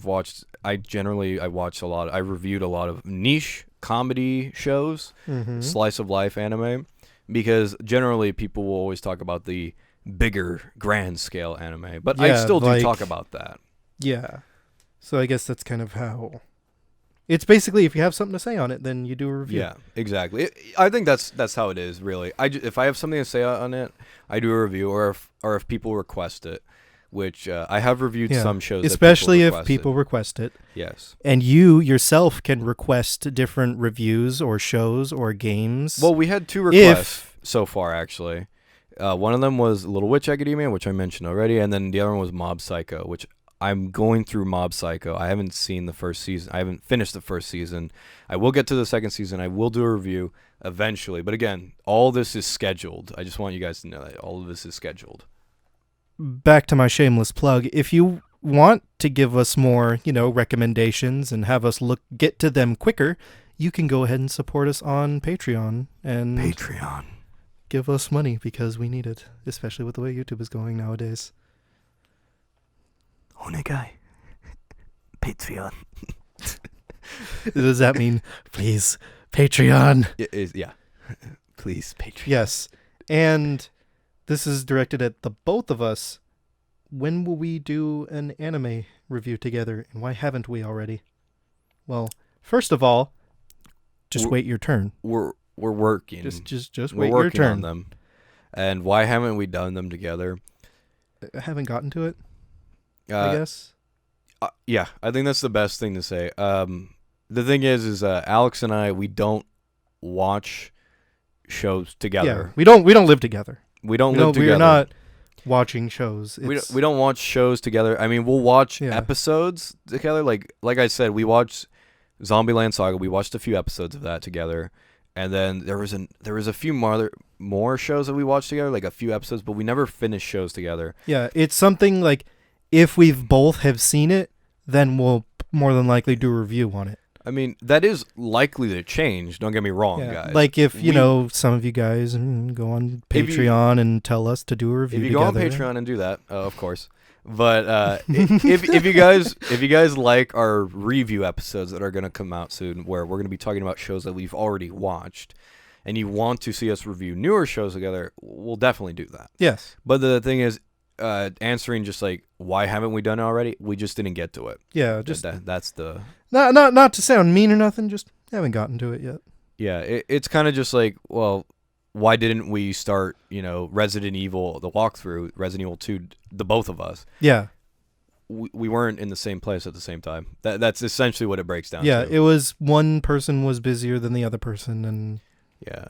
S2: reviewed a lot of niche comedy shows, slice of life anime, because generally people will always talk about the bigger grand scale anime, but I
S1: Yeah,
S2: still do
S1: like-
S2: talk about that.
S1: Yeah. So I guess that's kind of how. It's basically if you have something to say on it, then you do a review.
S2: Yeah, exactly. I think that's how it is, really. If I have something to say on it, I do a review, or if people request it, which I have reviewed
S1: Yeah.
S2: some shows.
S1: Especially
S2: that
S1: if people request it.
S2: Yes.
S1: And you yourself can request different reviews or shows or games.
S2: Well, we had 2 requests so far, actually. One of them was Little Witch Academia, which I mentioned already, and then the other one was Mob Psycho, which I'm going through Mob Psycho. I haven't seen the first season. I haven't finished the first season. I will get to the second season. I will do a review eventually. But again, all this is scheduled. I just want you guys to know that all of this is scheduled.
S1: Back to my shameless plug. If you want to give us more, recommendations and have us get to them quicker, you can go ahead and support us on Patreon and
S2: Patreon.
S1: give us money because we need it, especially with the way YouTube is going nowadays.
S2: Onegai. Patreon.
S1: Does that mean, please, Patreon?
S2: Yeah. Please, Patreon.
S1: Yes. And this is directed at the both of us. When will we do an anime review together, and why haven't we already? Well, first of all, just wait your turn.
S2: We're working.
S1: Just
S2: We're
S1: wait your
S2: working
S1: turn.
S2: on them. And why haven't we done them together?
S1: I haven't gotten to it, I guess.
S2: Yeah, I think that's the best thing to say. The thing is Alex and I, we don't watch shows together.
S1: Yeah, we don't live together.
S2: We don't live together.
S1: We're not watching shows.
S2: We don't watch shows together. I mean, we'll watch
S1: Yeah.
S2: episodes together. Like I said, we watched Zombieland Saga. We watched a few episodes of that together, and then there was a few more shows that we watched together, like a few episodes, but we never finished shows together.
S1: Yeah, it's something like if we've both have seen it, then we'll more than likely do a review on it.
S2: I mean, that is likely to change. Don't get me wrong, guys.
S1: Like if some of you guys go on Patreon and tell us to do a review.
S2: If you
S1: together.
S2: go on Patreon and do that, of course. But if you guys like our review episodes that are going to come out soon, where we're going to be talking about shows that we've already watched, and you want to see us review newer shows together, we'll definitely do that.
S1: Yes.
S2: But the thing is, answering just like why haven't we done it already? We just didn't get to it.
S1: Yeah, just
S2: that's the
S1: not to sound mean or nothing. Just haven't gotten to it yet.
S2: Yeah, it's kind of just like, well, why didn't we start, Resident Evil, the walkthrough, Resident Evil 2, the both of us?
S1: Yeah.
S2: We weren't in the same place at the same time. That's essentially what it breaks down to.
S1: Yeah, it was one person was busier than the other person, and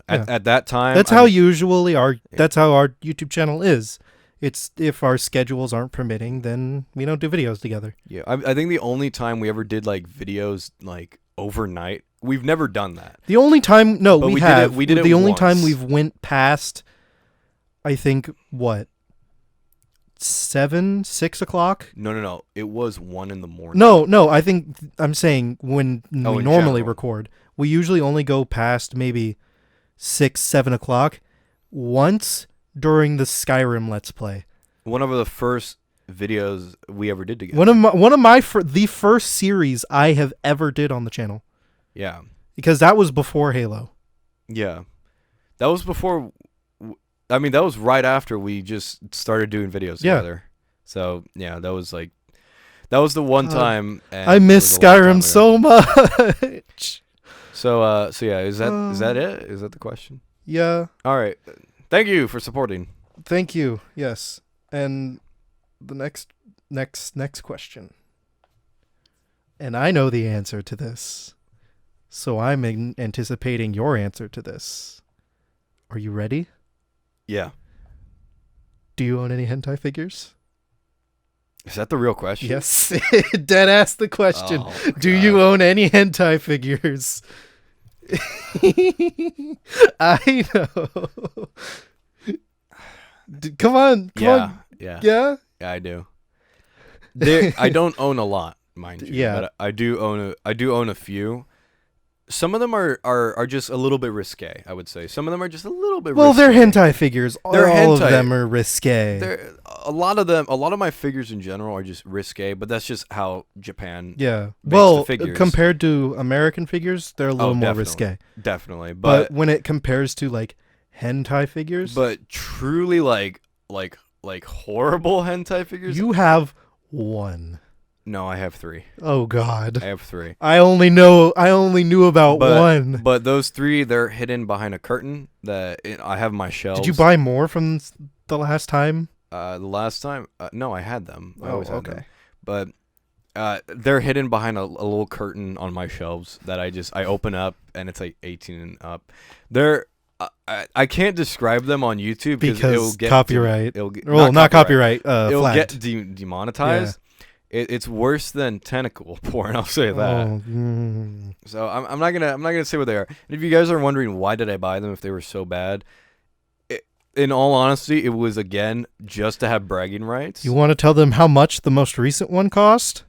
S2: at that time.
S1: That's how usually that's how our YouTube channel is. It's if our schedules aren't permitting, then we don't do videos together.
S2: Yeah, I think the only time we ever did like videos like overnight, we've never done that.
S1: The only time, no, we have.
S2: We did it
S1: the only
S2: once.
S1: time we've went past, I think, 6 o'clock?
S2: No. It was 1 a.m.
S1: No. I think I'm saying when we
S2: in
S1: normally
S2: general.
S1: record, we usually only go past maybe 6, 7 o'clock. Once during the Skyrim Let's Play.
S2: One of the first videos we ever did together.
S1: The first series I have ever did on the channel.
S2: Yeah.
S1: Because that was before Halo.
S2: Yeah. That was before. I mean, that was right after we just started doing videos together. So yeah, that was the one time. And
S1: I miss Skyrim so much.
S2: So yeah, is that it? Is that the question?
S1: Yeah.
S2: All right. Thank you for supporting.
S1: Thank you. Yes. And the next question. And I know the answer to this. So I'm anticipating your answer to this. Are you ready?
S2: Yeah.
S1: Do you own any hentai figures?
S2: Is that the real question?
S1: Yes. Dead ass the question.
S2: Oh,
S1: Do you own any hentai figures? I know. Come on.
S2: Yeah.
S1: Yeah?
S2: Yeah, I do. I don't own a lot, mind you.
S1: Yeah.
S2: But I do own a few. Some of them are just a little bit risque, I would say. Some of them are just a little bit risque.
S1: They're hentai figures. All
S2: hentai.
S1: of them are risque.
S2: A lot of my figures in general are just risque, but that's just how Japan
S1: Yeah.
S2: makes the figures.
S1: Compared to American figures, they're a little more
S2: definitely.
S1: risque.
S2: Definitely.
S1: But when it compares to like hentai figures,
S2: but truly like horrible hentai figures,
S1: you have one.
S2: No, I have 3.
S1: Oh God.
S2: I have 3.
S1: I only knew about one.
S2: But those 3, they're hidden behind a curtain that I have my shelves.
S1: Did you buy more from the last time?
S2: The last time? No, I had them. I always had them.
S1: Okay.
S2: But they're hidden behind a little curtain on my shelves that I open up, and it's like 18 and up. I can't describe them on YouTube
S1: because
S2: it'll get
S1: copyright.
S2: Not
S1: copyright.
S2: It'll
S1: flagged.
S2: get demonetized. Yeah. It's worse than tentacle porn. I'll say that. So I'm not gonna say what they are. And if you guys are wondering why did I buy them if they were so bad, in all honesty, it was again just to have bragging rights.
S1: You want to tell them how much the most recent one cost?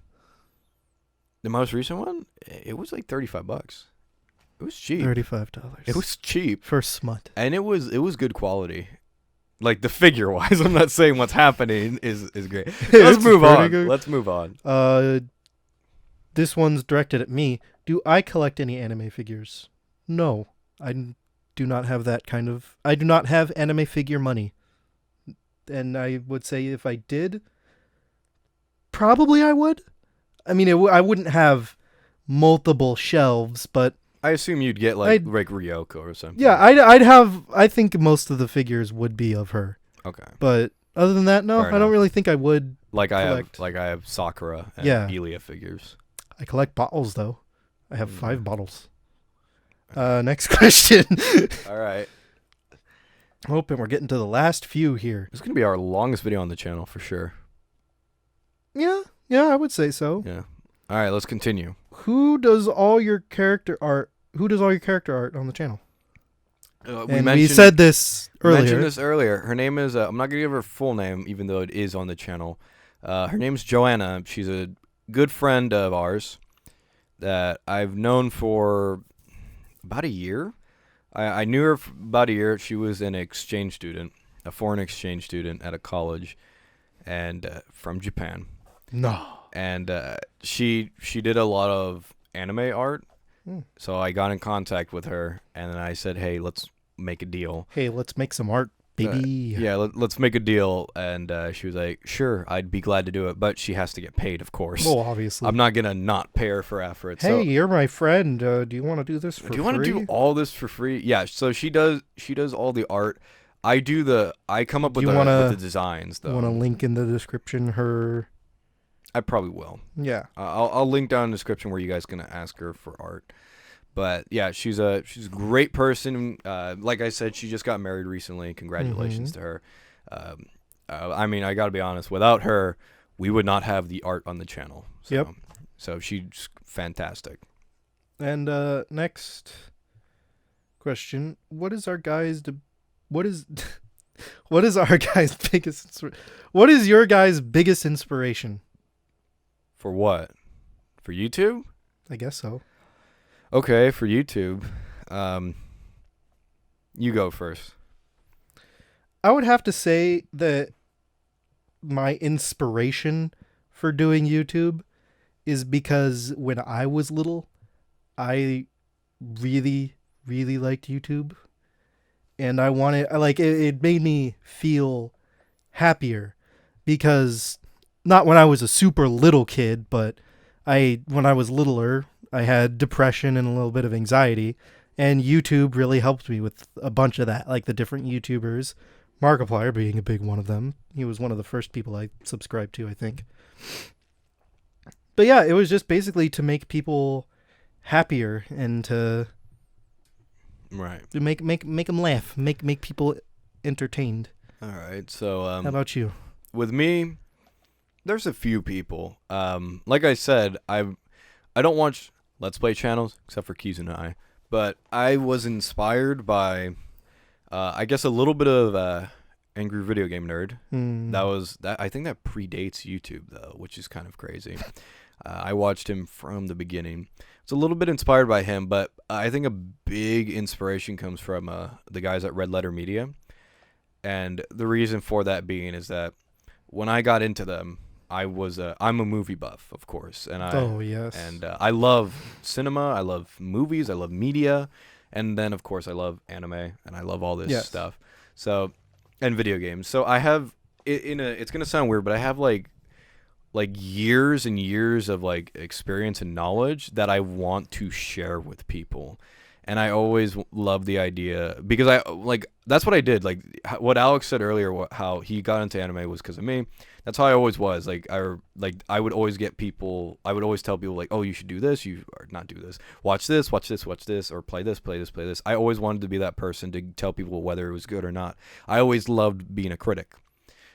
S2: The most recent one, it was like $35. It was cheap.
S1: $35.
S2: It was cheap
S1: for smut,
S2: and it was good quality. Like the figure wise, I'm not saying what's happening is great. Let's move on.
S1: Good.
S2: Let's move on.
S1: This one's directed at me. Do I collect any anime figures? No, I do not have that kind of. I do not have anime figure money. And I would say if I did, probably I would. I mean, I wouldn't have multiple shelves, but
S2: I assume you'd get like Ryoko or something.
S1: Yeah, I'd have. I think most of the figures would be of her.
S2: Okay.
S1: But other than that, no,
S2: Fair
S1: I don't
S2: enough.
S1: really think I would.
S2: Like
S1: collect.
S2: I have Sakura and
S1: Yeah.
S2: Elia figures.
S1: I collect bottles though. I have 5 bottles. Next question.
S2: All right.
S1: Hoping we're getting to the last few here.
S2: This is gonna be our longest video on the channel for sure.
S1: Yeah, I would say so.
S2: Yeah. All right, let's continue.
S1: Who does all your character art? Who does all your character art on the channel? We said this earlier.
S2: Mentioned this earlier. Her name is. I'm not gonna give her full name, even though it is on the channel. Her name's Joanna. She's a good friend of ours that I've known for about a year. I knew her for about a year. She was an exchange student, a foreign exchange student at a college, and from Japan.
S1: No.
S2: And she did a lot of anime art. So I got in contact with her, and then I said, "Hey, let's make a deal."
S1: Hey, let's make some art, baby.
S2: Yeah, let's make a deal. And she was like, "Sure, I'd be glad to do it, but she has to get paid, of course.
S1: Well, obviously.
S2: I'm not gonna not pay her for effort."
S1: Hey, you're my friend. Do you want to do this for free?
S2: Do you want to do all this for free? Yeah. So she does all the art. I come up with the designs though.
S1: You want to link in the description her?
S2: I probably will.
S1: Yeah.
S2: I'll link down in the description where you guys can ask her for art. But yeah, she's a great person. Like I said, she just got married recently. Congratulations to her. I mean, I got to be honest. Without her, we would not have the art on the channel. So,
S1: Yep.
S2: So she's fantastic.
S1: And next question: What is our guys? What is our guys' biggest? What is your guys' biggest inspiration?
S2: For what? For YouTube?
S1: I guess so.
S2: Okay, for YouTube. You go first.
S1: I would have to say that my inspiration for doing YouTube is because when I was little, I really, really liked YouTube. And it made me feel happier because not when I was a super little kid, but when I was littler, I had depression and a little bit of anxiety, and YouTube really helped me with a bunch of that, like the different YouTubers, Markiplier being a big one of them. He was one of the first people I subscribed to, I think. But yeah, it was just basically to make people happier and to make them laugh, make people entertained.
S2: All right. So
S1: how about you?
S2: With me, there's a few people. Like I said, I don't watch Let's Play channels except for QnA, but I was inspired by I guess a little bit of Angry Video Game Nerd. I think that predates YouTube though, which is kind of crazy. I watched him from the beginning. It's a little bit inspired by him, but I think a big inspiration comes from the guys at Red Letter Media. And the reason for that being is that when I got into them, I'm a movie buff, of course, and I love cinema, I love movies, I love media, and then of course I love anime and I love all this stuff. So, and video games. So I have it's gonna sound weird, but I have like years and years of like experience and knowledge that I want to share with people. And I always love the idea because that's what I did. Like what Alex said earlier, how he got into anime was because of me. That's how I always was. I would always get people. I would always tell people like, oh, you should do this. Or not do this. Watch this. Watch this. Watch this. Or play this. Play this. Play this. I always wanted to be that person to tell people whether it was good or not. I always loved being a critic.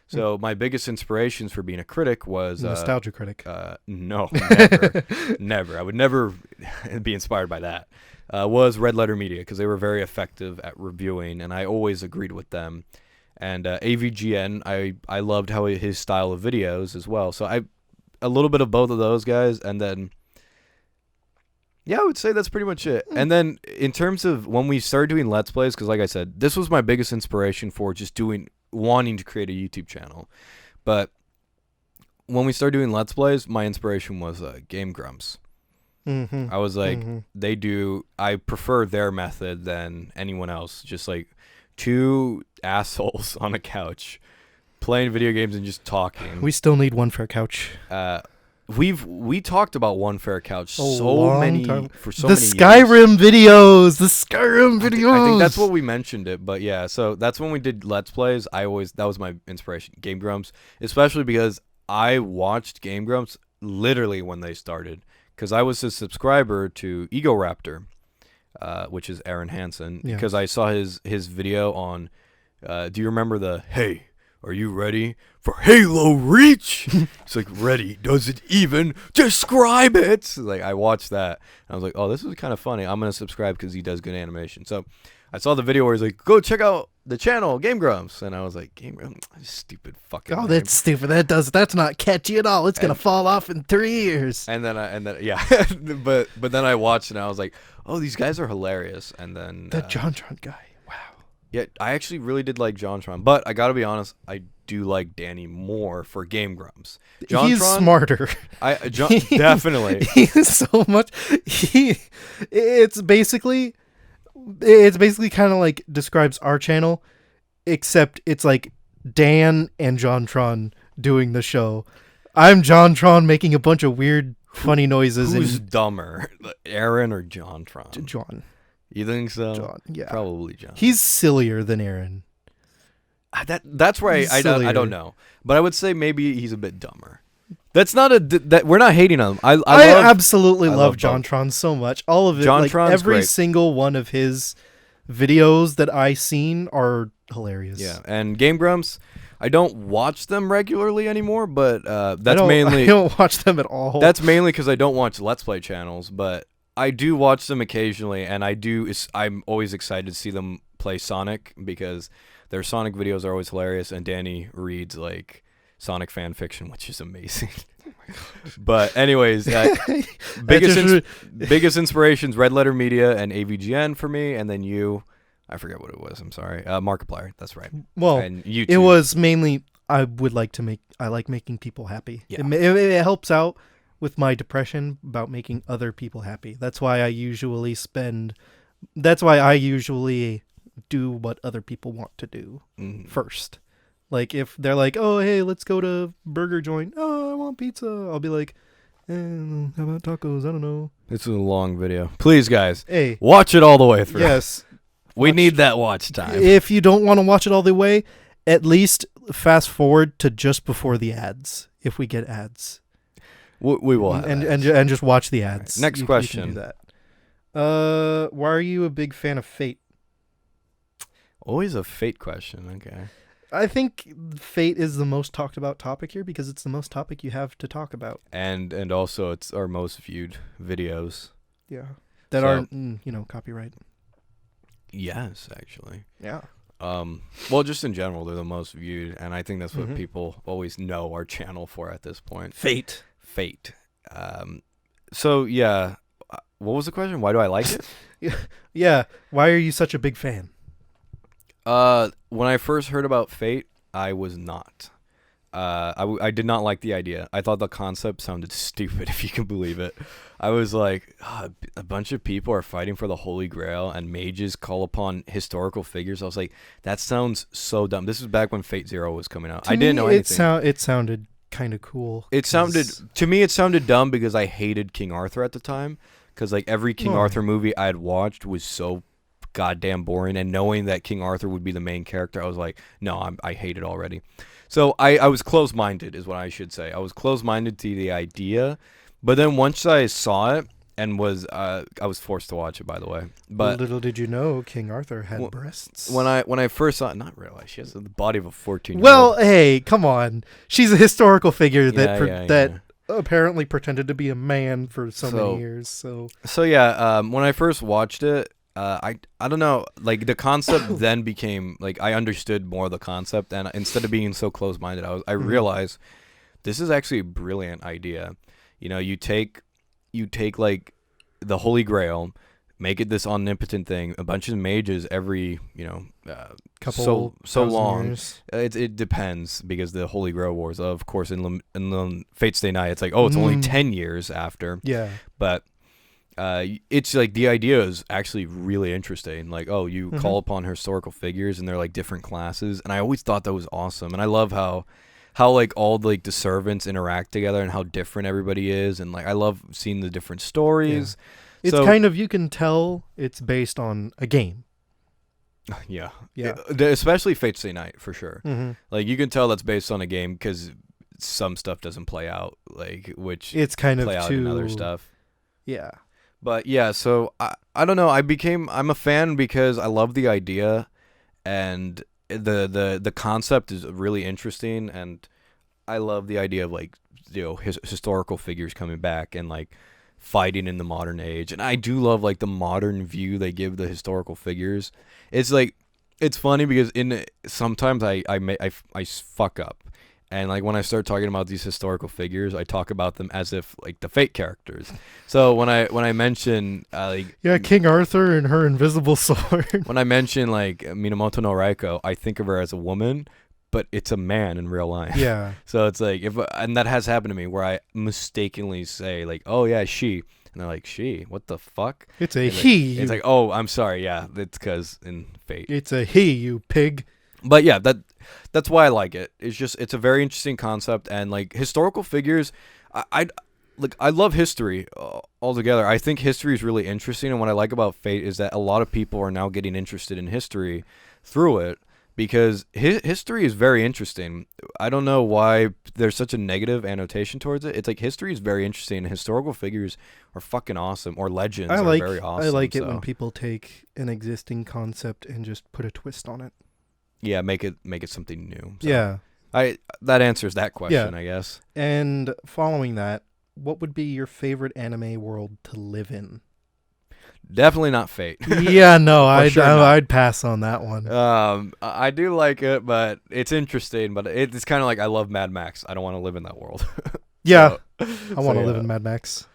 S2: So my biggest inspirations for being a critic was
S1: nostalgia critic.
S2: No, never, never. I would never be inspired by that. Was Red Letter Media because they were very effective at reviewing, and I always agreed with them. And AVGN, I loved how his style of videos as well. So a little bit of both of those guys, and then yeah, I would say that's pretty much it. And then in terms of when we started doing Let's Plays, because like I said, this was my biggest inspiration for just wanting to create a YouTube channel. But when we started doing Let's Plays, my inspiration was Game Grumps.
S1: Mm-hmm.
S2: I was like, I prefer their method than anyone else. Just like two assholes on a couch playing video games and just talking.
S1: We still need one for a couch.
S2: we talked about One Fair Couch
S1: A long
S2: many
S1: time.
S2: for so
S1: The
S2: many years.
S1: Skyrim videos. The Skyrim videos.
S2: I think that's what we mentioned it, but yeah, so that's when we did Let's Plays. That was my inspiration, Game Grumps, especially because I watched Game Grumps literally when they started, because I was a subscriber to Ego Raptor, which is Aaron Hansen,
S1: Yeah.
S2: because I saw his video on. Do you remember the "Hey, are you ready for Halo Reach?" It's like, ready. Does it even describe it? Like, I watched that. And I was like, oh, this is kind of funny. I'm going to subscribe because he does good animation. So I saw the video where he's like, go check out the channel, Game Grumps. And I was like, Game Grumps? Stupid fucking
S1: Oh,
S2: name.
S1: that's stupid. That's not catchy at all. It's gonna fall off in 3 years.
S2: And then yeah. but then I watched it and I was like, oh, these guys are hilarious. And then
S1: That JonTron guy. Wow.
S2: yeah, I actually really did like JonTron, but I gotta be honest, I do like Danny more for Game Grumps.
S1: He's smarter.
S2: Definitely.
S1: He's so much. It's basically kind of like describes our channel, except it's like Dan and JonTron doing the show. I'm JonTron making a bunch of weird, funny noises.
S2: Who's dumber, Aaron or JonTron?
S1: John?
S2: You think so?
S1: John, yeah.
S2: Probably John.
S1: He's sillier than Aaron.
S2: That's right. I
S1: sillier.
S2: don't know, but I would say maybe he's a bit dumber. That's not that we're not hating on him. I
S1: absolutely love
S2: both.
S1: JonTron so much. All of it,
S2: JonTron's
S1: like every
S2: great.
S1: single one of his videos that I seen are hilarious.
S2: Yeah, and Game Grumps, I don't watch them regularly anymore, but
S1: I
S2: mainly
S1: don't watch them at all.
S2: that's mainly because I don't watch Let's Play channels, but I do watch them occasionally, and I'm always excited to see them play Sonic because their Sonic videos are always hilarious, and Danny reads like Sonic fan fiction, which is amazing. But anyways, biggest inspirations, Red Letter Media and AVGN for me, and then you, I forget what it was. I'm sorry, Markiplier. That's right.
S1: Well,
S2: and YouTube.
S1: it was mainly I like making people happy.
S2: Yeah.
S1: It helps out with my depression about making other people happy. That's why I usually do what other people want to do first. Like if they're like, oh, hey, let's go to burger joint. Oh, I want pizza. I'll be like, how about tacos? I don't know.
S2: It's a long video. Please, guys,
S1: Hey,
S2: watch it all the way through.
S1: yes.
S2: We need that watch time.
S1: If you don't want to watch it all the way, at least fast forward to just before the ads. If we get ads,
S2: We will have
S1: and
S2: ads.
S1: and just watch the ads.
S2: Right, next
S1: You
S2: question.
S1: can do that. Why are you a big fan of Fate?
S2: Always a Fate question. Okay.
S1: I think Fate is the most talked about topic here because it's the most topic you have to talk about.
S2: And also it's our most viewed videos.
S1: Yeah. That
S2: So-
S1: aren't, copyright.
S2: Yes, actually.
S1: Yeah.
S2: Well, just in general, they're the most viewed, and I think that's what
S1: Mhm.
S2: people always know our channel for at this point.
S1: Fate.
S2: Fate. So yeah, what was the question? Why do I like it?
S1: Yeah. Why are you such a big fan?
S2: When I first heard about Fate, I was not. I did not like the idea. I thought the concept sounded stupid, if you can believe it. I was like, a bunch of people are fighting for the Holy Grail, and mages call upon historical figures. I was like, that sounds so dumb. This is back when Fate Zero was coming out. I didn't know anything.
S1: It sounded kind of cool.
S2: It sounded dumb because I hated King Arthur at the time. Because like every King
S1: Oh.
S2: Arthur movie I had watched was so goddamn boring, and knowing that King Arthur would be the main character, I was like, no, I hate it already. So I was closed-minded, is what I should say. I was closed-minded to the idea, but then once I saw it and I was forced to watch it, by the way. But
S1: little did you know, King Arthur had breasts.
S2: when I first saw it, not realize she has the body of a 14-year-old.
S1: Well, hey, come on. She's a historical figure that
S2: Yeah.
S1: apparently pretended to be a man for so
S2: So-
S1: many years. So
S2: yeah, when I first watched it, I don't know, like the concept then became like I understood more of the concept, and instead of being so close-minded, I realized this is actually a brilliant idea. You take like the Holy Grail, make it this omnipotent thing, a bunch of mages every
S1: couple
S2: so long.
S1: years.
S2: It depends, because the Holy Grail Wars, of course, in Fate Stay Night, it's like, oh, it's only 10 years after.
S1: Yeah.
S2: But it's like the idea is actually really interesting. Like, oh, you call upon historical figures, and they're like different classes, and I always thought that was awesome. And I love how how like all like the servants interact together and how different everybody is, and like I love seeing the different stories.
S1: It's
S2: So-
S1: kind of, you can tell it's based on a game.
S2: Yeah.
S1: Yeah.
S2: Especially Fate Stay Night for sure.
S1: Mm-hmm.
S2: Like you can tell that's based on a game because some stuff doesn't play out, like which
S1: It's kind
S2: play
S1: of
S2: out
S1: too
S2: in other stuff.
S1: Yeah.
S2: But yeah, so I don't know. I'm a fan because I love the idea, and the concept is really interesting, and I love the idea of like historical figures coming back and like fighting in the modern age. And I do love like the modern view they give the historical figures. It's like it's funny because sometimes I fuck up. And like when I start talking about these historical figures, I talk about them as if like the Fate characters. So when I mention like
S1: King Arthur and her invisible sword.
S2: when I mention like Minamoto no Raiko, I think of her as a woman, but it's a man in real life.
S1: Yeah.
S2: So it's like and that has happened to me where I mistakenly say like, oh yeah, she, and they're like, she, what the fuck?
S1: It's a
S2: And
S1: he.
S2: It's like, oh, I'm sorry, yeah, it's because in Fate.
S1: It's a he, you pig.
S2: But yeah, that's why I like it. It's a very interesting concept, and like historical figures, I love history altogether. I think history is really interesting, and what I like about Fate is that a lot of people are now getting interested in history through it because history is very interesting. I don't know why there's such a negative annotation towards it. It's like history is very interesting, and historical figures are fucking awesome, or legends are very awesome.
S1: I like it when
S2: so.
S1: people take an existing concept and just put a twist on it.
S2: Yeah, make it something new. So
S1: Yeah.
S2: that answers that question,
S1: Yeah.
S2: I guess.
S1: And following that, what would be your favorite anime world to live in?
S2: Definitely not Fate.
S1: Yeah, no,
S2: sure not.
S1: I'd pass on that one.
S2: I do like it, but it's interesting. But it's kind of like I love Mad Max. I don't want to live in that world.
S1: Yeah, I
S2: So,
S1: want to
S2: yeah.
S1: live in Mad Max.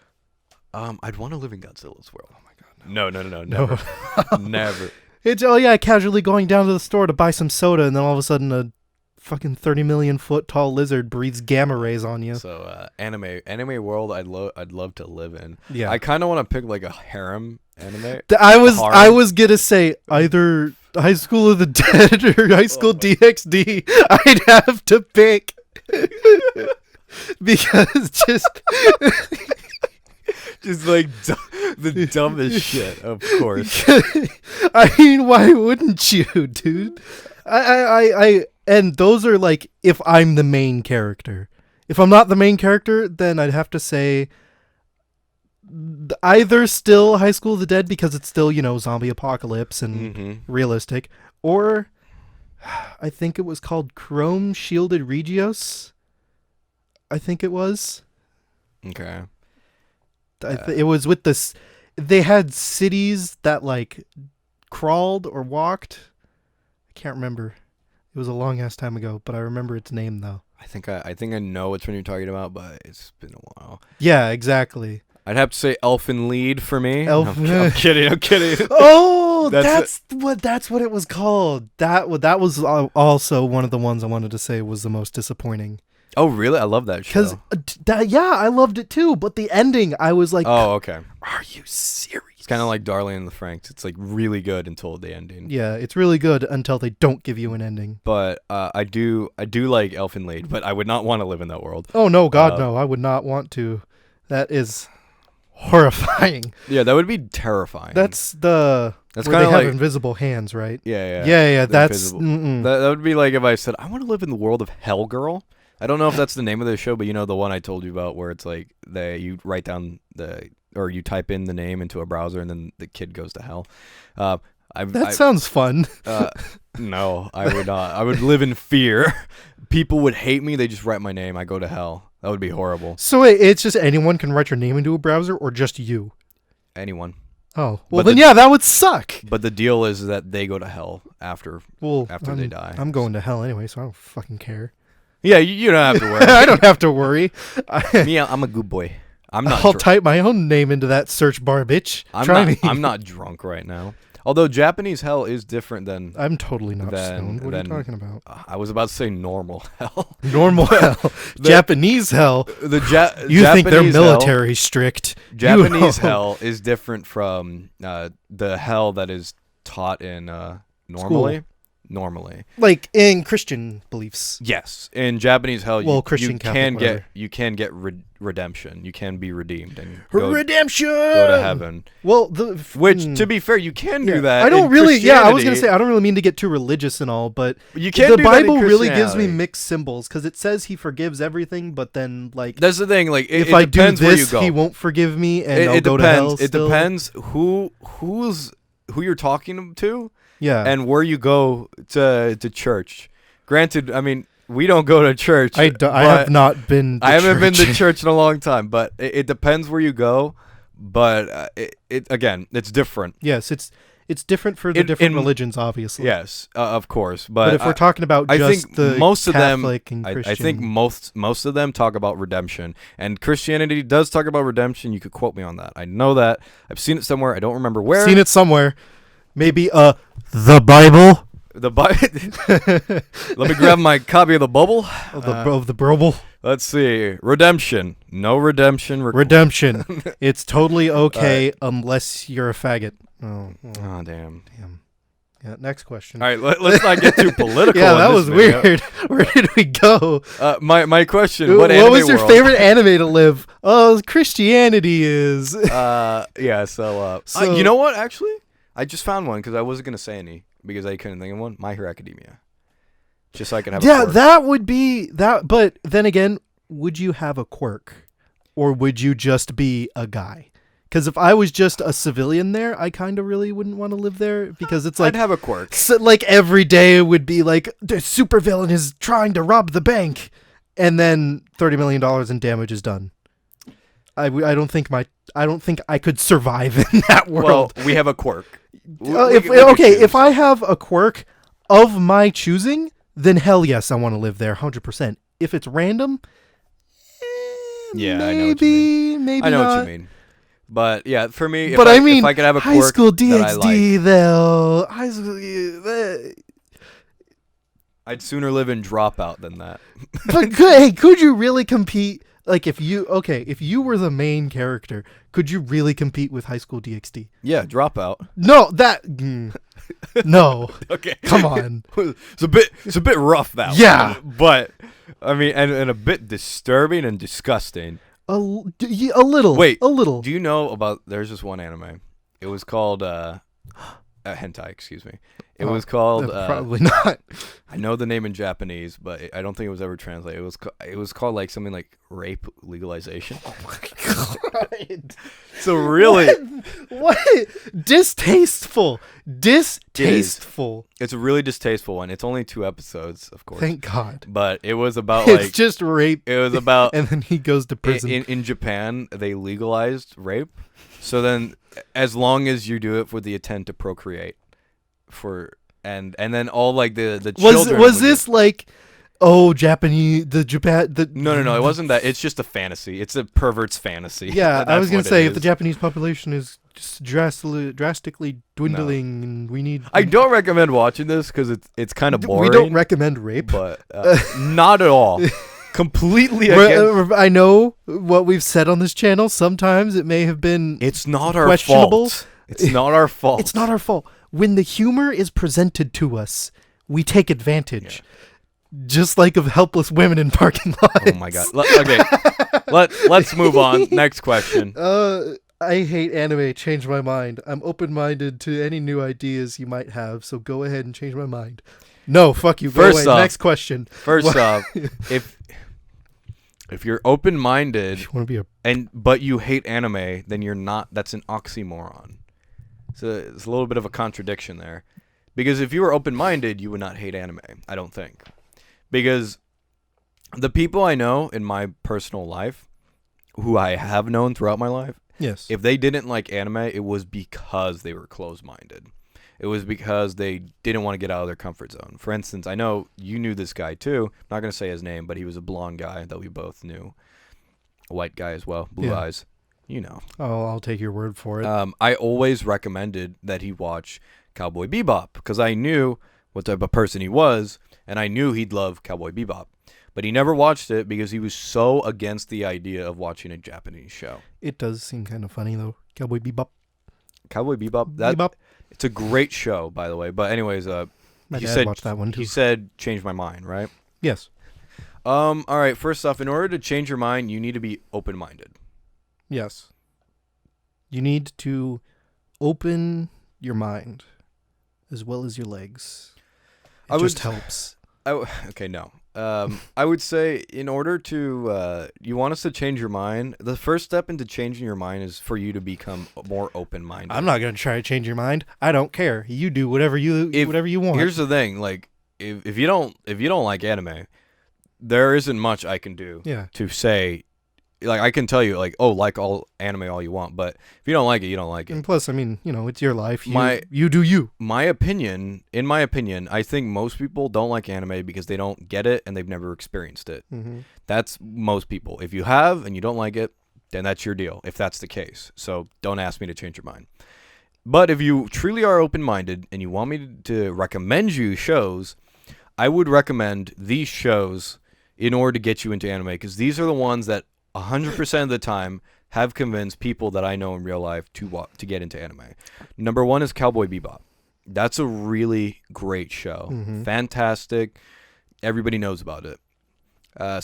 S2: I'd want to live in Godzilla's world.
S1: Oh my god,
S2: No,
S1: no.
S2: never, never.
S1: It's casually going down to the store to buy some soda, and then all of a sudden a fucking 30 million foot tall lizard breathes gamma rays on you.
S2: So anime world, I'd love to live in.
S1: Yeah,
S2: I kind of want to pick like a harem anime.
S1: I
S2: Harem.
S1: was gonna say either High School of the Dead or High School DxD. I'd have to pick because
S2: Just like the dumbest shit, of course.
S1: I mean, why wouldn't you, dude? I and those are like if I'm the main character. If I'm not the main character, then I'd have to say either still High School of the Dead because it's still, zombie apocalypse and realistic, or I think it was called Chrome Shielded Regios. I think it was.
S2: Okay.
S1: It was with this. They had cities that like crawled or walked. I can't remember. It was a long ass time ago, but I remember its name though.
S2: I think I know which one you're talking about, but it's been a while.
S1: Yeah, exactly.
S2: I'd have to say Elfin Lead for me.
S1: Elf-
S2: I'm kidding.
S1: Oh,
S2: That's
S1: that's what it was called. That was also one of the ones I wanted to say was the most disappointing.
S2: Oh, really? I love that show.
S1: Because I loved it too, but the ending, I was like,
S2: Oh, okay.
S1: are you serious?
S2: It's kind of like Darling in the Franxx. It's like really good until the ending.
S1: Yeah, it's really good until they don't give you an ending.
S2: But I do like Elfin Lead, but I would not want to live in that world.
S1: Oh no, God no, I would not want to. That is horrifying.
S2: Yeah, that would be terrifying.
S1: That's
S2: That's
S1: where
S2: kind
S1: they
S2: of
S1: have
S2: like
S1: invisible hands, right?
S2: yeah.
S1: Yeah.
S2: The
S1: That's
S2: invisible. That would be like if I said I want to live in the world of Hell Girl. I don't know if that's the name of the show, but the one I told you about where it's like you write down or you type in the name into a browser and then the kid goes to hell.
S1: that sounds fun.
S2: No, I would not. I would live in fear. People would hate me. They just write my name. I go to hell. That would be horrible.
S1: So wait, it's just anyone can write your name into a browser, or just you?
S2: Anyone.
S1: Oh, well
S2: But
S1: then that would suck.
S2: But the deal is that they go to hell after they die.
S1: I'm going to hell anyway, so I don't fucking care.
S2: Yeah, you don't have to worry.
S1: I don't have to worry.
S2: Me, I'm a good boy. I'm not.
S1: I'll type my own name into that search bar, bitch. Try me.
S2: I'm not drunk right now. Although Japanese hell is different than.
S1: I'm totally not stoned. What are you talking about?
S2: I was about to say normal hell.
S1: Normal hell. Japanese hell.
S2: You
S1: think they're military strict.
S2: Japanese hell is different from the hell that is taught in normally. normally.
S1: Like in Christian beliefs.
S2: Yes, in Japanese hell,
S1: Well,
S2: you
S1: Christian, Catholic, whatever.
S2: you can get redemption. You can be redeemed and
S1: Redemption.
S2: go to heaven.
S1: Well,
S2: which to be fair, you can do that.
S1: I don't
S2: in
S1: really. Yeah, I was gonna
S2: Christianity.
S1: say I don't really mean to get too religious and all, but
S2: You can
S1: the
S2: do that in
S1: Bible really gives me
S2: Christianity.
S1: mixed symbols because it says He forgives everything, but then like
S2: That's the thing. Like,
S1: if
S2: it
S1: I do
S2: depends where you
S1: this,
S2: go.
S1: He won't forgive me, and I'll
S2: it
S1: go
S2: depends.
S1: to hell.
S2: It
S1: still.
S2: depends who you're talking to.
S1: Yeah,
S2: And where you go to church. Granted, I mean, we don't go to church.
S1: I
S2: but
S1: have not been. To
S2: I haven't been to
S1: church.
S2: church in a long time, but it depends where you go. But again, it's different.
S1: Yes, it's different for the different religions, obviously.
S2: Yes, of course.
S1: But if we're talking about
S2: I
S1: just
S2: think
S1: the
S2: most of them,
S1: Catholic and Christian,
S2: I think most of them talk about redemption, and Christianity does talk about redemption. You could quote me on that. I know that. I've seen it somewhere. I don't remember where.
S1: seen it somewhere. Maybe the Bible.
S2: The Bible. Let me grab my copy of the bubble.
S1: Of the Bible.
S2: Let's see. Redemption. No redemption.
S1: Redemption. It's totally okay unless you're a faggot. Oh,
S2: Oh, damn.
S1: yeah. Next question.
S2: All right, let's not get too political.
S1: Yeah,
S2: in
S1: that
S2: this
S1: was
S2: video.
S1: weird. Where did we go?
S2: My question.
S1: What
S2: What
S1: was your
S2: world?
S1: favorite anime to live? Oh, Christianity is.
S2: Yeah. So, you know what? Actually, I just found one because I wasn't gonna say any because I couldn't think of one. My Hero Academia. Just so I can have.
S1: Yeah,
S2: a quirk.
S1: that would be that. But then again, would you have a quirk, or would you just be a guy? Because if I was just a civilian there, I kind of really wouldn't want to live there because it's like
S2: I'd have a quirk.
S1: so, like every day it would be like the supervillain is trying to rob the bank, and then $30 million in damage is done. I don't think I could survive in that world.
S2: Well, we have a quirk.
S1: If I have a quirk of my choosing, then hell yes, I want to live there 100%. If it's random,
S2: Yeah, I know what you mean.
S1: maybe
S2: I know
S1: not.
S2: what you mean. But yeah, for me,
S1: But
S2: if I could have a
S1: high
S2: quirk
S1: school
S2: that I like,
S1: DxD though. High school,
S2: I'd sooner live in Dropout than that.
S1: but could you really compete? Like if you were the main character, could you really compete with High School DxD?
S2: Yeah, Dropout.
S1: No, no.
S2: Okay,
S1: Come on.
S2: It's a bit rough that
S1: Yeah.
S2: one, but I mean, and a bit disturbing and disgusting.
S1: A little.
S2: Wait,
S1: a little.
S2: Do you know about? There's this one anime. It was called hentai. Excuse me. It was called.
S1: Probably not.
S2: I know the name in Japanese, but I don't think it was ever translated. It was called like something like rape legalization.
S1: Oh my god.
S2: So really,
S1: What? Distasteful. Distasteful.
S2: it's a really distasteful one. It's only 2 episodes, of course.
S1: Thank God.
S2: But it was about
S1: It's
S2: like
S1: just rape.
S2: it was about
S1: And then he goes to prison.
S2: in Japan they legalized rape. So then, as long as you do it with the intent to procreate, and then all like the children
S1: was
S2: would
S1: this like, Japanese the
S2: No, it wasn't that. It's just a fantasy. It's a pervert's fantasy.
S1: Yeah, I
S2: That's
S1: was gonna
S2: what it
S1: say if the
S2: is.
S1: Japanese population is just drastically dwindling, and we need.
S2: I don't recommend watching this because it's kind of boring.
S1: We don't recommend rape.
S2: but not at all. Completely against.
S1: I know what we've said on this channel. Sometimes it may have been.
S2: It's not our
S1: questionable.
S2: fault. It's not our fault.
S1: It's not our fault. When the humor is presented to us, we take advantage. Just like of helpless women in parking lots.
S2: Oh my god. Okay. Let's move on. Next question.
S1: I hate anime. Change my mind. I'm open-minded to any new ideas you might have, so go ahead and change my mind. No, fuck you. Go
S2: First
S1: away.
S2: off-
S1: Next question.
S2: First off, if you're open-minded
S1: You want to be a
S2: but you hate anime, then you're not. That's an oxymoron. So it's a little bit of a contradiction there. Because if you were open-minded, you would not hate anime, I don't think. Because the people I know in my personal life, who I have known throughout my life,
S1: yes.
S2: if they didn't like anime, it was because they were closed-minded. It was because they didn't want to get out of their comfort zone. For instance, I know you knew this guy too. I'm not going to say his name, but he was a blonde guy that we both knew. A white guy as well, blue eyes. You know.
S1: Oh, I'll take your word for it.
S2: I always recommended that he watch Cowboy Bebop because I knew what type of person he was, and I knew he'd love Cowboy Bebop. But he never watched it because he was so against the idea of watching a Japanese show.
S1: It does seem kind of funny, though. Cowboy Bebop.
S2: Cowboy Bebop,
S1: Bebop.
S2: it's a great show, by the way. But anyways,
S1: My
S2: He
S1: dad
S2: said-
S1: watched that one too.
S2: He said, change my mind, right?
S1: Yes.
S2: All right. First off, in order to change your mind, you need to be open-minded.
S1: Yes. You need to open your mind as well as your legs. It
S2: I would-
S1: just helps.
S2: Okay, no. I would say in order to, you want us to change your mind, the first step into changing your mind is for you to become more open-minded.
S1: I'm not going to try to change your mind. I don't care. You do whatever you want.
S2: Here's the thing, like, if you don't like anime, there isn't much I can do
S1: Yeah.
S2: to say, like, I can tell you, like, oh, like all anime all you want, but if you don't like it, you don't like it.
S1: And plus, I mean, it's your life.
S2: My-
S1: You do you.
S2: In my opinion, I think most people don't like anime because they don't get it and they've never experienced it.
S1: Mm-hmm.
S2: That's most people. If you have and you don't like it, then that's your deal, if that's the case. So don't ask me to change your mind. But if you truly are open-minded and you want me to recommend you shows, I would recommend these shows in order to get you into anime, because these are the ones that 100% of the time have convinced people that I know in real life to get into anime. Number one is Cowboy Bebop. That's a really great show.
S1: Mhm.
S2: Fantastic. Everybody knows about it.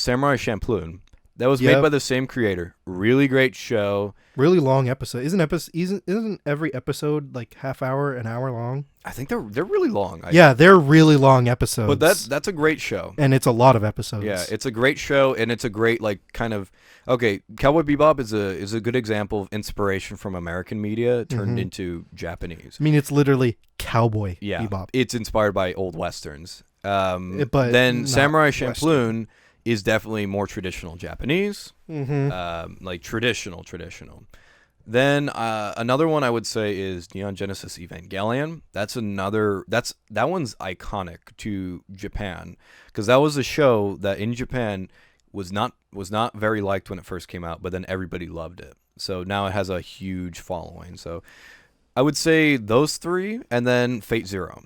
S2: Samurai Champloo. That was
S1: Yep.
S2: made by the same creator. Really great show.
S1: Really long episode. Isn't every episode like half hour, an hour long?
S2: I think they're really long.
S1: Yeah, they're really long episodes.
S2: But that's a great show.
S1: and it's a lot of episodes.
S2: Yeah, it's a great show, and it's a great, like, kind of, okay, Cowboy Bebop is a good example of inspiration from American media turned
S1: Mhm.
S2: into Japanese.
S1: I mean, it's literally Cowboy
S2: Yeah,
S1: Bebop.
S2: it's inspired by old westerns.
S1: But
S2: then
S1: not
S2: Samurai
S1: Western.
S2: Champloo is definitely more traditional Japanese,
S1: Mm-hmm.
S2: like traditional. Then another one I would say is Neon Genesis Evangelion. That one's iconic to Japan, because that was a show that in Japan was not very liked when it first came out, but then everybody loved it. So now it has a huge following. So I would say those three, and then Fate Zero.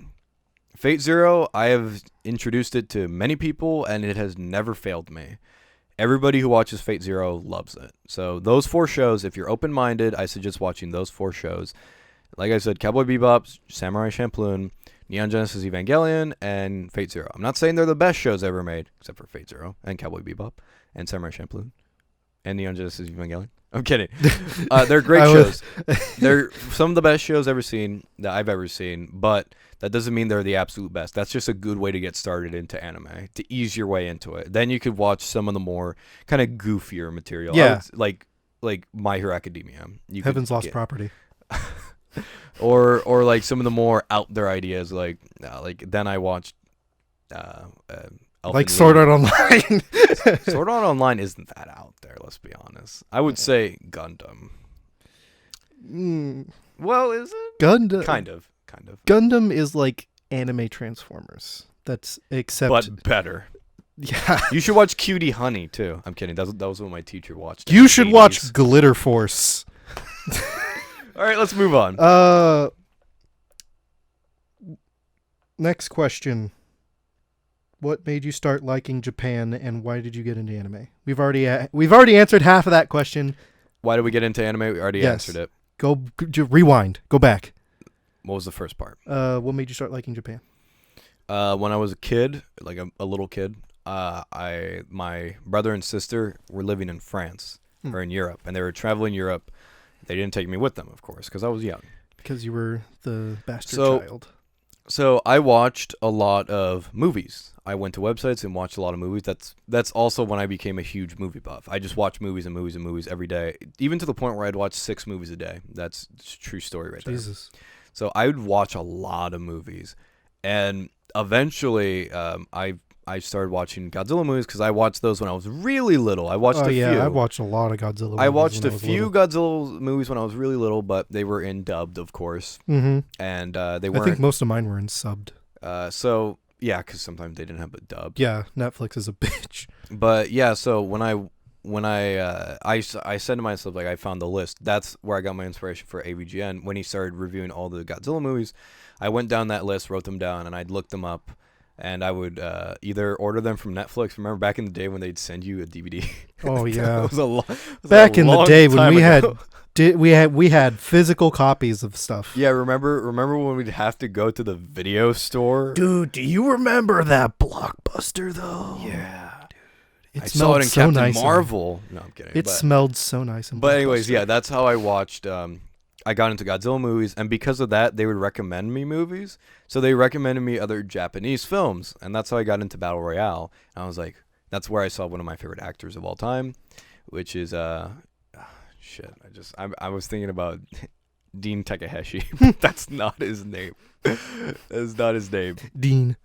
S2: Fate Zero, I have introduced it to many people, and it has never failed me. Everybody who watches Fate Zero loves it. So those four shows, if you're open-minded, I suggest watching those four shows. Like I said, Cowboy Bebop, Samurai Champloo, Neon Genesis Evangelion, and Fate Zero. I'm not saying they're the best shows ever made, except for Fate Zero and Cowboy Bebop and Samurai Champloo and Neon Genesis Evangelion. I'm kidding. They're great shows. They're some of the best shows that I've ever seen, but that doesn't mean they're the absolute best. That's just a good way to get started into anime, to ease your way into it. Then you could watch some of the more kind of goofier material.
S1: Yeah.
S2: Like My Hero Academia. You
S1: Heaven's
S2: could
S1: Lost
S2: get-
S1: Property.
S2: or like some of the more out there ideas, like then I watched Elfen
S1: Like Sword
S2: Lied.
S1: Art Online.
S2: Sword Art Online isn't that out there, let's be honest. I would say Gundam. Well, is it?
S1: Gundam.
S2: Kind of.
S1: Gundam is like anime Transformers. That's except.
S2: But better.
S1: Yeah.
S2: You should watch Cutie Honey too. I'm kidding. That was what my teacher watched. in
S1: You
S2: the
S1: should
S2: 80s.
S1: watch Glitter Force.
S2: All right, let's move on.
S1: Next question. What made you start liking Japan, and why did you get into anime? We've already answered half of that question.
S2: Why did we get into anime? We already
S1: Yes.
S2: answered it.
S1: Rewind. Go back.
S2: What was the first part?
S1: What made you start liking Japan?
S2: When I was a kid, like a little kid, my brother and sister were living in France or in Europe, and they were traveling Europe. They didn't take me with them, of course, because I was young.
S1: Because you were the bastard child.
S2: So I watched a lot of movies. I went to websites and watched a lot of movies. That's also when I became a huge movie buff. I just watched movies and movies and movies every day, even to the point where I'd watch 6 movies a day. That's a true story right there.
S1: Jesus.
S2: So I would watch a lot of movies, and eventually I started watching Godzilla movies because I watched those when I was really little. I watched a few.
S1: I watched a lot of Godzilla movies.
S2: I watched
S1: when
S2: a
S1: was
S2: few
S1: little.
S2: Godzilla movies when I was really little, but they were in dubbed, of course,
S1: Mhm.
S2: and they
S1: I
S2: weren't.
S1: think most of mine were in subbed.
S2: So yeah, because sometimes they didn't have a dub.
S1: Yeah, Netflix is a bitch.
S2: But yeah, so when I said to myself, like, I found the list. That's where I got my inspiration for AVGN. When he started reviewing all the Godzilla movies, I went down that list, wrote them down, and I'd look them up, and I would either order them from Netflix. Remember back in the day when they'd send you a DVD?
S1: Oh yeah.
S2: That was a
S1: Back in the day when we had we had physical copies of stuff.
S2: Yeah, remember when we'd have to go to the video store?
S1: Dude, do you remember that Blockbuster though?
S2: Yeah.
S1: It
S2: I saw
S1: smelled
S2: it in
S1: so
S2: Captain
S1: nice.
S2: Marvel. No, I'm kidding.
S1: It smelled so nice.
S2: But anyways, yeah, that's how I watched. I got into Godzilla movies, and because of that, they would recommend me movies. So they recommended me other Japanese films, and that's how I got into Battle Royale. And I was like, that's where I saw one of my favorite actors of all time, which is shit. I was thinking about Dean Takahashi. That's not his name. That's not his name.
S1: Dean.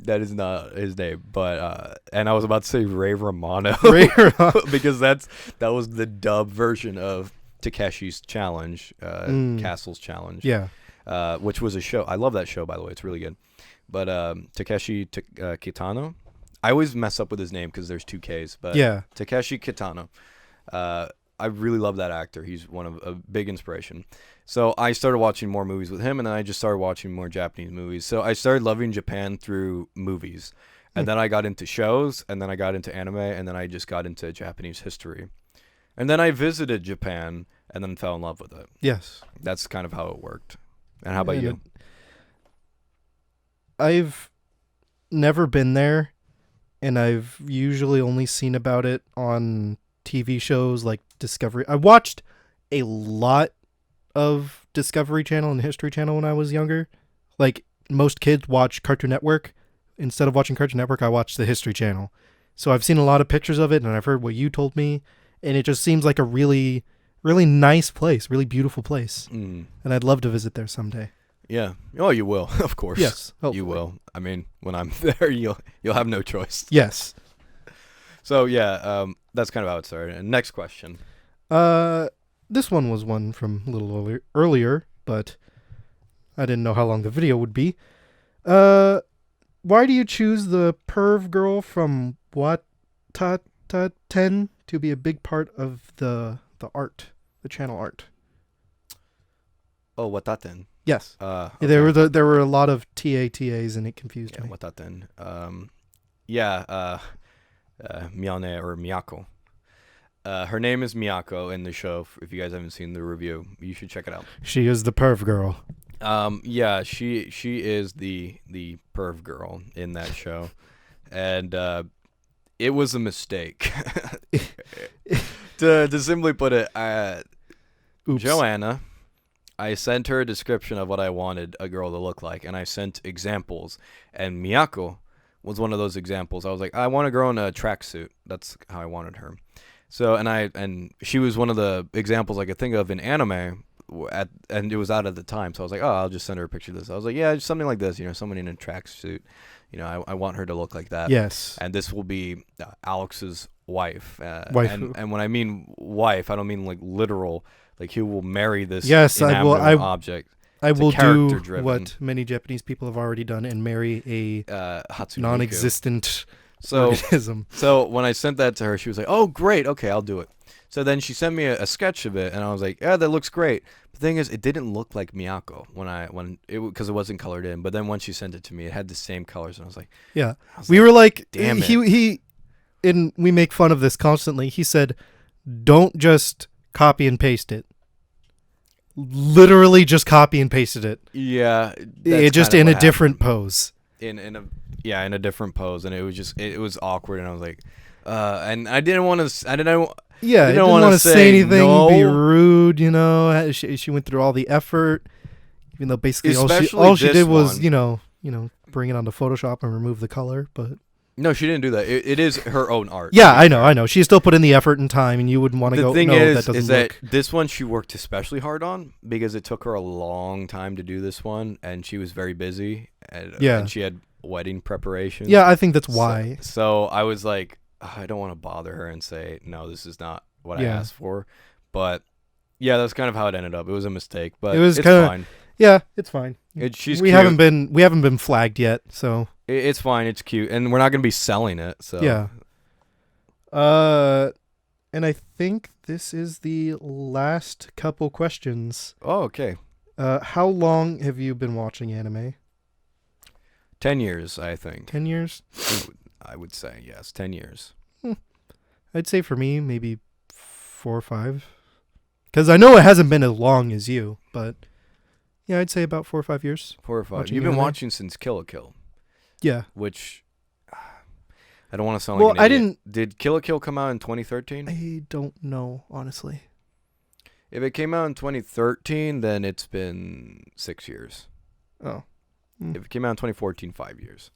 S2: That is not his name. But and I was about to say Ray Romano. Because that was the dub version of Takeshi's Challenge, Castle's Challenge.
S1: Yeah.
S2: Which was a show. I love that show, by the way. It's really good. But Takeshi Kitano. I always mess up with his name because there's two Ks. But
S1: Yeah.
S2: Takeshi Kitano. I really love that actor. He's one of a big inspiration. So I started watching more movies with him, and then I just started watching more Japanese movies. So I started loving Japan through movies. And then I got into shows, and then I got into anime, and then I just got into Japanese history. And then I visited Japan and then fell in love with it.
S1: Yes.
S2: That's kind of how it worked. And how about you?
S1: I've never been there, and I've usually only seen about it on TV shows like Discovery. I watched a lot of Discovery Channel and History Channel when I was younger. Like most kids watch Cartoon Network. Instead of watching Cartoon Network, I watched the History Channel. So I've seen a lot of pictures of it, and I've heard what you told me, and it just seems like a really, really nice place, really beautiful place. And I'd love to visit there someday.
S2: Yeah. Oh, you will, of course.
S1: Yes, hopefully.
S2: You will. I mean, when I'm there, you'll have no choice.
S1: Yes.
S2: So yeah, that's kind of how it started. And next question.
S1: This one was one from a little earlier, but I didn't know how long the video would be. Why do you choose the perv girl from Watata-ten to be a big part of the art, the channel art?
S2: Oh, Wataten.
S1: Yes.
S2: Okay.
S1: There were a lot of TATAs, and it confused me.
S2: Wataten. Miyane or Miyako. Her name is Miyako in the show. If you guys haven't seen the review, you should check it out.
S1: She is the perv girl.
S2: Yeah, she is the perv girl in that show, and it was a mistake. to simply put it, Joanna, I sent her a description of what I wanted a girl to look like, and I sent examples, and Miyako was one of those examples. I was like, I want a girl in a tracksuit. That's how I wanted her. So, and she was one of the examples I could think of in anime. And it was out at the time, so I was like, oh, I'll just send her a picture of this. I was like, yeah, something like this, someone in a tracksuit. I want her to look like that.
S1: Yes.
S2: And this will be Alex's wife.
S1: Wife.
S2: And when I mean wife, I don't mean like literal, like he will marry this
S1: inanimate
S2: object.
S1: I will do
S2: character-driven.
S1: what many Japanese people have already done and marry a
S2: Hatsune
S1: non-existent organism.
S2: So when I sent that to her, she was like, oh, great. Okay, I'll do it. So then she sent me a sketch of it, and I was like, yeah, that looks great. The thing is, it didn't look like Miyako because it wasn't colored in. But then once she sent it to me, it had the same colors, and I was like,
S1: yeah. We were like,
S2: damn it.
S1: And we make fun of this constantly. He said, don't just copy and paste it. Literally just copy and pasted it.
S2: Yeah.
S1: It just in a different pose.
S2: In a different pose, and it was awkward, and I was like, and I didn't want to. I didn't want to say anything,
S1: no. Be rude, She went through all the effort, even though basically all she did was, bring it onto Photoshop and remove the color. But
S2: no, she didn't do that. It is her own art.
S1: Yeah, I know. She still put in the effort and time, and you wouldn't want to go.
S2: The thing
S1: no,
S2: is,
S1: that doesn't
S2: is that
S1: look.
S2: This one she worked especially hard on because it took her a long time to do this one, and she was very busy, and she had wedding preparations.
S1: Yeah, I think that's why.
S2: So I was like, I don't want to bother her and say, no, this is not what I asked for. But yeah, that's kind of how it ended up. It was a mistake, but it's fine.
S1: Yeah, it's fine.
S2: We
S1: cute. haven't been flagged yet, so
S2: it's fine. It's cute, and we're not going to be selling it. So
S1: yeah. And I think this is the last couple questions.
S2: Oh, okay.
S1: How long have you been watching anime?
S2: 10 years, I think.
S1: 10 years?
S2: I would say, yes, 10 years.
S1: I'd say for me, maybe 4 or 5. Because I know it hasn't been as long as you, but yeah, I'd say about 4 or 5 years.
S2: 4 or 5.
S1: Watching
S2: You've been
S1: anime.
S2: watching since Kill la Kill,
S1: Yeah.
S2: which I don't want to sound
S1: Well,
S2: like an
S1: I
S2: idiot. Did Kill la Kill come out in 2013?
S1: I don't know, honestly.
S2: If it came out in 2013, then it's been 6 years.
S1: Oh.
S2: If it came out in 2014, 5 years.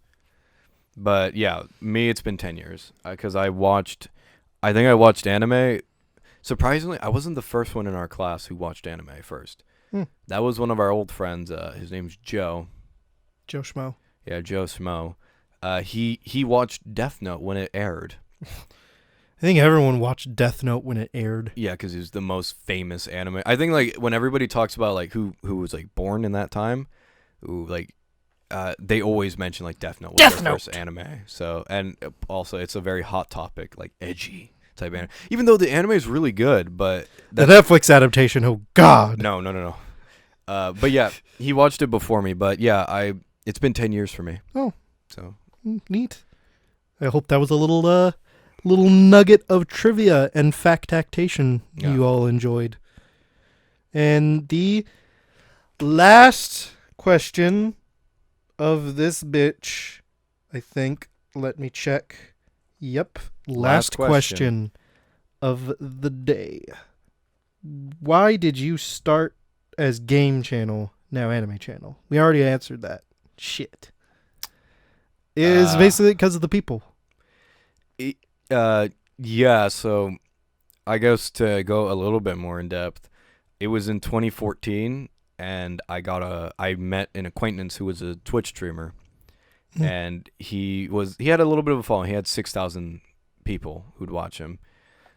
S2: But yeah, me, it's been 10 years because I think I watched anime. Surprisingly, I wasn't the first one in our class who watched anime first. That was one of our old friends. His name's Joe.
S1: Joe Schmo.
S2: Yeah, Joe Smo. He watched Death Note when it aired.
S1: I think everyone watched Death Note when it aired.
S2: Yeah, because it was the most famous anime. I think like when everybody talks about like who was like born in that time, who like they always mention like Death Note was their first anime. So and also it's a very hot topic, like edgy type anime. Even though the anime is really good, but
S1: The Netflix adaptation, oh god.
S2: no. But yeah, he watched it before me. But yeah, it's been 10 years for me.
S1: Oh,
S2: so
S1: neat. I hope that was a little nugget of trivia and factactation you all enjoyed. And the last question of this bitch, I think. Let me check. Yep. Last question of the day. Why did you start as Game Channel, now Anime Channel? We already answered that. Shit. Is basically because of the people.
S2: Yeah, so I guess to go a little bit more in depth, it was in 2014, and I met an acquaintance who was a Twitch streamer, and he had a little bit of a following. He had 6,000 people who'd watch him.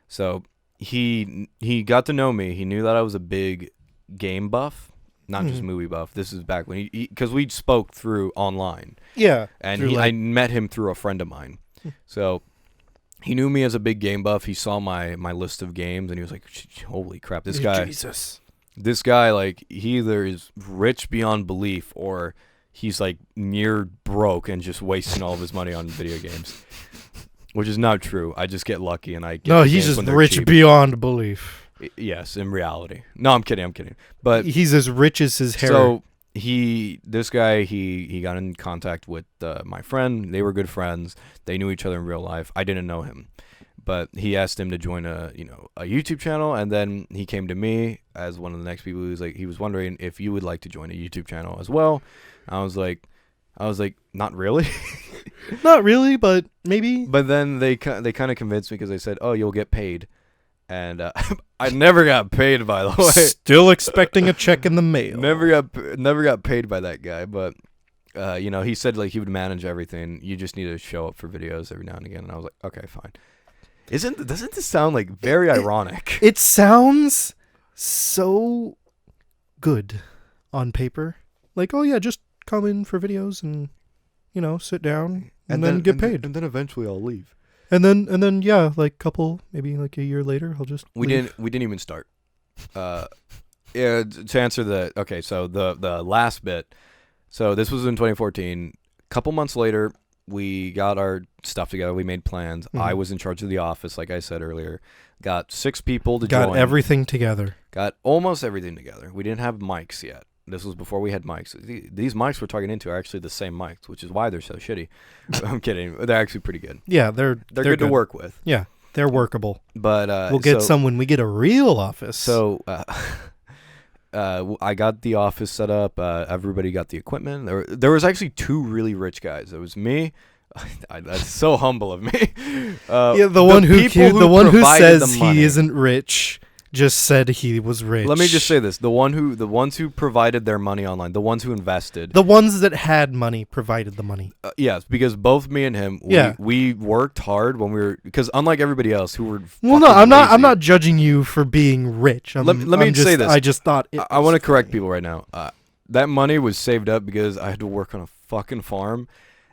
S2: So he got to know me. He knew that I was a big game buff, not just movie buff. This is back when because we spoke through online.
S1: Yeah.
S2: And I met him through a friend of mine. So he knew me as a big game buff. He saw my list of games, and he was like, holy crap, this guy, like, he either is rich beyond belief or he's, like, near broke and just wasting all of his money on video games, which is not true. I just get lucky, and I get
S1: No, he's just rich
S2: cheap.
S1: Beyond belief.
S2: Yes, in reality. No, I'm kidding. But
S1: he's as rich as his hair.
S2: So this guy got in contact with my friend. They were good friends. They knew each other in real life. I didn't know him, but he asked him to join a YouTube channel, and then he came to me as one of the next people. He was wondering if you would like to join a YouTube channel as well. I was like, not really.
S1: Not really, but maybe.
S2: But then they kind of convinced me because they said, "Oh, you'll get paid," and I never got paid, by the way.
S1: Still expecting a check in the mail.
S2: Never got paid by that guy, but he said like he would manage everything. You just need to show up for videos every now and again. And I was like, okay, fine. Doesn't this sound like very ironic?
S1: It sounds so good on paper. Like, oh yeah, just come in for videos and sit down and then get paid.
S2: And then eventually I'll leave.
S1: And then yeah, like maybe like a year later, I'll just leave.
S2: We didn't even start. Yeah, to answer so the last bit. So this was in 2014. A couple months later, we got our stuff together. We made plans. I was in charge of the office, like I said earlier. Got 6 people to join.
S1: Got everything together.
S2: Got almost everything together. We didn't have mics yet. This was before we had mics. These mics we're talking into are actually the same mics, which is why they're so shitty. I'm kidding. They're actually pretty good.
S1: Yeah, they're
S2: good to work with.
S1: Yeah, they're workable.
S2: But
S1: we'll get some when we get a real office.
S2: So I got the office set up. Everybody got the equipment. There was actually 2 really rich guys. It was me. That's so humble of me.
S1: The one who says he isn't rich just said he was rich.
S2: Let me just say this: the ones who provided their money online, the ones who invested,
S1: the ones that had money provided the money.
S2: Yes, because both me and him, we worked hard when we were, because unlike everybody else who were.
S1: Well, no, I'm not judging you for being rich.
S2: Let me say this.
S1: I just thought
S2: I want to correct people right now. That money was saved up because I had to work on a fucking farm,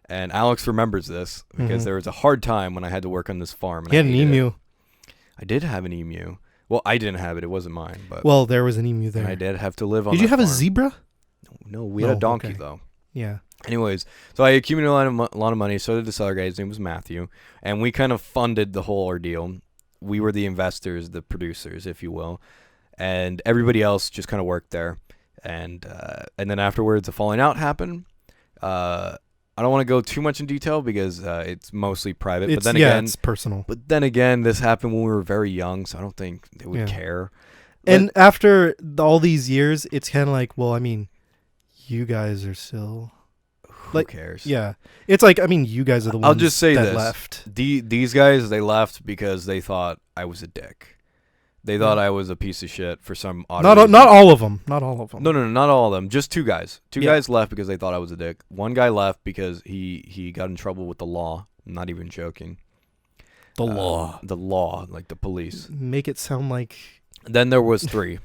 S2: and Alex remembers this because there was a hard time when I had to work on this farm. And
S1: he had an emu.
S2: I did have an emu. Well, I didn't have it. It wasn't mine. But
S1: well, there was an emu there.
S2: And I did have to live on.
S1: Did you have
S2: farm.
S1: a zebra?
S2: No, we had a donkey though.
S1: Yeah.
S2: Anyways, so I accumulated a lot of money. So did this other guy. His name was Matthew, and we kind of funded the whole ordeal. We were the investors, the producers, if you will. and everybody else just kind of worked there. And then afterwards, a falling out happened. I don't want to go too much in detail because it's mostly private. But then again,
S1: it's personal.
S2: But then again, this happened when we were very young, so I don't think they would care.
S1: And after all these years, it's kind of like, well, I mean, you guys are still.
S2: Who cares?
S1: Yeah, it's like, I mean, you guys are the ones
S2: I'll just say
S1: that
S2: this.
S1: left.
S2: These guys, they left because they thought I was a dick. They thought I was a piece of shit for some odd reason.
S1: Not all of them. Not all of them.
S2: No, not all of them. Just two guys. Two guys left because they thought I was a dick. One guy left because he got in trouble with the law. I'm not even joking.
S1: The law.
S2: The law, like the police.
S1: Make it sound like...
S2: Then there was 3.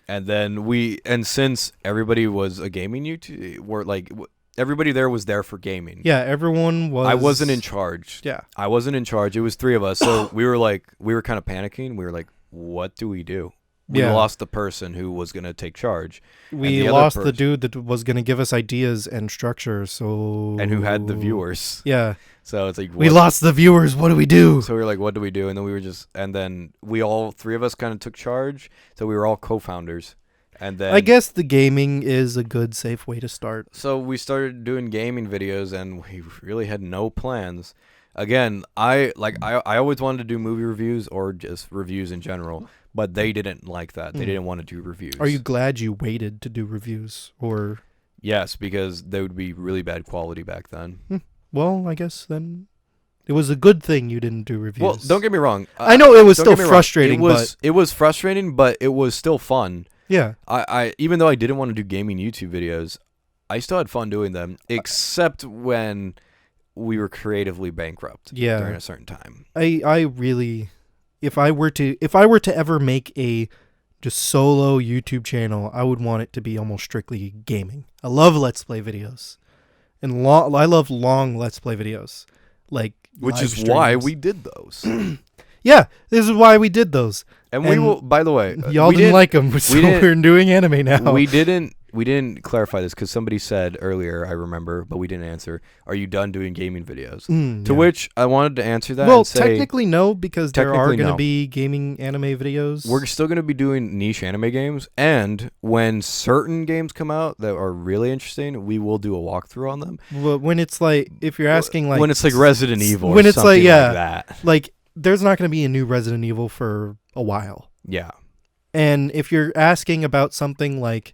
S2: And since everybody was a gaming everybody there was there for gaming.
S1: Yeah, everyone was...
S2: I wasn't in charge.
S1: Yeah.
S2: I wasn't in charge. It was 3 of us. So we were kind of panicking. We were like, what do we do? We lost the person who was going to take charge.
S1: We lost the dude that was going to give us ideas and structure. And
S2: who had the viewers.
S1: Yeah.
S2: So it's like...
S1: We lost the viewers. What do we do?
S2: So we were like, what do we do? And then we all 3 of us kind of took charge. So we were all co-founders. And then...
S1: I guess the gaming is a good, safe way to start.
S2: So we started doing gaming videos, and we really had no plans. Again, I always wanted to do movie reviews or just reviews in general, but they didn't like that. They didn't want to do reviews.
S1: Are you glad you waited to do reviews, or?
S2: Yes, because they would be really bad quality back then.
S1: Well, I guess then it was a good thing you didn't do reviews.
S2: Well, don't get me wrong.
S1: I know it was still frustrating.
S2: It was frustrating, but it was still fun.
S1: Yeah.
S2: I even though I didn't want to do gaming YouTube videos, I still had fun doing them, except when we were creatively bankrupt during a certain time.
S1: I really, if I were to ever make a just solo YouTube channel, I would want it to be almost strictly gaming. I love Let's Play videos, and I love long Let's Play videos,
S2: which is why we did those.
S1: Yeah, this is why we did those.
S2: And we will. By the way,
S1: y'all didn't like them, so we're doing anime now.
S2: We didn't clarify this because somebody said earlier, I remember, but we didn't answer. Are you done doing gaming videos? To which I wanted to answer that.
S1: Well,
S2: and say,
S1: technically no, because there are going to be gaming anime videos.
S2: We're still going to be doing niche anime games, and when certain games come out that are really interesting, we will do a walkthrough on them.
S1: But when it's like, if you're asking like,
S2: when it's like Resident Evil,
S1: when
S2: or
S1: it's
S2: something
S1: like
S2: that,
S1: like there's not going to be a new Resident Evil for a while.
S2: Yeah.
S1: And if you're asking about something like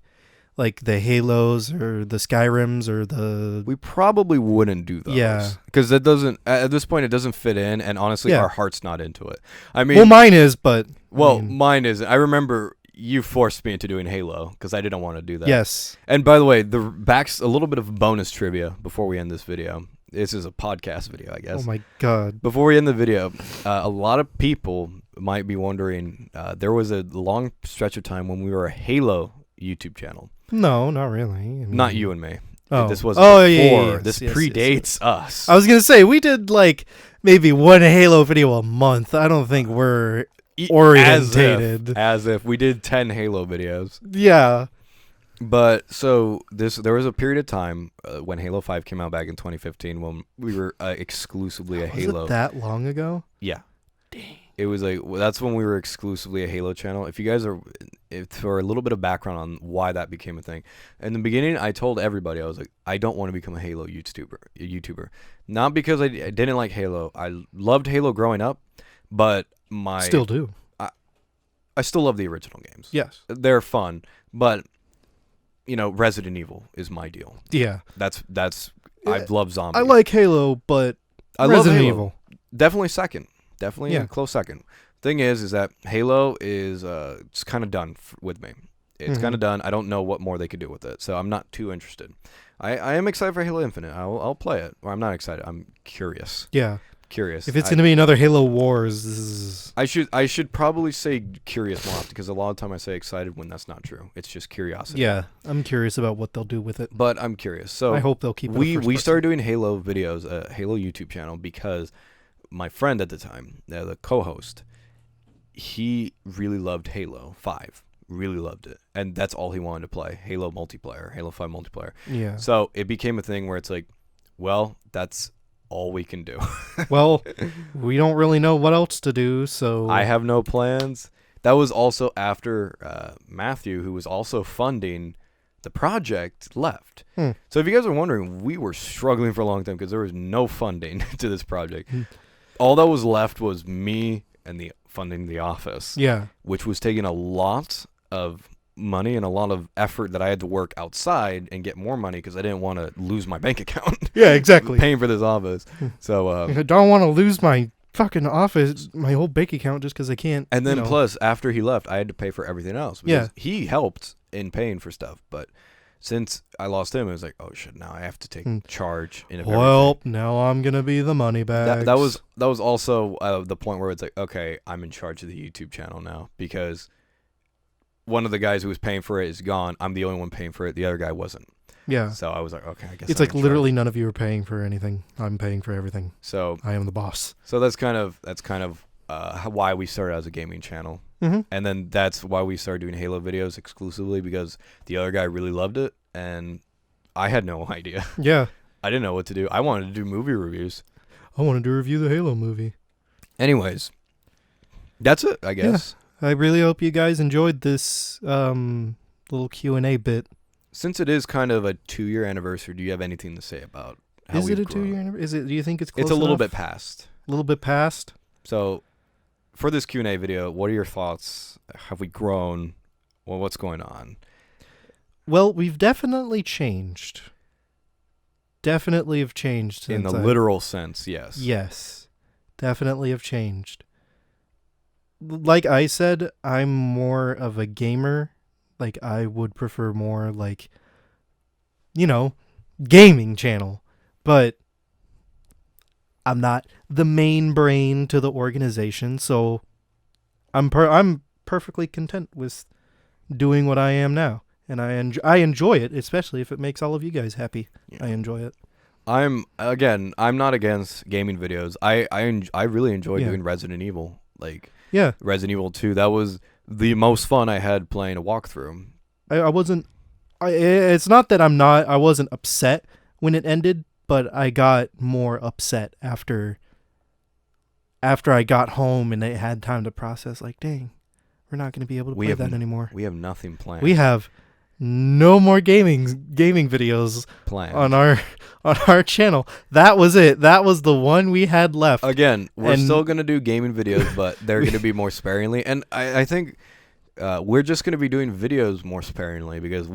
S1: the Halos or the Skyrims or the...
S2: We probably wouldn't do those.
S1: Yeah.
S2: Because that doesn't... At this point, it doesn't fit in, and honestly, our heart's not into it. I mean...
S1: Well, mine is, but...
S2: Well, mine isn't. I remember you forced me into doing Halo, because I didn't want to do that.
S1: Yes.
S2: And by the way, a little bit of bonus trivia before we end this video. This is a podcast video, I guess.
S1: Oh my god.
S2: Before we end the video, a lot of people might be wondering, there was a long stretch of time when we were a Halo YouTube channel.
S1: No, not really. I mean,
S2: not you and me.
S1: Oh.
S2: This was before. Yeah. This
S1: yes,
S2: predates us.
S1: I was going to say, we did like maybe one Halo video a month. I don't think we're orientated.
S2: As if we did 10 Halo videos.
S1: Yeah.
S2: But so there was a period of time when Halo 5 came out back in 2015 when we were exclusively a Halo.
S1: Was it that long ago?
S2: Yeah. Dang. It was like that's when we were exclusively a Halo channel. If you guys for a little bit of background on why that became a thing. In the beginning, I told everybody, I was like, I don't want to become a Halo YouTuber. Not because I didn't like Halo. I loved Halo growing up, but
S1: still do.
S2: I still love the original games.
S1: Yes.
S2: They're fun, but Resident Evil is my deal.
S1: Yeah.
S2: That's I love zombies.
S1: I like Halo, but
S2: I
S1: Resident
S2: love
S1: Evil.
S2: Definitely second. Definitely a close second. Thing is that Halo is it's kind of done with me. It's kind of done. I don't know what more they could do with it, so I'm not too interested. I am excited for Halo Infinite. I'll play it. Or I'm not excited. I'm curious.
S1: Yeah.
S2: Curious.
S1: If it's going to be another Halo Wars,
S2: I should probably say curious more often because a lot of time I say excited when that's not true. It's just curiosity.
S1: Yeah, I'm curious about what they'll do with it.
S2: But I'm curious. So
S1: I hope they'll keep it.
S2: We started doing Halo videos, a Halo YouTube channel, because my friend at the time, the co-host, he really loved Halo 5. Really loved it. And that's all he wanted to play. Halo multiplayer, Halo 5 multiplayer.
S1: Yeah.
S2: So it became a thing where it's like, well, that's all we can do.
S1: Well, we don't really know what else to do, so...
S2: I have no plans. that was also after Matthew, who was also funding the project, left. So if you guys are wondering, we were struggling for a long time because there was no funding to this project. All that was left was me and the funding the office.
S1: Yeah.
S2: Which was taking a lot of money and a lot of effort that I had to work outside and get more money because I didn't want to lose my bank account.
S1: Yeah, exactly.
S2: Paying for this office. So
S1: I don't want to lose my fucking office, my whole bank account, just because I can't.
S2: and then
S1: you know.
S2: plus after he left, I had to pay for everything else.
S1: Yeah.
S2: He helped in paying for stuff, but since I lost him, it was like, oh shit, now I have to take charge in
S1: Well, now I'm gonna be the money bag.
S2: that was also the point where it's like, okay, I'm in charge of the YouTube channel now because one of the guys who was paying for it is gone. I'm the only one paying for it. The other guy wasn't.
S1: Yeah.
S2: So I was like, okay, I guess
S1: It's
S2: I'm
S1: like
S2: in
S1: literally
S2: charge.
S1: none of you are paying for anything. I'm paying for everything.
S2: So
S1: I am the boss.
S2: that's kind of why we started as a gaming channel.
S1: Mm-hmm.
S2: And then that's why we started doing Halo videos exclusively because the other guy really loved it and I had no idea.
S1: Yeah.
S2: I didn't know what to do. I wanted to do movie reviews.
S1: I wanted to review the Halo movie.
S2: Anyways, that's it, I guess.
S1: I really hope you guys enjoyed this little Q&A bit.
S2: Since it is kind of a 2-year anniversary, do you have anything to say about how
S1: Is it a
S2: we've grown?
S1: 2-year anniversary? Is it? Do you think it's close
S2: It's a little
S1: enough?
S2: bit past.
S1: A little bit past?
S2: So, for this Q&A video, what are your thoughts? Have we grown? Well, what's going on?
S1: Well, we've definitely changed. Definitely have changed.
S2: In the
S1: since
S2: literal sense, yes.
S1: Yes. Definitely have changed. Like I said, I'm more of a gamer. Like, I would prefer more, like, gaming channel. But I'm not the main brain to the organization, so I'm perfectly content with doing what I am now. And I enjoy it, especially if it makes all of you guys happy.
S2: Yeah.
S1: I enjoy it.
S2: I'm not against gaming videos. I really enjoy
S1: Yeah.
S2: doing Resident Evil. Like,
S1: Yeah.
S2: Resident Evil 2, that was the most fun I had playing a walkthrough.
S1: I wasn't. It's not that I wasn't upset when it ended, but I got more upset after I got home and I had time to process. Like, dang, we're not going to be able to play that anymore.
S2: We have nothing planned.
S1: We have no more gaming videos
S2: planned
S1: on our channel. That was it. That was the one we had left.
S2: Again, we're
S1: And-
S2: still going to do gaming videos, but they're going to be more sparingly. And I think we're just going to be doing videos more sparingly because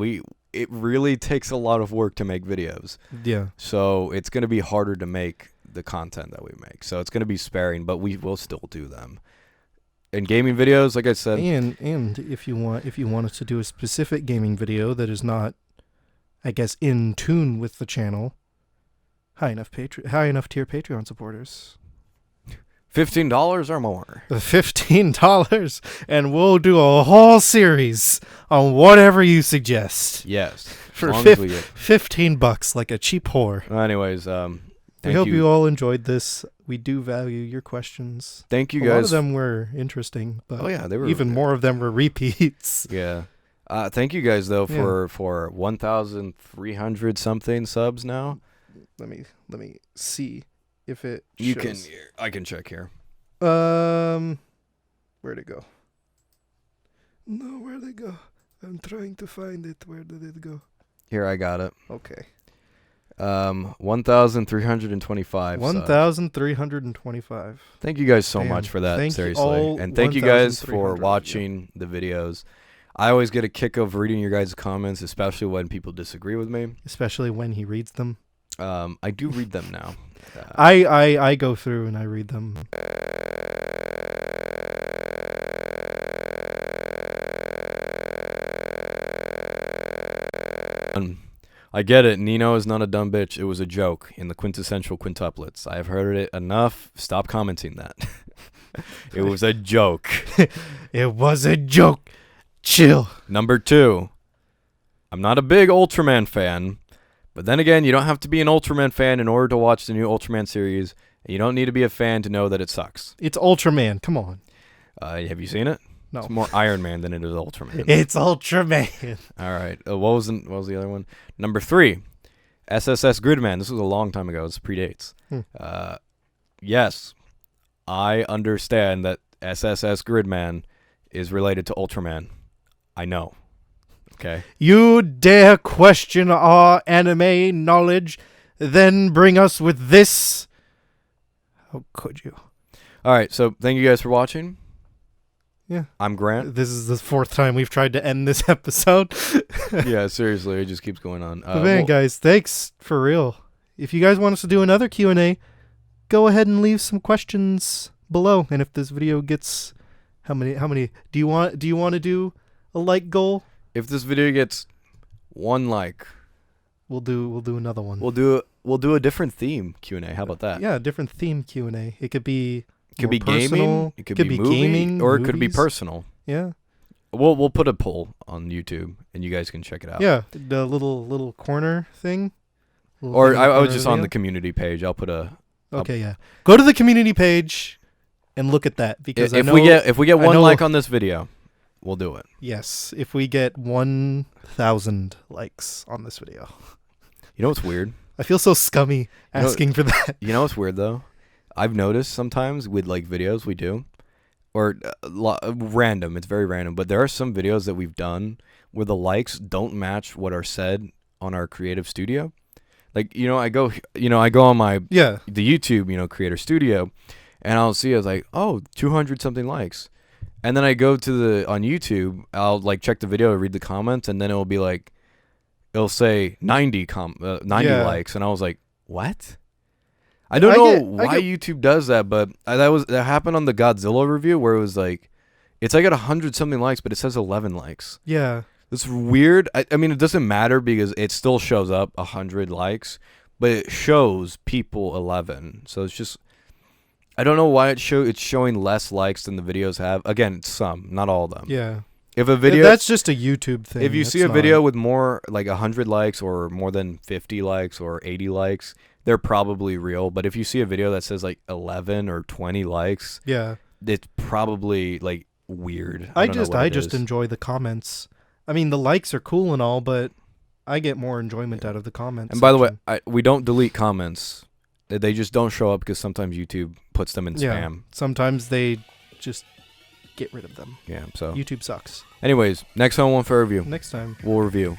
S2: it really takes a lot of work to make videos.
S1: Yeah.
S2: So it's going to be harder to make the content that we make. So it's going to be sparing, but we will still do them. And gaming videos, like I said,
S1: And if you want us to do a specific gaming video that is not, I guess, in tune with the channel, high enough tier Patreon supporters,
S2: $15 or more.
S1: $15, and we'll do a whole series on whatever you suggest
S2: Yes.
S1: for
S2: as long as we get.
S1: $15, like a cheap whore.
S2: Anyways,
S1: We hope you all enjoyed this. We do value your questions.
S2: Thank you
S1: A lot of
S2: guys.
S1: them were interesting, but
S2: They were
S1: even more of them were repeats.
S2: Yeah. Thank you guys though
S1: Yeah.
S2: for 1,300 something subs now.
S1: Let me see if it
S2: You
S1: shows.
S2: I can check here.
S1: Where'd it go? No, where'd it go? I'm trying to find it. Where did it go?
S2: Here, I got it.
S1: Okay.
S2: 1,325.
S1: 1,325.
S2: Thank you guys so
S1: Damn.
S2: much for that,
S1: Thank you
S2: seriously.
S1: all,
S2: And thank you guys for
S1: 1,300,
S2: watching the videos. I always get a kick of reading your guys' comments, especially when people disagree with me.
S1: Especially when he reads them.
S2: I do read them now.
S1: I go through and I read them.
S2: I get it. Nino is not a dumb bitch. It was a joke in the quintessential quintuplets. I have heard it enough. Stop commenting that. It was a joke.
S1: It was a joke. Chill.
S2: Number 2, I'm not a big Ultraman fan, but then again, you don't have to be an Ultraman fan in order to watch the new Ultraman series, and you don't need to be a fan to know that it sucks.
S1: It's Ultraman. Come on.
S2: Have you seen it?
S1: No.
S2: It's more Iron Man than it is Ultraman.
S1: It's Ultraman.
S2: All right. What was the other one? Number 3, SSS Gridman. This was a long time ago. This predates. Yes, I understand that SSS Gridman is related to Ultraman. I know. Okay.
S1: You dare question our anime knowledge, then bring us with this? How could you?
S2: All right. So thank you guys for watching.
S1: Yeah.
S2: I'm Grant.
S1: This is the 4th time we've tried to end this episode.
S2: Yeah, seriously, it just keeps going on.
S1: But man, guys, thanks for real. If you guys want us to do another Q&A, go ahead and leave some questions below. And if this video gets how many do you want to do a like goal?
S2: If this video gets 1 like,
S1: we'll do another one.
S2: we'll do a different theme Q&A. How about that?
S1: Yeah, a different theme Q&A. It could be
S2: Gaming,
S1: personal,
S2: it could be movie,
S1: gaming,
S2: or it could be
S1: movies.
S2: personal.
S1: Yeah.
S2: We'll put a poll on YouTube and you guys can check it out.
S1: Yeah, the little corner thing.
S2: Or I was just on the community page. I'll put a
S1: Okay, yeah. Go to the community page and look at that because
S2: if we get 1 like on this video, we'll do it.
S1: Yes, if we get 1,000 likes on this video.
S2: You know what's weird?
S1: I feel so scummy asking for that.
S2: You know what's weird though? I've noticed sometimes with like videos we do, or random. It's very random, but there are some videos that we've done where the likes don't match what are said on our creative studio. Like I go on my the YouTube creator studio, and I'll see it's like 200 something likes, and then I go to on YouTube. I'll like check the video, read the comments, and then it'll say 90 likes, and I was like, what? I don't know why YouTube does that, but that happened on the Godzilla review where it was like, it's like at 100 something likes, but it says 11 likes.
S1: Yeah.
S2: It's weird. I mean, it doesn't matter because it still shows up 100 likes, but it shows people 11. So it's just, I don't know why it's showing less likes than the videos have. Again, it's some, not all of them.
S1: Yeah.
S2: If a video,
S1: that's just a YouTube thing.
S2: If you see a video with more like 100 likes or more than 50 likes or 80 likes, they're probably real. But if you see a video that says like 11 or 20 likes,
S1: yeah,
S2: it's probably like weird.
S1: I just enjoy the comments. I mean, the likes are cool and all, but I get more enjoyment out of the comments.
S2: And by the way, we don't delete comments. They just don't show up because sometimes YouTube puts them in spam.
S1: Sometimes they just get rid of them.
S2: Yeah, so
S1: YouTube sucks.
S2: Anyways, next time one for review.
S1: Next time
S2: we'll review.